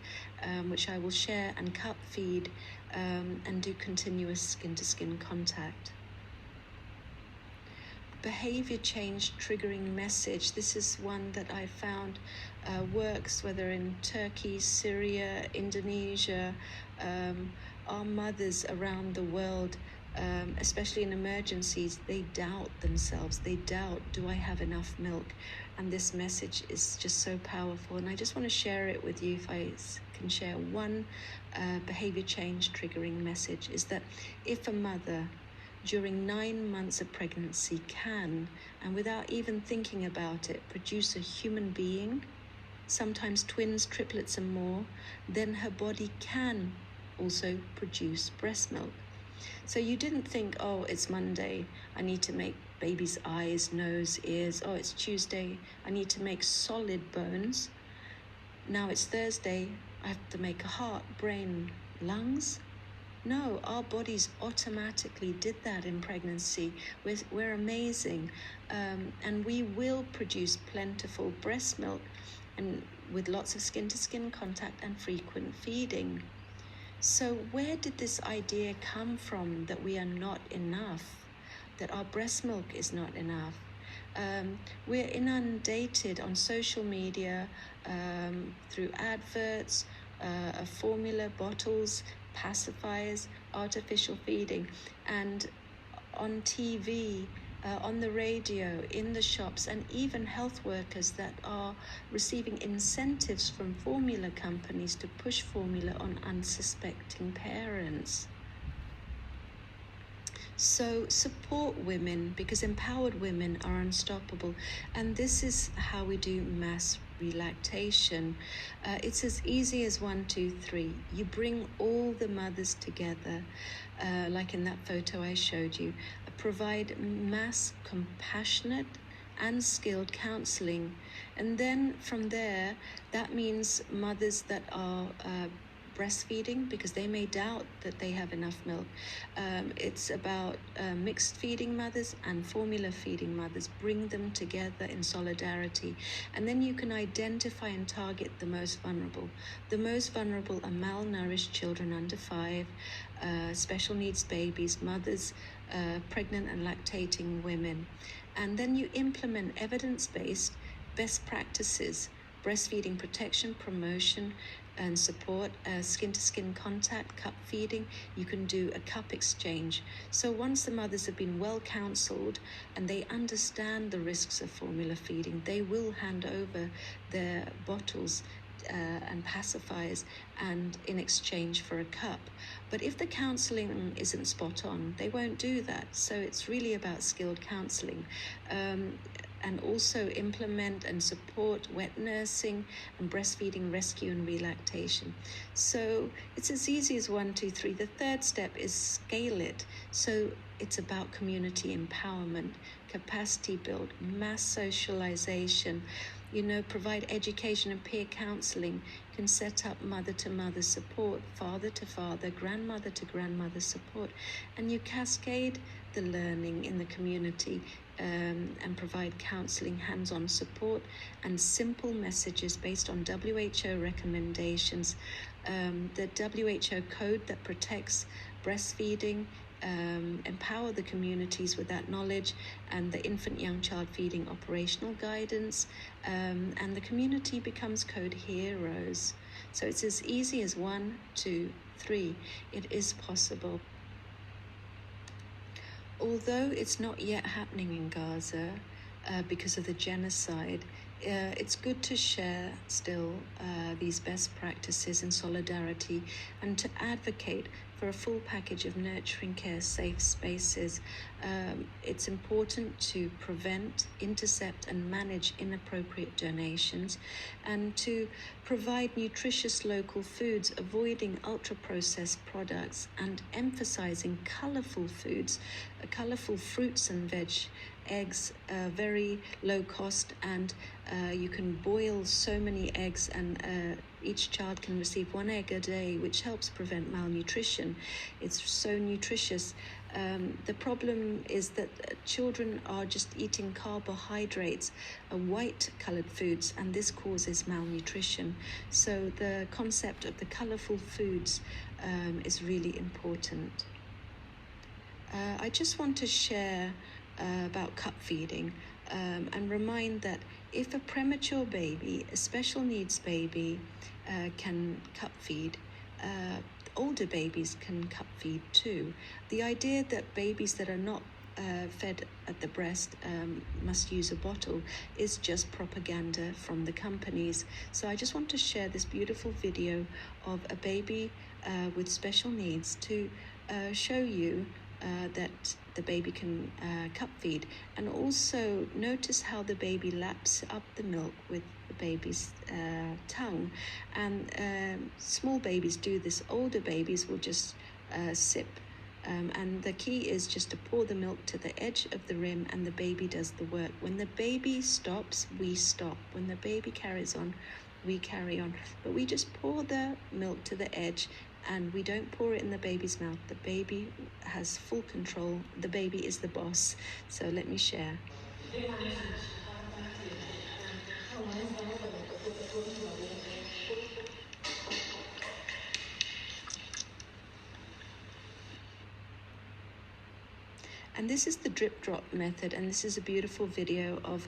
[SPEAKER 10] which I will share, and cup feed, and do continuous skin-to-skin contact. Behavior change triggering message. This is one that I found works, whether in Turkey, Syria, Indonesia. Our mothers around the world especially in emergencies, they doubt themselves. They doubt, do I have enough milk? And this message is just so powerful. And I just want to share it with you. If I can share one behavior change triggering message, is that if a mother during 9 months of pregnancy can, and without even thinking about it, produce a human being, sometimes twins, triplets and more, then her body can also produce breast milk. So you didn't think, oh, it's Monday, I need to make baby's eyes, nose, ears. Oh, it's Tuesday, I need to make solid bones. Now it's Thursday, I have to make a heart, brain, lungs. No, our bodies automatically did that in pregnancy. We're amazing. And we will produce plentiful breast milk and with lots of skin-to-skin contact and frequent feeding. So where did this idea come from that we are not enough, that our breast milk is not enough? We're inundated on social media through adverts of formula, bottles, pacifiers, artificial feeding, and on TV, on the radio, in the shops, and even health workers that are receiving incentives from formula companies to push formula on unsuspecting parents. So support women, because empowered women are unstoppable. And this is how we do mass relactation. It's as easy as 1, 2, 3. You bring all the mothers together, like in that photo I showed you. Provide mass compassionate and skilled counseling. And then from there, that means mothers that are breastfeeding, because they may doubt that they have enough milk. It's about mixed feeding mothers and formula feeding mothers. Bring them together in solidarity. And then you can identify and target the most vulnerable. The most vulnerable are malnourished children under 5, special needs babies, mothers, pregnant and lactating women. And then you implement evidence-based best practices, breastfeeding protection, promotion, and support, skin-to-skin contact, cup feeding. You can do a cup exchange. So once the mothers have been well counseled and they understand the risks of formula feeding, they will hand over their bottles and pacifiers and in exchange for a cup. But if the counseling isn't spot on, they won't do that. So it's really about skilled counseling. And also implement and support wet nursing and breastfeeding rescue and relactation. So it's as easy as 1, 2, 3. The third step is scale it. So it's about community empowerment, capacity build, mass socialization, provide education and peer counseling. You can set up mother-to-mother support, father-to-father, grandmother-to-grandmother support, and you cascade the learning in the community and provide counseling, hands-on support, and simple messages based on WHO recommendations. The WHO code that protects breastfeeding, empower the communities with that knowledge, and the infant young child feeding operational guidance, and the community becomes code heroes. So it's as easy as 1, 2, 3. It is possible. Although it's not yet happening in Gaza because of the genocide, it's good to share still these best practices in solidarity and to advocate for a full package of nurturing care, safe spaces. It's important to prevent, intercept, and manage inappropriate donations, and to provide nutritious local foods, avoiding ultra-processed products, and emphasizing colorful foods, colorful fruits and veg, eggs, very low cost, and you can boil so many eggs, and each child can receive 1 egg a day, which helps prevent malnutrition. It's so nutritious. The problem is that children are just eating carbohydrates, white-colored foods, and this causes malnutrition. So the concept of the colorful foods is really important. I just want to share about cup feeding and remind that if a premature baby, a special needs baby, can cup feed, older babies can cup feed too. The idea that babies that are not fed at the breast must use a bottle is just propaganda from the companies. So I just want to share this beautiful video of a baby with special needs to show you that the baby can cup feed, and also notice how the baby laps up the milk with the baby's tongue. And small babies do this, older babies will just sip. And the key is just to pour the milk to the edge of the rim, and the baby does the work. When the baby stops, we stop. When the baby carries on, we carry on. But we just pour the milk to the edge, and we don't pour it in the baby's mouth. The baby has full control. The baby is the boss. So let me share. And this is the drip drop method, and this is a beautiful video of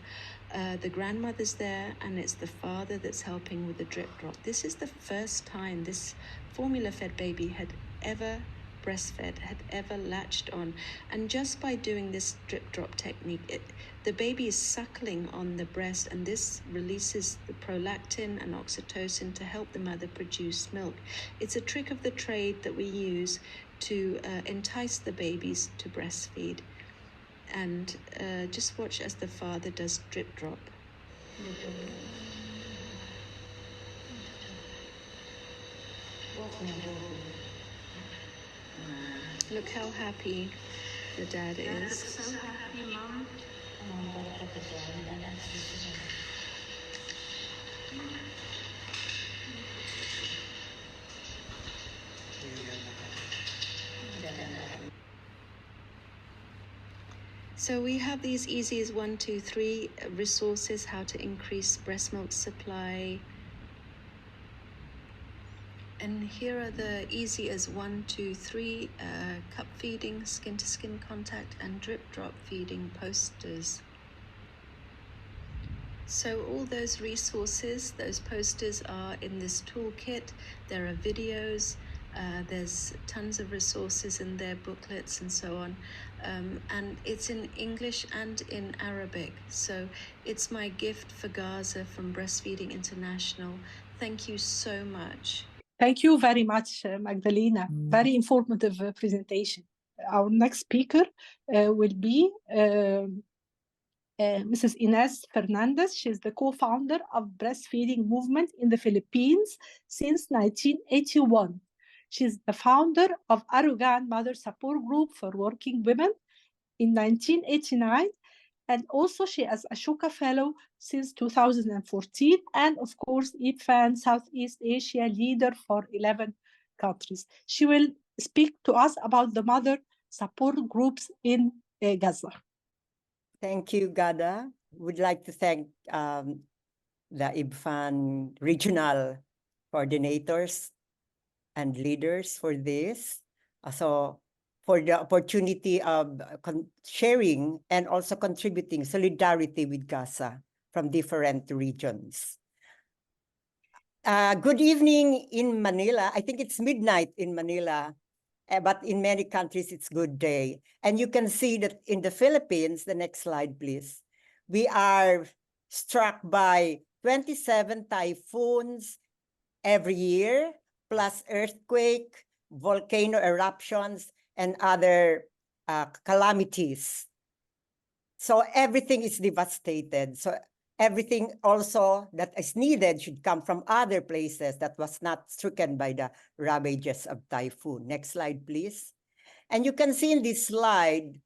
[SPEAKER 10] the grandmother's there, and it's the father that's helping with the drip drop. This is the first time this formula-fed baby had ever breastfed, had ever latched on. And just by doing this drip drop technique, the baby is suckling on the breast, and this releases the prolactin and oxytocin to help the mother produce milk. It's a trick of the trade that we use to entice the babies to breastfeed. And just watch as the father does drip drop. Look how happy the dad is. So happy, Mom. So we have these easy as 1, 2, 3 resources, how to increase breast milk supply. And here are the easy as 1, 2, 3 cup feeding, skin to skin contact, and drip drop feeding posters. So all those resources, those posters are in this toolkit. There are videos, there's tons of resources in there, booklets and so on. And it's in English and in Arabic. So it's my gift for Gaza from Breastfeeding International. Thank you so much.
[SPEAKER 1] Thank you very much, Magdalena. Very informative presentation. Our next speaker will be Mrs. Ines Fernandez. She's the co-founder of Breastfeeding Movement in the Philippines since 1981. She's the founder of Arugan Mother Support Group for Working Women in 1989. And also she is a Ashoka Fellow since 2014. And of course, IBFAN Southeast Asia leader for 11 countries. She will speak to us about the mother support groups in Gaza.
[SPEAKER 11] Thank you, Gada. Would like to thank the IBFAN regional coordinators and leaders for this. So for the opportunity of sharing and also contributing solidarity with Gaza from different regions. Good evening in Manila. I think it's midnight in Manila, but in many countries it's good day. And you can see that in the Philippines, the next slide, please, we are struck by 27 typhoons every year, plus earthquake, volcano eruptions, and other calamities. So everything is devastated. So everything also that is needed should come from other places that was not stricken by the ravages of typhoon. Next slide, please. And you can see in this slide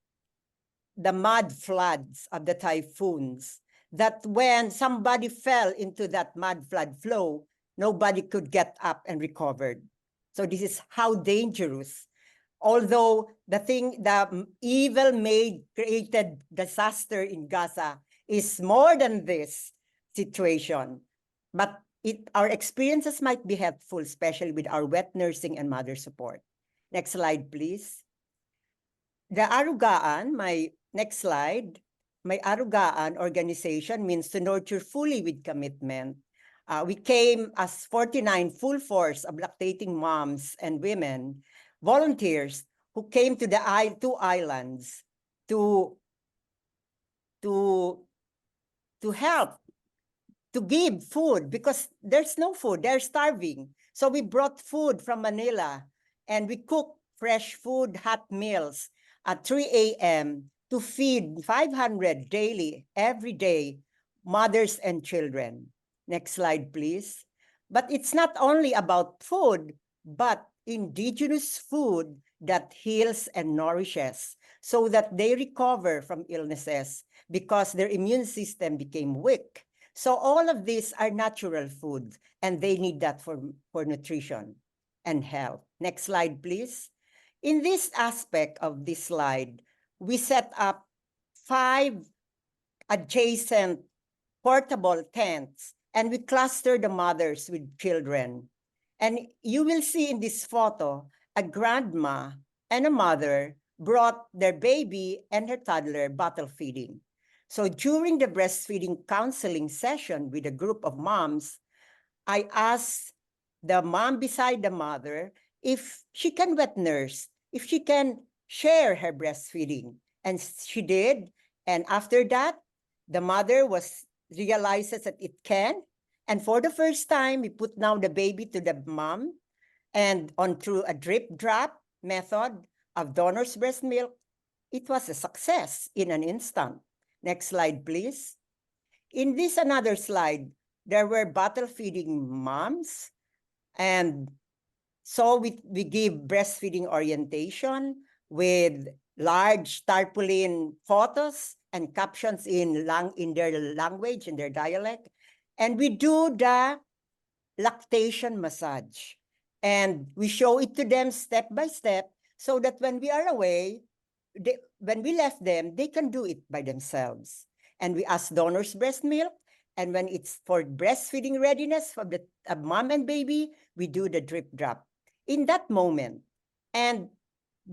[SPEAKER 11] the mud floods of the typhoons, that when somebody fell into that mud flood flow, nobody could get up and recovered. So this is how dangerous. Although the evil created disaster in Gaza is more than this situation, but our experiences might be helpful, especially with our wet nursing and mother support. Next slide, please. The Arugaan, next slide, my Arugaan organization means to nurture fully with commitment. We came as 49 full force of lactating moms and women, volunteers who came to the two islands to help, to give food, because there's no food, they're starving. So we brought food from Manila and we cooked fresh food, hot meals at 3 a.m. to feed 500 daily, every day, mothers and children. Next slide, please. But it's not only about food, but indigenous food that heals and nourishes so that they recover from illnesses because their immune system became weak. So all of these are natural foods, and they need that for nutrition and health. Next slide, please. In this aspect of this slide, we set up 5 adjacent portable tents, and we cluster the mothers with children. And you will see in this photo, a grandma and a mother brought their baby and her toddler bottle feeding. So during the breastfeeding counseling session with a group of moms, I asked the mom beside the mother if she can wet nurse, if she can share her breastfeeding. And she did. And after that, the mother realizes that it can. And for the first time, we put now the baby to the mom and on through a drip drop method of donor's breast milk. It was a success in an instant. Next slide, please. In this another slide, there were bottle feeding moms. And so we give breastfeeding orientation with large tarpaulin photos and captions in their language, in their dialect. And we do the lactation massage. And we show it to them step by step so that when we are away, when we left them, they can do it by themselves. And we ask donor's breast milk. And when it's for breastfeeding readiness for the mom and baby, we do the drip drop. In that moment, and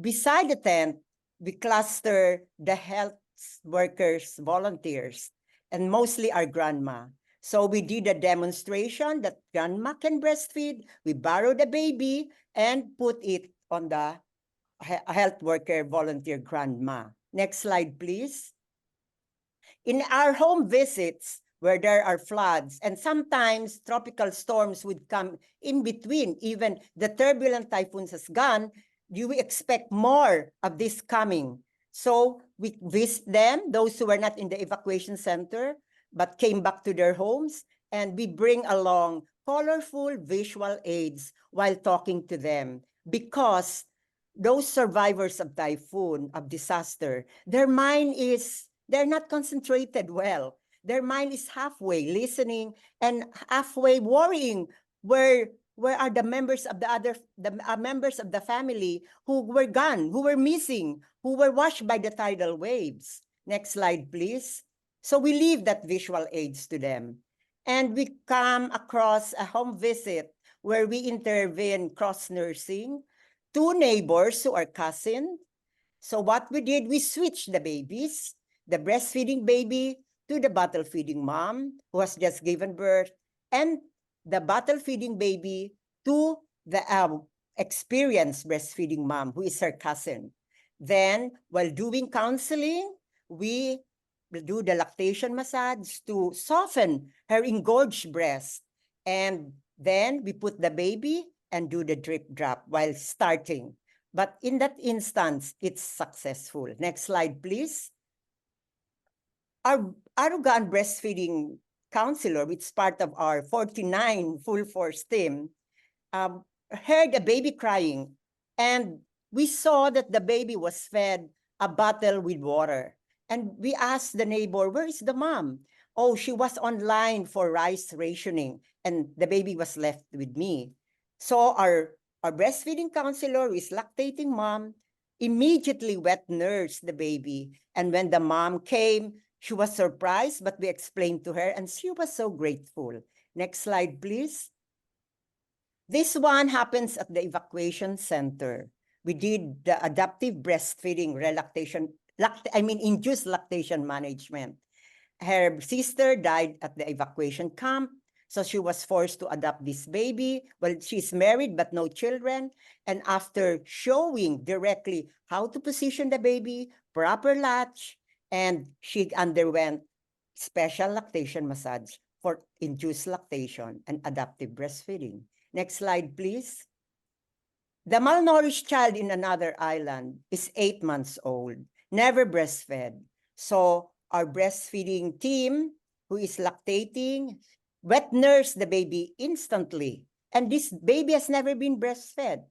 [SPEAKER 11] beside the tent, we cluster the health workers, volunteers, and mostly our grandma. So we did a demonstration that grandma can breastfeed. We borrow the baby and put it on the health worker volunteer grandma. Next slide, please. In our home visits, where there are floods and sometimes tropical storms would come in between, even the turbulent typhoons has gone, you expect more of this coming. So we visit them, those who were not in the evacuation center, but came back to their homes, and we bring along colorful visual aids while talking to them, because those survivors of typhoon, of disaster, their mind is, they're not concentrated well. Their mind is halfway listening and halfway worrying. Where are the members of members of the family who were gone, who were missing, who were washed by the tidal waves? Next slide, please. So we leave that visual aids to them. And we come across a home visit where we intervene cross-nursing, 2 neighbors who are cousins. So what we did, we switched the babies, the breastfeeding baby to the bottle feeding mom who has just given birth, and the bottle feeding baby to the experienced breastfeeding mom who is her cousin. Then while doing counseling, we do the lactation massage to soften her engorged breast. And then we put the baby and do the drip drop while starting. But in that instance, it's successful. Next slide, please. Our Arugan breastfeeding counselor, which is part of our 49 full force team, heard a baby crying. And we saw that the baby was fed a bottle with water. And we asked the neighbor, where is the mom? Oh, she was online for rice rationing, and the baby was left with me. So our breastfeeding counselor, who is lactating mom, immediately wet nursed the baby. And when the mom came, she was surprised, but we explained to her, and she was so grateful. Next slide, please. This one happens at the evacuation center. We did the adaptive breastfeeding induced lactation management. Her sister died at the evacuation camp. So she was forced to adopt this baby. Well, she's married but no children. And after showing directly how to position the baby, proper latch, and she underwent special lactation massage for induced lactation and adaptive breastfeeding. Next slide, please. The malnourished child in another island is 8 months old, never breastfed. So our breastfeeding team, who is lactating, wet nurse the baby instantly. And this baby has never been breastfed.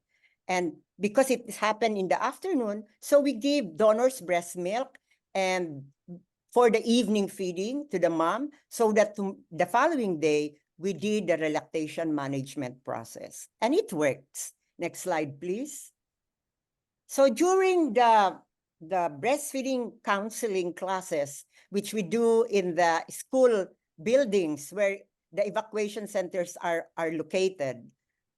[SPEAKER 11] And because it happened in the afternoon, so we give donor's breast milk and for the evening feeding to the mom, so that the following day, we did the lactation management process. And it works. Next slide, please. So during the breastfeeding counseling classes, which we do in the school buildings where the evacuation centers are located,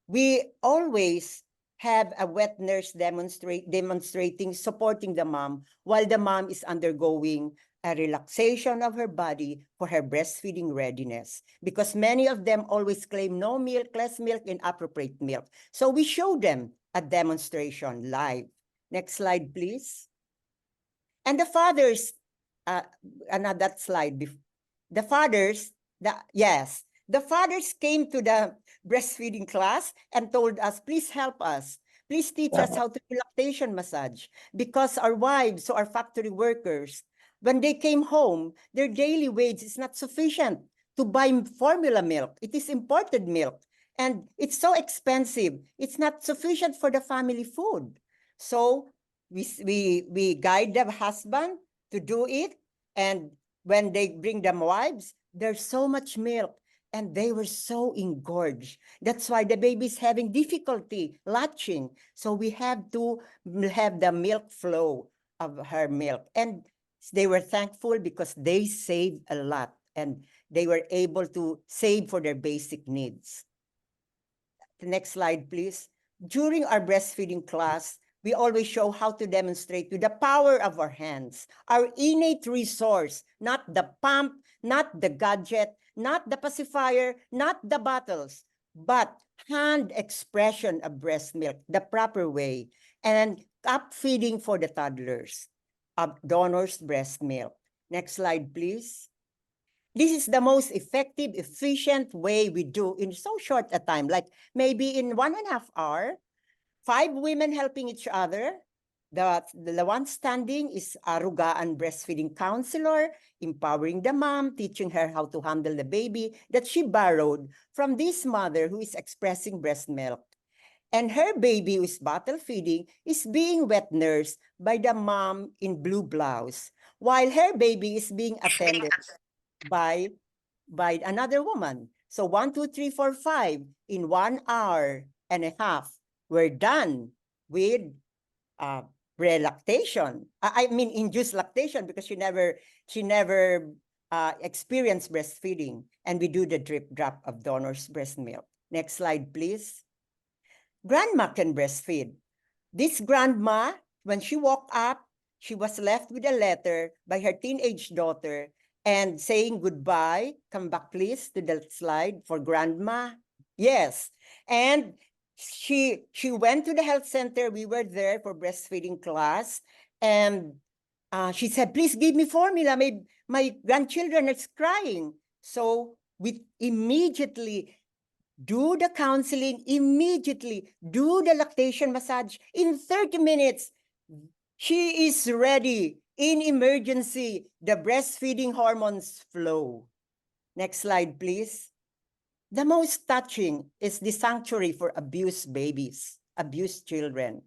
[SPEAKER 11] we always have a wet nurse demonstrating, supporting the mom while the mom is undergoing a relaxation of her body for her breastfeeding readiness. Because many of them always claim no milk, less milk, inappropriate milk. So we show them a demonstration live. Next slide, please. And the fathers, that slide, the fathers, the fathers came to the breastfeeding class and told us, please help us. Please teach us how to do lactation massage, because our wives or our factory workers, when they came home, their daily wage is not sufficient to buy formula milk. It is imported milk, and it's so expensive. It's not sufficient for the family food. So we guide the husband to do it, and when they bring them wives, there's so much milk, and they were so engorged. That's why the baby's having difficulty latching. So we have to have the milk flow of her milk. And they were thankful because they saved a lot, and they were able to save for their basic needs. The next slide, please. During our breastfeeding class, we always show how to demonstrate with the power of our hands, our innate resource, not the pump, not the gadget, not the pacifier, not the bottles, but hand expression of breast milk, the proper way, and cup feeding for the toddlers of donor's breast milk. Next slide, please. This is the most effective, efficient way we do in so short a time, like maybe in 1.5 hours, 5 women helping each other. The one standing is a Rugaan breastfeeding counselor, empowering the mom, teaching her how to handle the baby that she borrowed from this mother who is expressing breast milk. And her baby who is bottle feeding is being wet nursed by the mom in blue blouse, while her baby is being attended by another woman. So 1, 2, 3, 4, 5 in 1 hour and a half. We're done with relactation. I mean induced lactation, because she never experienced breastfeeding, and we do the drip drop of donor's breast milk. Next slide, please. Grandma can breastfeed. This grandma, when she woke up, she was left with a letter by her teenage daughter and saying goodbye. Come back, please, to the slide for grandma. Yes. And she went to the health center. We were there for breastfeeding class. And she said, please give me formula. My grandchildren are crying. So we immediately do the counseling, immediately do the lactation massage. In 30 minutes, she is ready. In emergency, the breastfeeding hormones flow. Next slide, please. The most touching is the sanctuary for abused babies, abused children.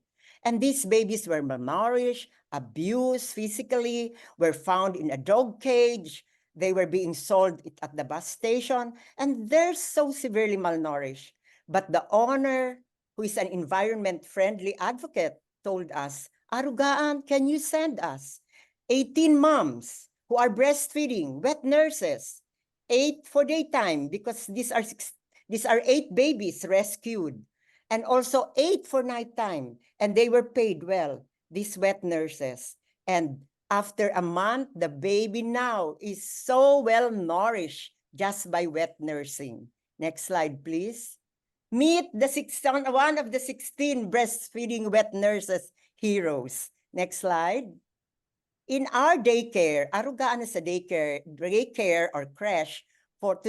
[SPEAKER 11] And these babies were malnourished, abused physically, were found in a dog cage. They were being sold at the bus station, and they're so severely malnourished. But the owner, who is an environment-friendly advocate, told us, Arugaan, can you send us 18 moms who are breastfeeding, wet nurses, 8 for daytime, because these are 8 babies rescued, and also 8 for nighttime, and they were paid well, these wet nurses. And after a month, the baby now is so well nourished just by wet nursing. Next slide, please. Meet one of the 16 breastfeeding wet nurses heroes. Next slide. In our daycare, Arugaan is a daycare or creche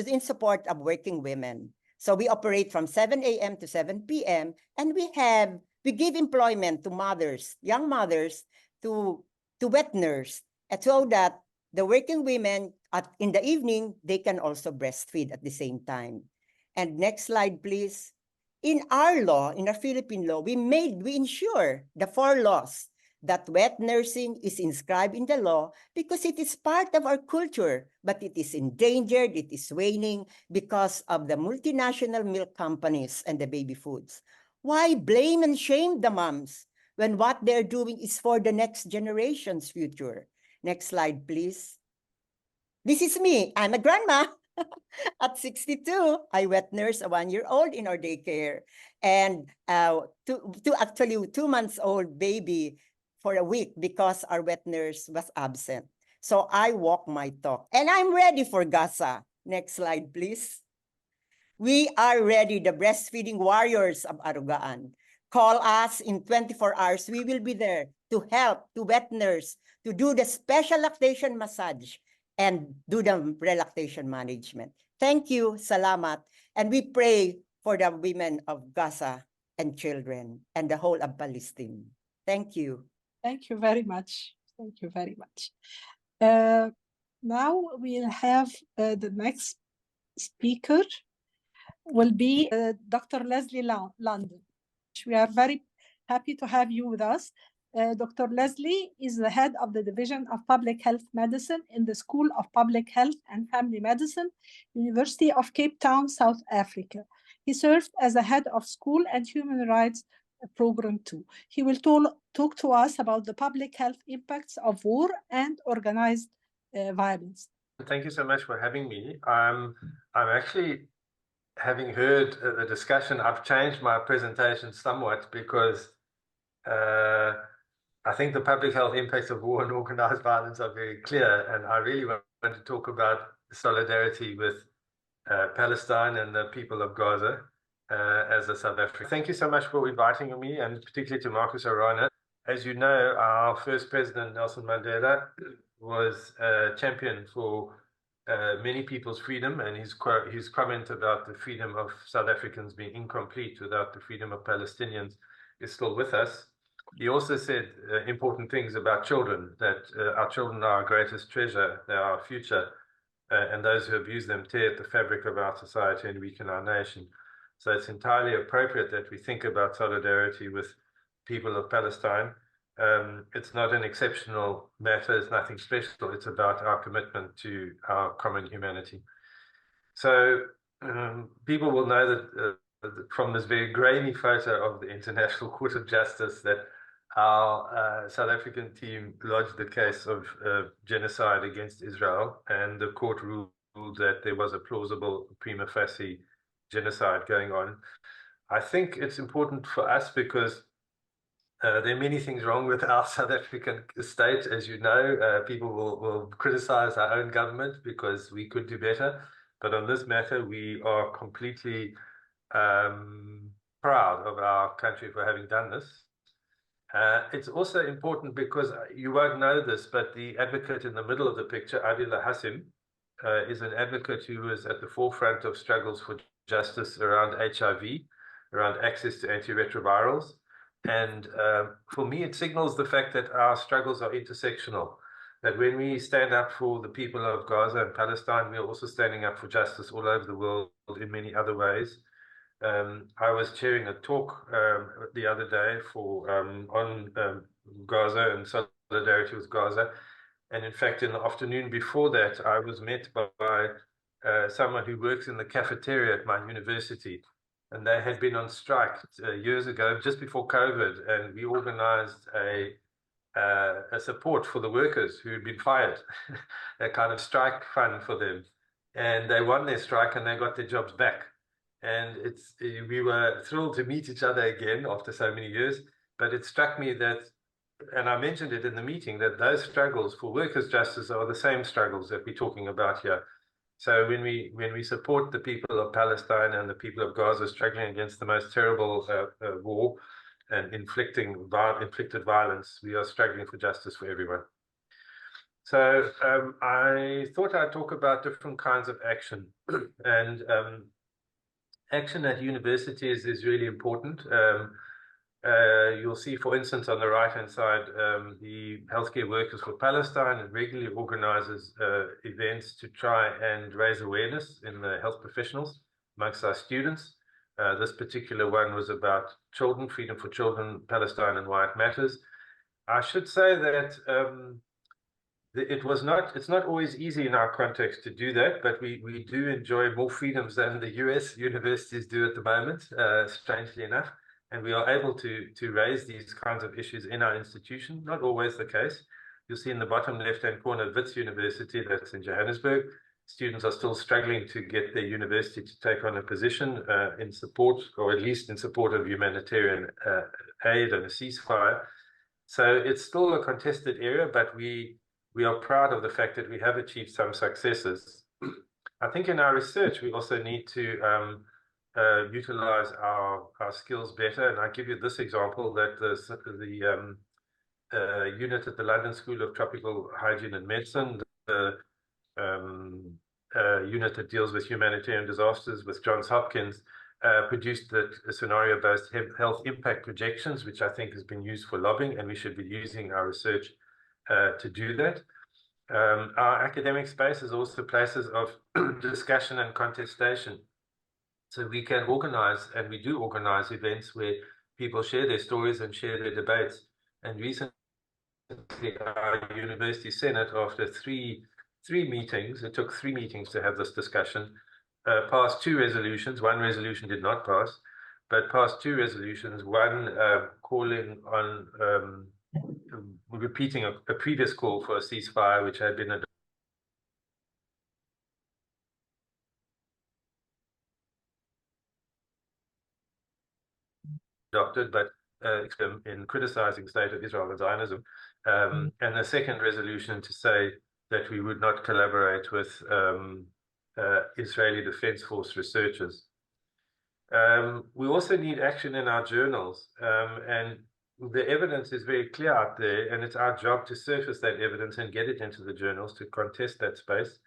[SPEAKER 11] in support of working women. So we operate from 7 a.m. to 7 p.m. and we give employment to mothers, young mothers, to wet nurse, so that the working women in the evening, they can also breastfeed at the same time. And next slide, please. In our law, in our Philippine law, we ensure the 4 laws that wet nursing is inscribed in the law because it is part of our culture, but it is endangered, it is waning because of the multinational milk companies and the baby foods. Why blame and shame the moms when what they're doing is for the next generation's future? Next slide, please. This is me. I'm a grandma. At 62, I wet nurse a 1-year-old in our daycare and actually 2-month-old baby for a week because our wet nurse was absent. So I walk my talk and I'm ready for Gaza. Next slide, please. We are ready, the breastfeeding warriors of Arugaan. Call us in 24 hours. We will be there to help, to wet nurse, to do the special lactation massage and do the relactation management. Thank you, salamat. And we pray for the women of Gaza and children and the whole of Palestine. Thank you.
[SPEAKER 1] Thank you very much. Thank you very much. Now we'll have the next speaker will be Dr. Leslie London. We are very happy to have you with us. Dr. Leslie is the head of the Division of Public Health Medicine in the School of Public Health and Family Medicine, University of Cape Town, South Africa. He served as a head of school and human rights program too. He will talk to us about the public health impacts of war and organized violence.
[SPEAKER 12] Thank you so much for having me. I'm actually, having heard the discussion, I've changed my presentation somewhat because I think the public health impacts of war and organized violence are very clear, and I really want to talk about solidarity with Palestine and the people of Gaza as a South African. Thank you so much for inviting me, and particularly to Marcus Arana. As you know, our first president, Nelson Mandela, was a champion for many people's freedom, and his comment about the freedom of South Africans being incomplete without the freedom of Palestinians is still with us. He also said important things about children, that our children are our greatest treasure, they are our future, and those who abuse them tear at the fabric of our society and weaken our nation. So it's entirely appropriate that we think about solidarity with people of Palestine. It's not an exceptional matter, it's nothing special, it's about our commitment to our common humanity. So people will know that from this very grainy photo of the International Court of Justice that our South African team lodged the case of genocide against Israel, and the court ruled that there was a plausible prima facie genocide going on. I think it's important for us because there are many things wrong with our South African state. As you know, people will criticize our own government because we could do better. But on this matter, we are completely proud of our country for having done this. It's also important because you won't know this, but the advocate in the middle of the picture, Adila Hassim, is an advocate who is at the forefront of struggles for justice around HIV, around access to antiretrovirals. And for me, it signals the fact that our struggles are intersectional, that when we stand up for the people of Gaza and Palestine, we are also standing up for justice all over the world in many other ways. I was chairing a talk the other day on Gaza and solidarity with Gaza. And in fact, in the afternoon before that, I was met by someone who works in the cafeteria at my university. And they had been on strike years ago, just before COVID, and we organized a support for the workers who had been fired, a kind of strike fund for them. And they won their strike and they got their jobs back. And we were thrilled to meet each other again after so many years. But it struck me that, and I mentioned it in the meeting, that those struggles for workers' justice are the same struggles that we're talking about here. So when we support the people of Palestine and the people of Gaza struggling against the most terrible war and inflicted violence, we are struggling for justice for everyone. So I thought I'd talk about different kinds of action. And action at universities is really important. You'll see, for instance, on the right-hand side, the Healthcare Workers for Palestine regularly organizes events to try and raise awareness in the health professionals amongst our students. This particular one was about children, freedom for children, Palestine and why it matters. I should say that it's not always easy in our context to do that, but we do enjoy more freedoms than the US universities do at the moment, strangely enough. And we are able to raise these kinds of issues in our institution. Not always the case. You'll see in the bottom left-hand corner, Wits University, that's in Johannesburg. Students are still struggling to get their university to take on a position in support, or at least in support of humanitarian aid and a ceasefire. So it's still a contested area, but we are proud of the fact that we have achieved some successes. I think in our research, we also need to utilize our skills better. And I give you this example, that the unit at the London School of Tropical Hygiene and Medicine, the unit that deals with humanitarian disasters with Johns Hopkins, produced the scenario-based health impact projections, which I think has been used for lobbying, and we should be using our research to do that. Our academic space is also places of discussion and contestation. So we can organize, and we do organize, events where people share their stories and share their debates. And recently, our university senate, after three meetings, it took 3 meetings to have this discussion, passed 2 resolutions. 1 resolution did not pass, but passed 2 resolutions. One calling on repeating a previous call for a ceasefire, which had been adopted, but in criticizing the state of Israel and Zionism, and the second resolution to say that we would not collaborate with Israeli Defense Force researchers. We also need action in our journals, and the evidence is very clear out there, and it's our job to surface that evidence and get it into the journals to contest that space.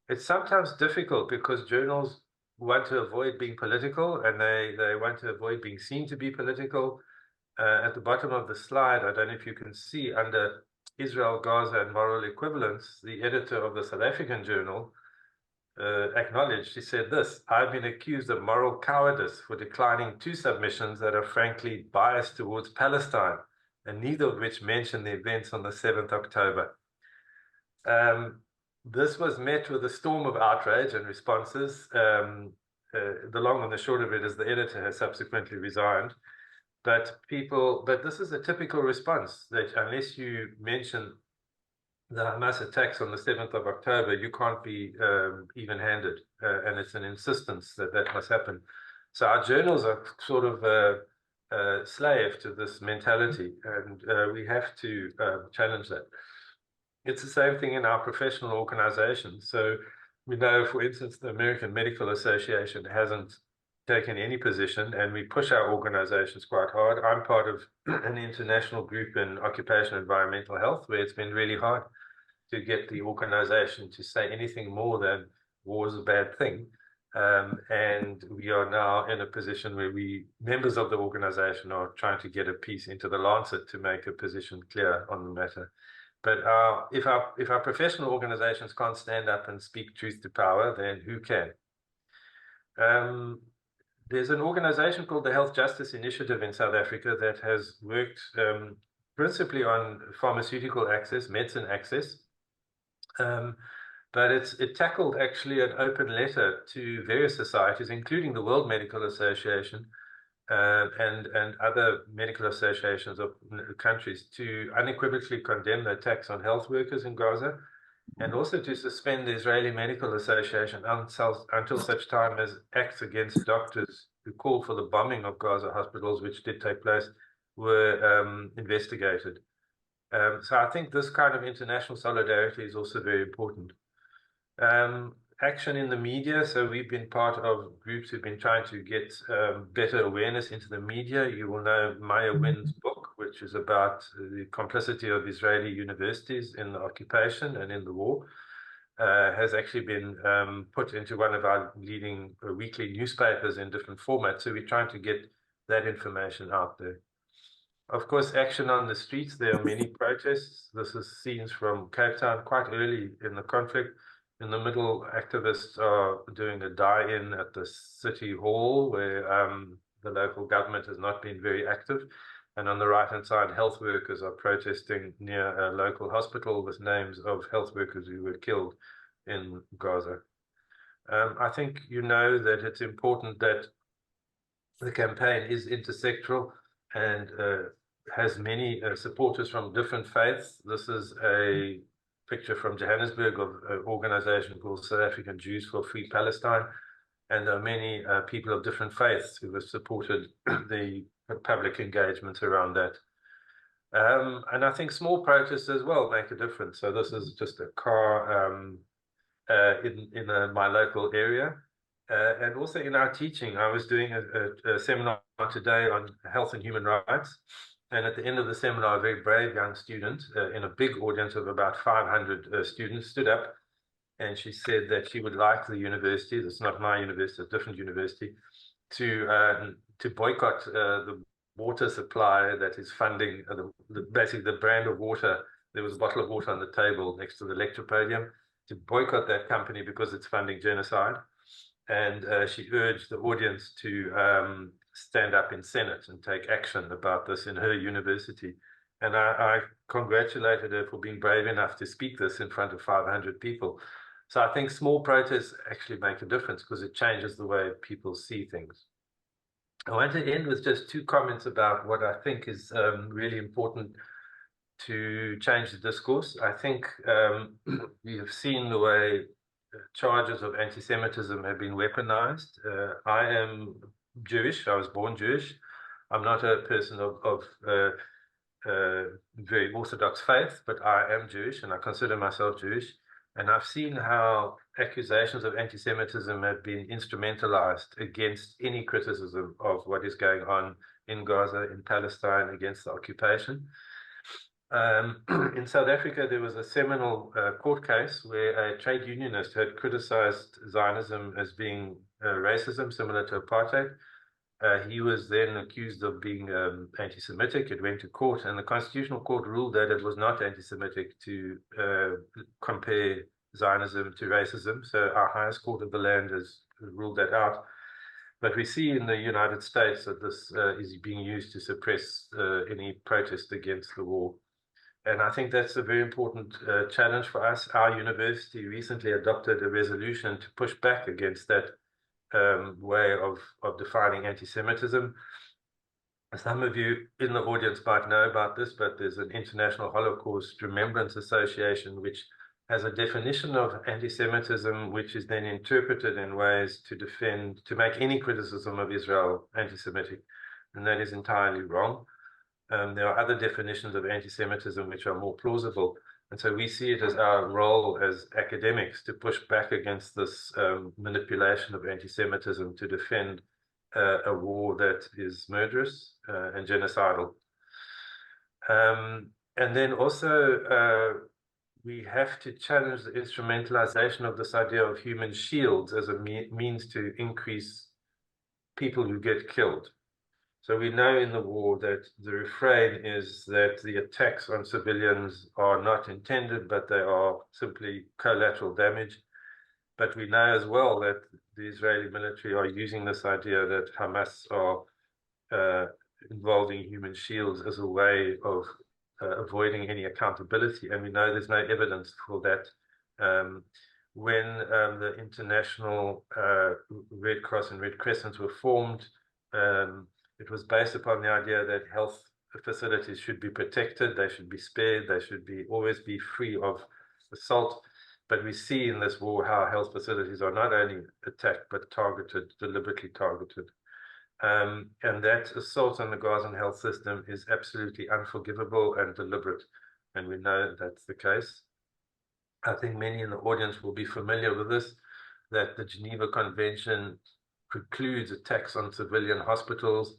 [SPEAKER 12] It's sometimes difficult because journals want to avoid being political, and they want to avoid being seen to be political. At the bottom of the slide, I don't know if you can see, under Israel, Gaza, and moral equivalence, the editor of the South African journal acknowledged, she said this: "I've been accused of moral cowardice for declining 2 submissions that are frankly biased towards Palestine, and neither of which mention the events on the 7th October. This was met with a storm of outrage and responses. The long and the short of it is the editor has subsequently resigned. But this is a typical response, that unless you mention the Hamas attacks on the 7th of October, you can't be even-handed, and it's an insistence that must happen. So our journals are sort of a slave to this mentality, and we have to challenge that. It's the same thing in our professional organizations. So we know, for instance, the American Medical Association hasn't taken any position, and we push our organizations quite hard. I'm part of an international group in occupational environmental health, where it's been really hard to get the organization to say anything more than war is a bad thing. And we are now in a position where members of the organization are trying to get a piece into the Lancet to make a position clear on the matter. But if our professional organizations can't stand up and speak truth to power, then who can? There's an organization called the Health Justice Initiative in South Africa that has worked principally on pharmaceutical access, medicine access. But it tackled actually an open letter to various societies, including the World Medical Association, and other medical associations of countries, to unequivocally condemn the attacks on health workers in Gaza, and also to suspend the Israeli Medical Association until such time as acts against doctors who called for the bombing of Gaza hospitals, which did take place, were investigated. So I think this kind of international solidarity is also very important. action in the media. So we've been part of groups who've been trying to get better awareness into the media. You will know Maya Wynn's book, which is about the complicity of Israeli universities in the occupation and in the war, has actually been put into one of our leading weekly newspapers in different formats. So we're trying to get that information out there. Of course, action on the streets. There are many protests. This is scenes from Cape Town quite early in the conflict. In the middle, activists are doing a die-in at the city hall where the local government has not been very active. And on the right-hand side, health workers are protesting near a local hospital with names of health workers who were killed in Gaza. I think you know that it's important that the campaign is intersectoral and has many supporters from different faiths. This is a picture from Johannesburg of an organization called South African Jews for Free Palestine. And there are many people of different faiths who have supported the public engagement around that. And I think small protests as well make a difference. So this is just a car in my local area. And also in our teaching, I was doing a seminar today on health and human rights. And at the end of the seminar, a very brave young student in a big audience of about 500 students stood up. And she said that she would like the university, it's not my university, it's a different university, to boycott the water supply that is funding basically the brand of water. There was a bottle of water on the table next to the lecture podium, to boycott that company because it's funding genocide. And she urged the audience to stand up in Senate and take action about this in her university. And I congratulated her for being brave enough to speak this in front of 500 people. So I think small protests actually make a difference because it changes the way people see things. I want to end with just two comments about what I think is really important to change the discourse. I think we have seen the way charges of anti-Semitism have been weaponized. I am Jewish. I was born Jewish. I'm not a person of very orthodox faith, but I am Jewish and I consider myself Jewish. And I've seen how accusations of anti-Semitism have been instrumentalized against any criticism of what is going on in Gaza, in Palestine, against the occupation. In South Africa, there was a seminal court case where a trade unionist had criticized Zionism as being racism, similar to apartheid. He was then accused of being anti-Semitic. It went to court, and the Constitutional Court ruled that it was not anti-Semitic to compare Zionism to racism. So our highest court of the land has ruled that out. But we see in the United States that this is being used to suppress any protest against the war. And I think that's a very important challenge for us. Our university recently adopted a resolution to push back against that way of defining anti-Semitism. Some of you in the audience might know about this, but there's an International Holocaust Remembrance Association which has a definition of anti-Semitism which is then interpreted in ways to make any criticism of Israel anti-Semitic, and that is entirely wrong. There are other definitions of anti-Semitism which are more plausible. And so we see it as our role as academics to push back against this manipulation of anti-Semitism to defend a war that is murderous and genocidal. And then also we have to challenge the instrumentalization of this idea of human shields as a means to increase people who get killed. So we know in the war that the refrain is that the attacks on civilians are not intended, but they are simply collateral damage. But we know as well that the Israeli military are using this idea that Hamas are involving human shields as a way of avoiding any accountability. And we know there's no evidence for that. When the International Red Cross and Red Crescent were formed, it was based upon the idea that health facilities should be protected, they should be spared, they should always be free of assault. But we see in this war how health facilities are not only attacked, but targeted, deliberately targeted. And that assault on the Gazan health system is absolutely unforgivable and deliberate. And we know that's the case. I think many in the audience will be familiar with this. that the Geneva Convention precludes attacks on civilian hospitals,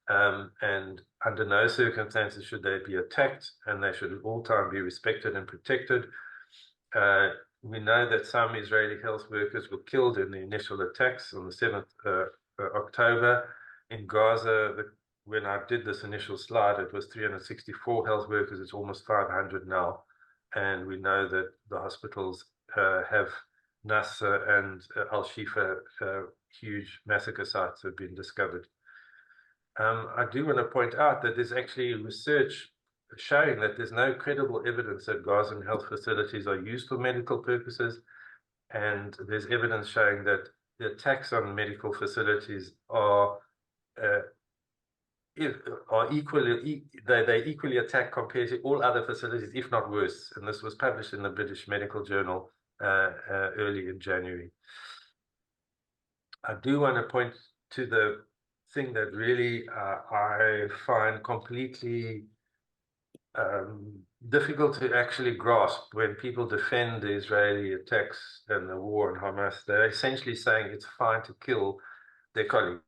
[SPEAKER 12] and under no circumstances should they be attacked, and they should at all time be respected and protected. We know that some Israeli health workers were killed in the initial attacks on the 7th October. In Gaza, when I did this initial slide, it was 364 health workers. It's almost 500 now. And we know that the hospitals have Nasser and Al-Shifa, huge massacre sites have been discovered. I do want to point out that there's actually research showing that there's no credible evidence that Gazan health facilities are used for medical purposes. And there's evidence showing that the attacks on medical facilities are equally, they equally attack compared to all other facilities, if not worse. And this was published in the British Medical Journal early in January. I do want to point to the thing that really I find completely difficult to actually grasp when people defend the Israeli attacks and the war on Hamas. They're essentially saying it's fine to kill their colleagues.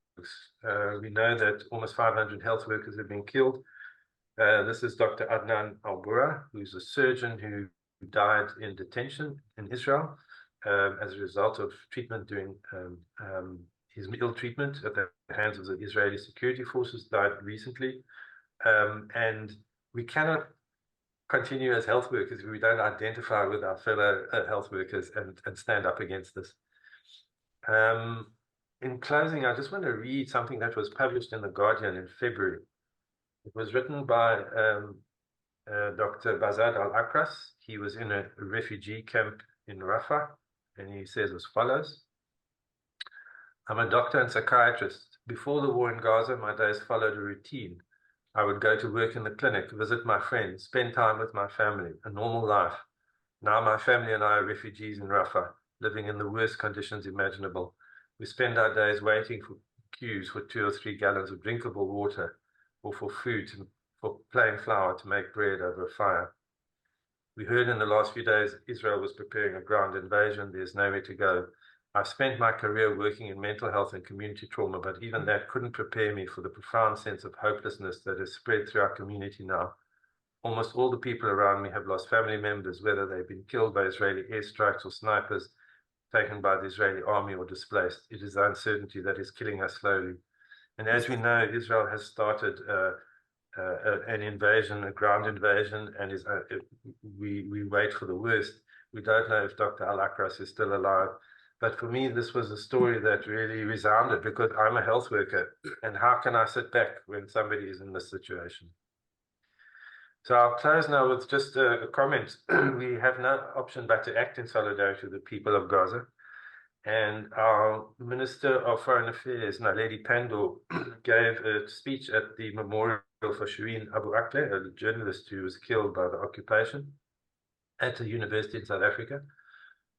[SPEAKER 12] We know that almost 500 health workers have been killed. This is Dr. Adnan Al-Bura, who's a surgeon who died in detention in Israel as a result of treatment during his ill treatment at the hands of the Israeli security forces, died recently. And we cannot continue as health workers if we don't identify with our fellow health workers and stand up against this. In closing, I just want to read something that was published in The Guardian in February. It was written by Dr. Bazad Al-Akras. He was in a refugee camp in Rafah, and he says as follows: I'm a doctor and psychiatrist. Before the war in Gaza, my days followed a routine. I would go to work in the clinic, visit my friends, spend time with my family, a normal life. Now my family and I are refugees in Rafah, living in the worst conditions imaginable. We spend our days waiting for queues for 2 or 3 gallons of drinkable water, or for food, for plain flour to make bread over a fire. We heard in the last few days Israel was preparing a ground invasion. There's nowhere to go. I've spent my career working in mental health and community trauma, but even that couldn't prepare me for the profound sense of hopelessness that has spread through our community now. Almost all the people around me have lost family members, whether they've been killed by Israeli airstrikes or snipers, taken by the Israeli army or displaced. It is the uncertainty that is killing us slowly. And as we know, Israel has started an invasion, a ground invasion, and we wait for the worst. We don't know if Dr. Al-Akras is still alive. But for me, this was a story that really resounded, because I'm a health worker, and how can I sit back when somebody is in this situation? So I'll close now with just a comment. We have no option but to act in solidarity with the people of Gaza. And our Minister of Foreign Affairs, Naledi Pandor, gave a speech at the memorial for Shireen Abu Akleh, a journalist who was killed by the occupation, at a university in South Africa.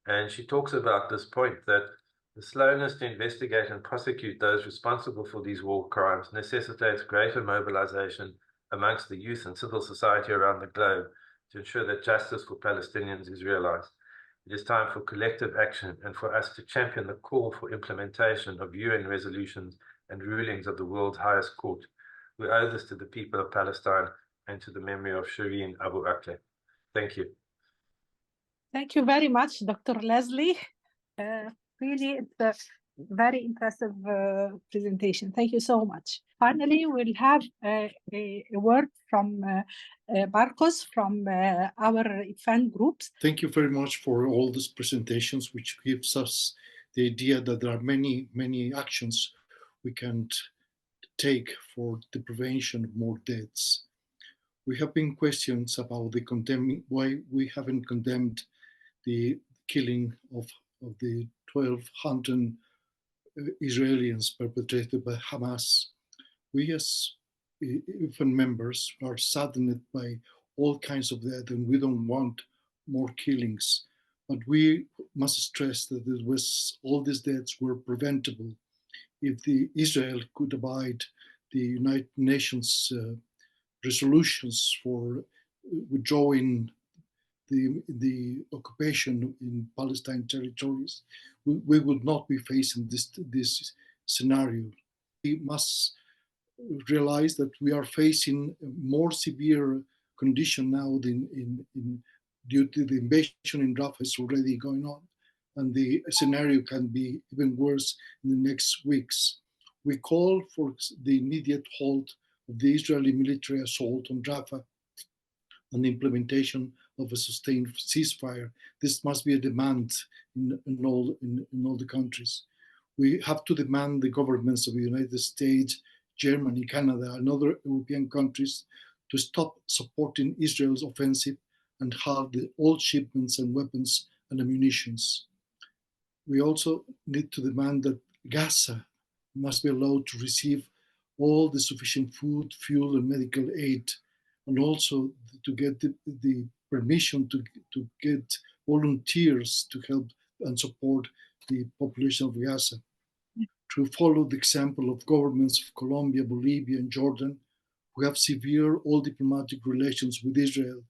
[SPEAKER 12] And she talks about this point, that the slowness to investigate and prosecute those responsible for these war crimes necessitates greater mobilization amongst the youth and civil society around the globe to ensure that justice for Palestinians is realized. It is time for collective action and for us to champion the call for implementation of UN resolutions and rulings of the world's highest court. We owe this to the people of Palestine and to the memory of Shireen Abu Akleh. Thank you.
[SPEAKER 1] Thank you very much, Dr. Leslie. Really, it's a very impressive presentation. Thank you so much. Finally, we'll have a word from Marcos from our IBFAN groups.
[SPEAKER 4] Thank you very much for all these presentations, which gives us the idea that there are many, many actions we can take for the prevention of more deaths. We have been questions about the condemning, why we haven't condemned the killing of the 1,200 Israelis perpetrated by Hamas. We as IBFAN members are saddened by all kinds of death, and we don't want more killings. But we must stress that all these deaths were preventable if Israel could abide the United Nations resolutions for withdrawing the occupation in Palestine territories, we would not be facing this scenario. We must realize that we are facing a more severe condition now due to the invasion in Rafah is already going on, and the scenario can be even worse in the next weeks. We call for the immediate halt of the Israeli military assault on Rafah and the implementation of a sustained ceasefire. This must be a demand in all the countries. We have to demand the governments of the United States, Germany, Canada, and other European countries to stop supporting Israel's offensive and halt all shipments and weapons and ammunitions. We also need to demand that Gaza must be allowed to receive all the sufficient food, fuel, and medical aid, and also to get the permission to get volunteers to help and support the population of Gaza. To follow the example of governments of Colombia, Bolivia, and Jordan, who have severed all diplomatic relations with Israel.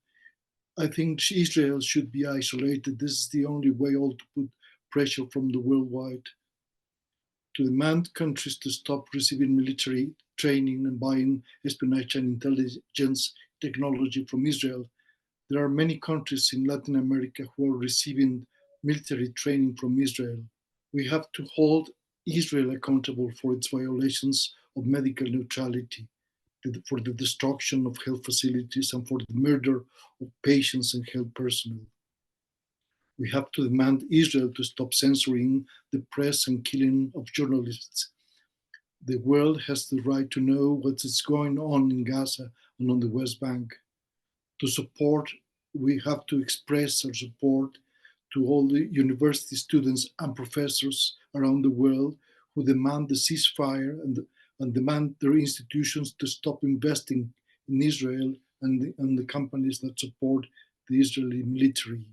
[SPEAKER 4] I think Israel should be isolated. This is the only way to put pressure from the worldwide. To demand countries to stop receiving military training and buying espionage and intelligence technology from Israel. There are many countries in Latin America who are receiving military training from Israel. We have to hold Israel accountable for its violations of medical neutrality, for the destruction of health facilities, and for the murder of patients and health personnel. We have to demand Israel to stop censoring the press and killing of journalists. The world has the right to know what is going on in Gaza and on the West Bank. To support, we have to express our support to all the university students and professors around the world who demand the ceasefire and demand their institutions to stop investing in Israel and the companies that support the Israeli military.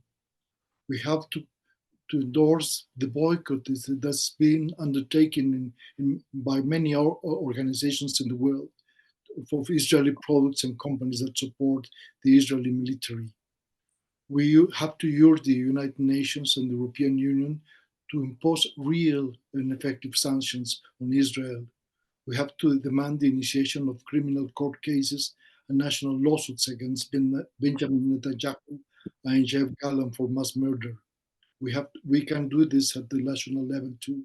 [SPEAKER 4] We have to endorse the boycott that's been undertaken by many organizations in the world for Israeli products and companies that support the Israeli military. We have to urge the United Nations and the European Union to impose real and effective sanctions on Israel. We have to demand the initiation of criminal court cases and national lawsuits against Benjamin Netanyahu and Jeff Gallant for mass murder. We can do this at the national level too.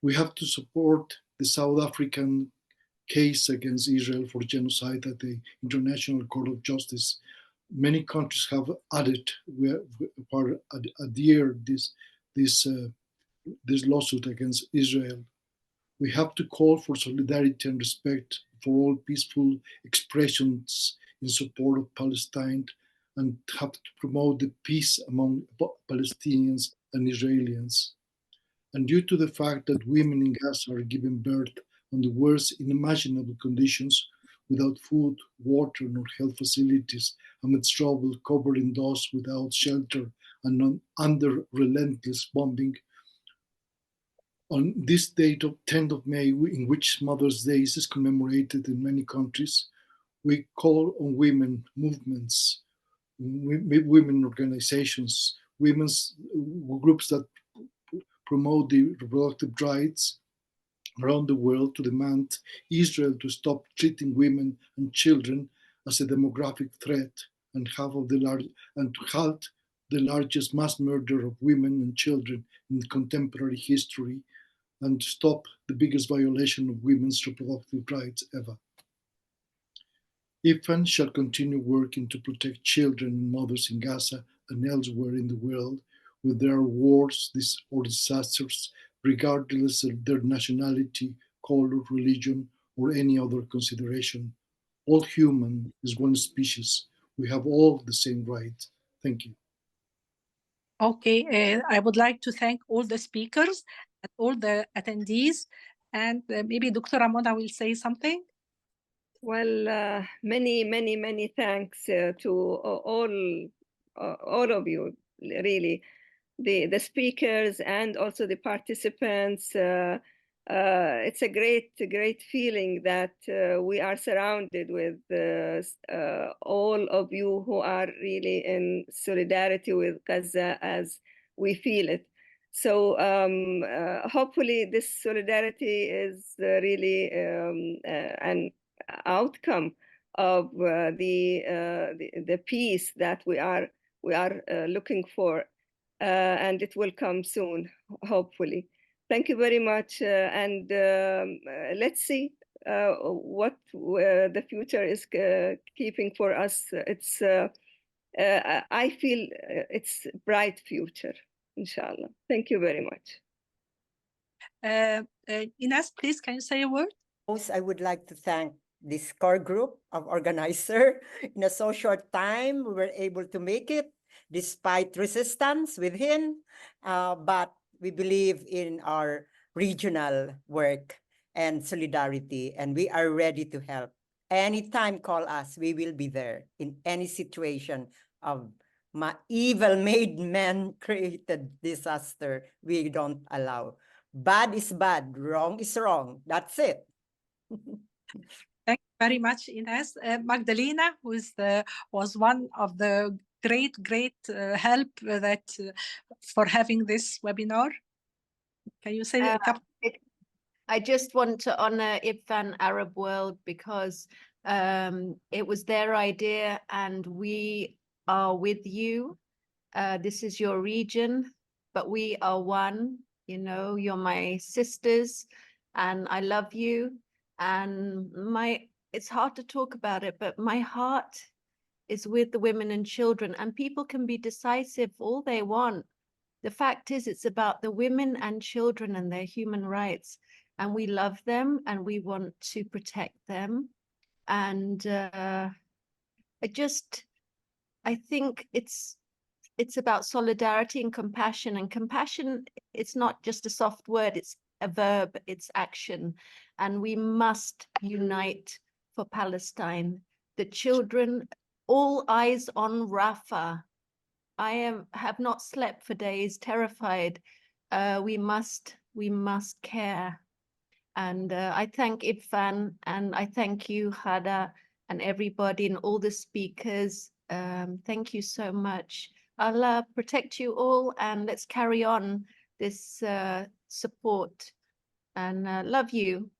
[SPEAKER 4] We have to support the South African case against Israel for genocide at the International Court of Justice. Many countries have adhered this lawsuit against Israel. We have to call for solidarity and respect for all peaceful expressions in support of Palestine, and have to promote the peace among Palestinians and Israelis. And due to the fact that women in Gaza are giving birth on the worst unimaginable conditions, without food, water, nor health facilities, amidst trouble, covered in dust, without shelter, and under relentless bombing, on this date of 10th of May, in which Mother's Day is commemorated in many countries, we call on women movements, women organizations, women's groups that promote the reproductive rights around the world to demand Israel to stop treating women and children as a demographic threat and to halt the largest mass murder of women and children in contemporary history, and stop the biggest violation of women's reproductive rights ever. IBFAN shall continue working to protect children and mothers in Gaza and elsewhere in the world where there are wars or disasters, regardless of their nationality, color, religion, or any other consideration. All human is one species. We have all the same rights. Thank you.
[SPEAKER 1] Okay, I would like to thank all the speakers and all the attendees, and maybe Dr. Ramona will say something.
[SPEAKER 6] Well, many thanks to all of you, really, the speakers and also the participants. it's a great feeling that we are surrounded with all of you who are really in solidarity with Gaza as we feel it. So hopefully this solidarity is really an outcome of the peace that we are looking for, and it will come soon, hopefully. Thank you very much, and let's see what the future is keeping for us. It's I feel it's bright future, inshallah. Thank you very much.
[SPEAKER 1] Ines, please, can you say a word?
[SPEAKER 11] Most, I would like to thank this core group of organizer. In a so short time, we were able to make it despite resistance within, but we believe in our regional work and solidarity, and we are ready to help. Anytime call us, we will be there in any situation of evil made man created disaster. We don't allow. Bad is bad, wrong is wrong. That's it.
[SPEAKER 1] Thank you very much, Ines. Magdalena, who was one of the great help that for having this webinar. Can you say a couple?
[SPEAKER 13] I just want to honor IBFAN Arab World because it was their idea and we are with you. This is your region, but we are one. You know, you're my sisters and I love you. And it's hard to talk about it, but my heart is with the women and children, and people can be decisive all they want. The fact is, it's about the women and children and their human rights, and we love them and we want to protect them. And I think it's about solidarity and compassion. And compassion, it's not just a soft word, it's a verb, it's action. And we must unite for Palestine. The children, all eyes on Rafah. I have not slept for days, terrified. We must care. And I thank IBFAN, and I thank you, Hada, and everybody and all the speakers. Thank you so much. Allah protect you all, and let's carry on this support. And love you.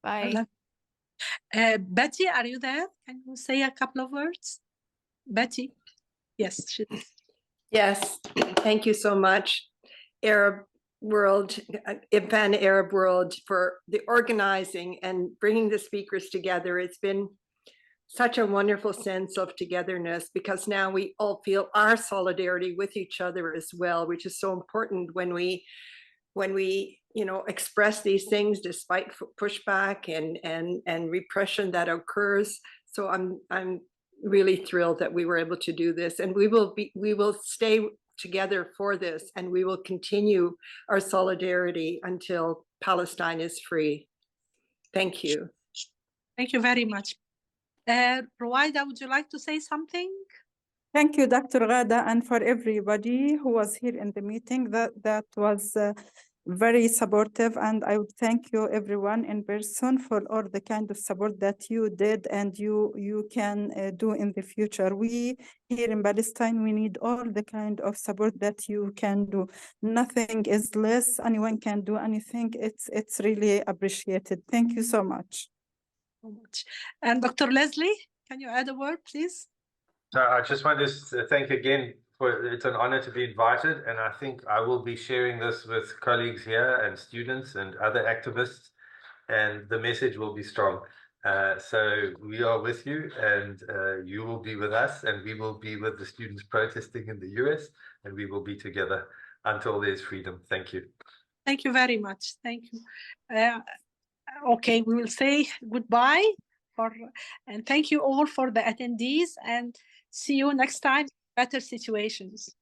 [SPEAKER 13] Bye.
[SPEAKER 1] Betty, are you there? Can you say a couple of words? Betty? Yes, she is.
[SPEAKER 2] Yes, thank you so much, Arab World, IBFAN Arab World, for the organizing and bringing the speakers together. It's been such a wonderful sense of togetherness because now we all feel our solidarity with each other as well, which is so important when we express these things despite pushback and repression that occurs. So I'm really thrilled that we were able to do this, and we will stay together for this, and we will continue our solidarity until Palestine is free. Thank you.
[SPEAKER 1] Thank you very much. Ruwaida, would you like to say something?
[SPEAKER 8] Thank you, Dr. Ghada, and for everybody who was here in the meeting. That was very supportive, and I would thank you everyone in person for all the kind of support that you did and you can do in the future. We here in Palestine, we need all the kind of support that you can do. Nothing is less. Anyone can do anything. It's really appreciated. Thank you so much.
[SPEAKER 1] And Dr. Leslie, can you add a word, please?
[SPEAKER 12] So I just want to thank again. It's an honor to be invited, and I think I will be sharing this with colleagues here and students and other activists, and the message will be strong. So we are with you, and you will be with us, and we will be with the students protesting in the US, and we will be together until there's freedom. Thank you.
[SPEAKER 1] Thank you very much. Thank you. Okay, we will say goodbye and thank you all for the attendees, and see you next time in better situations.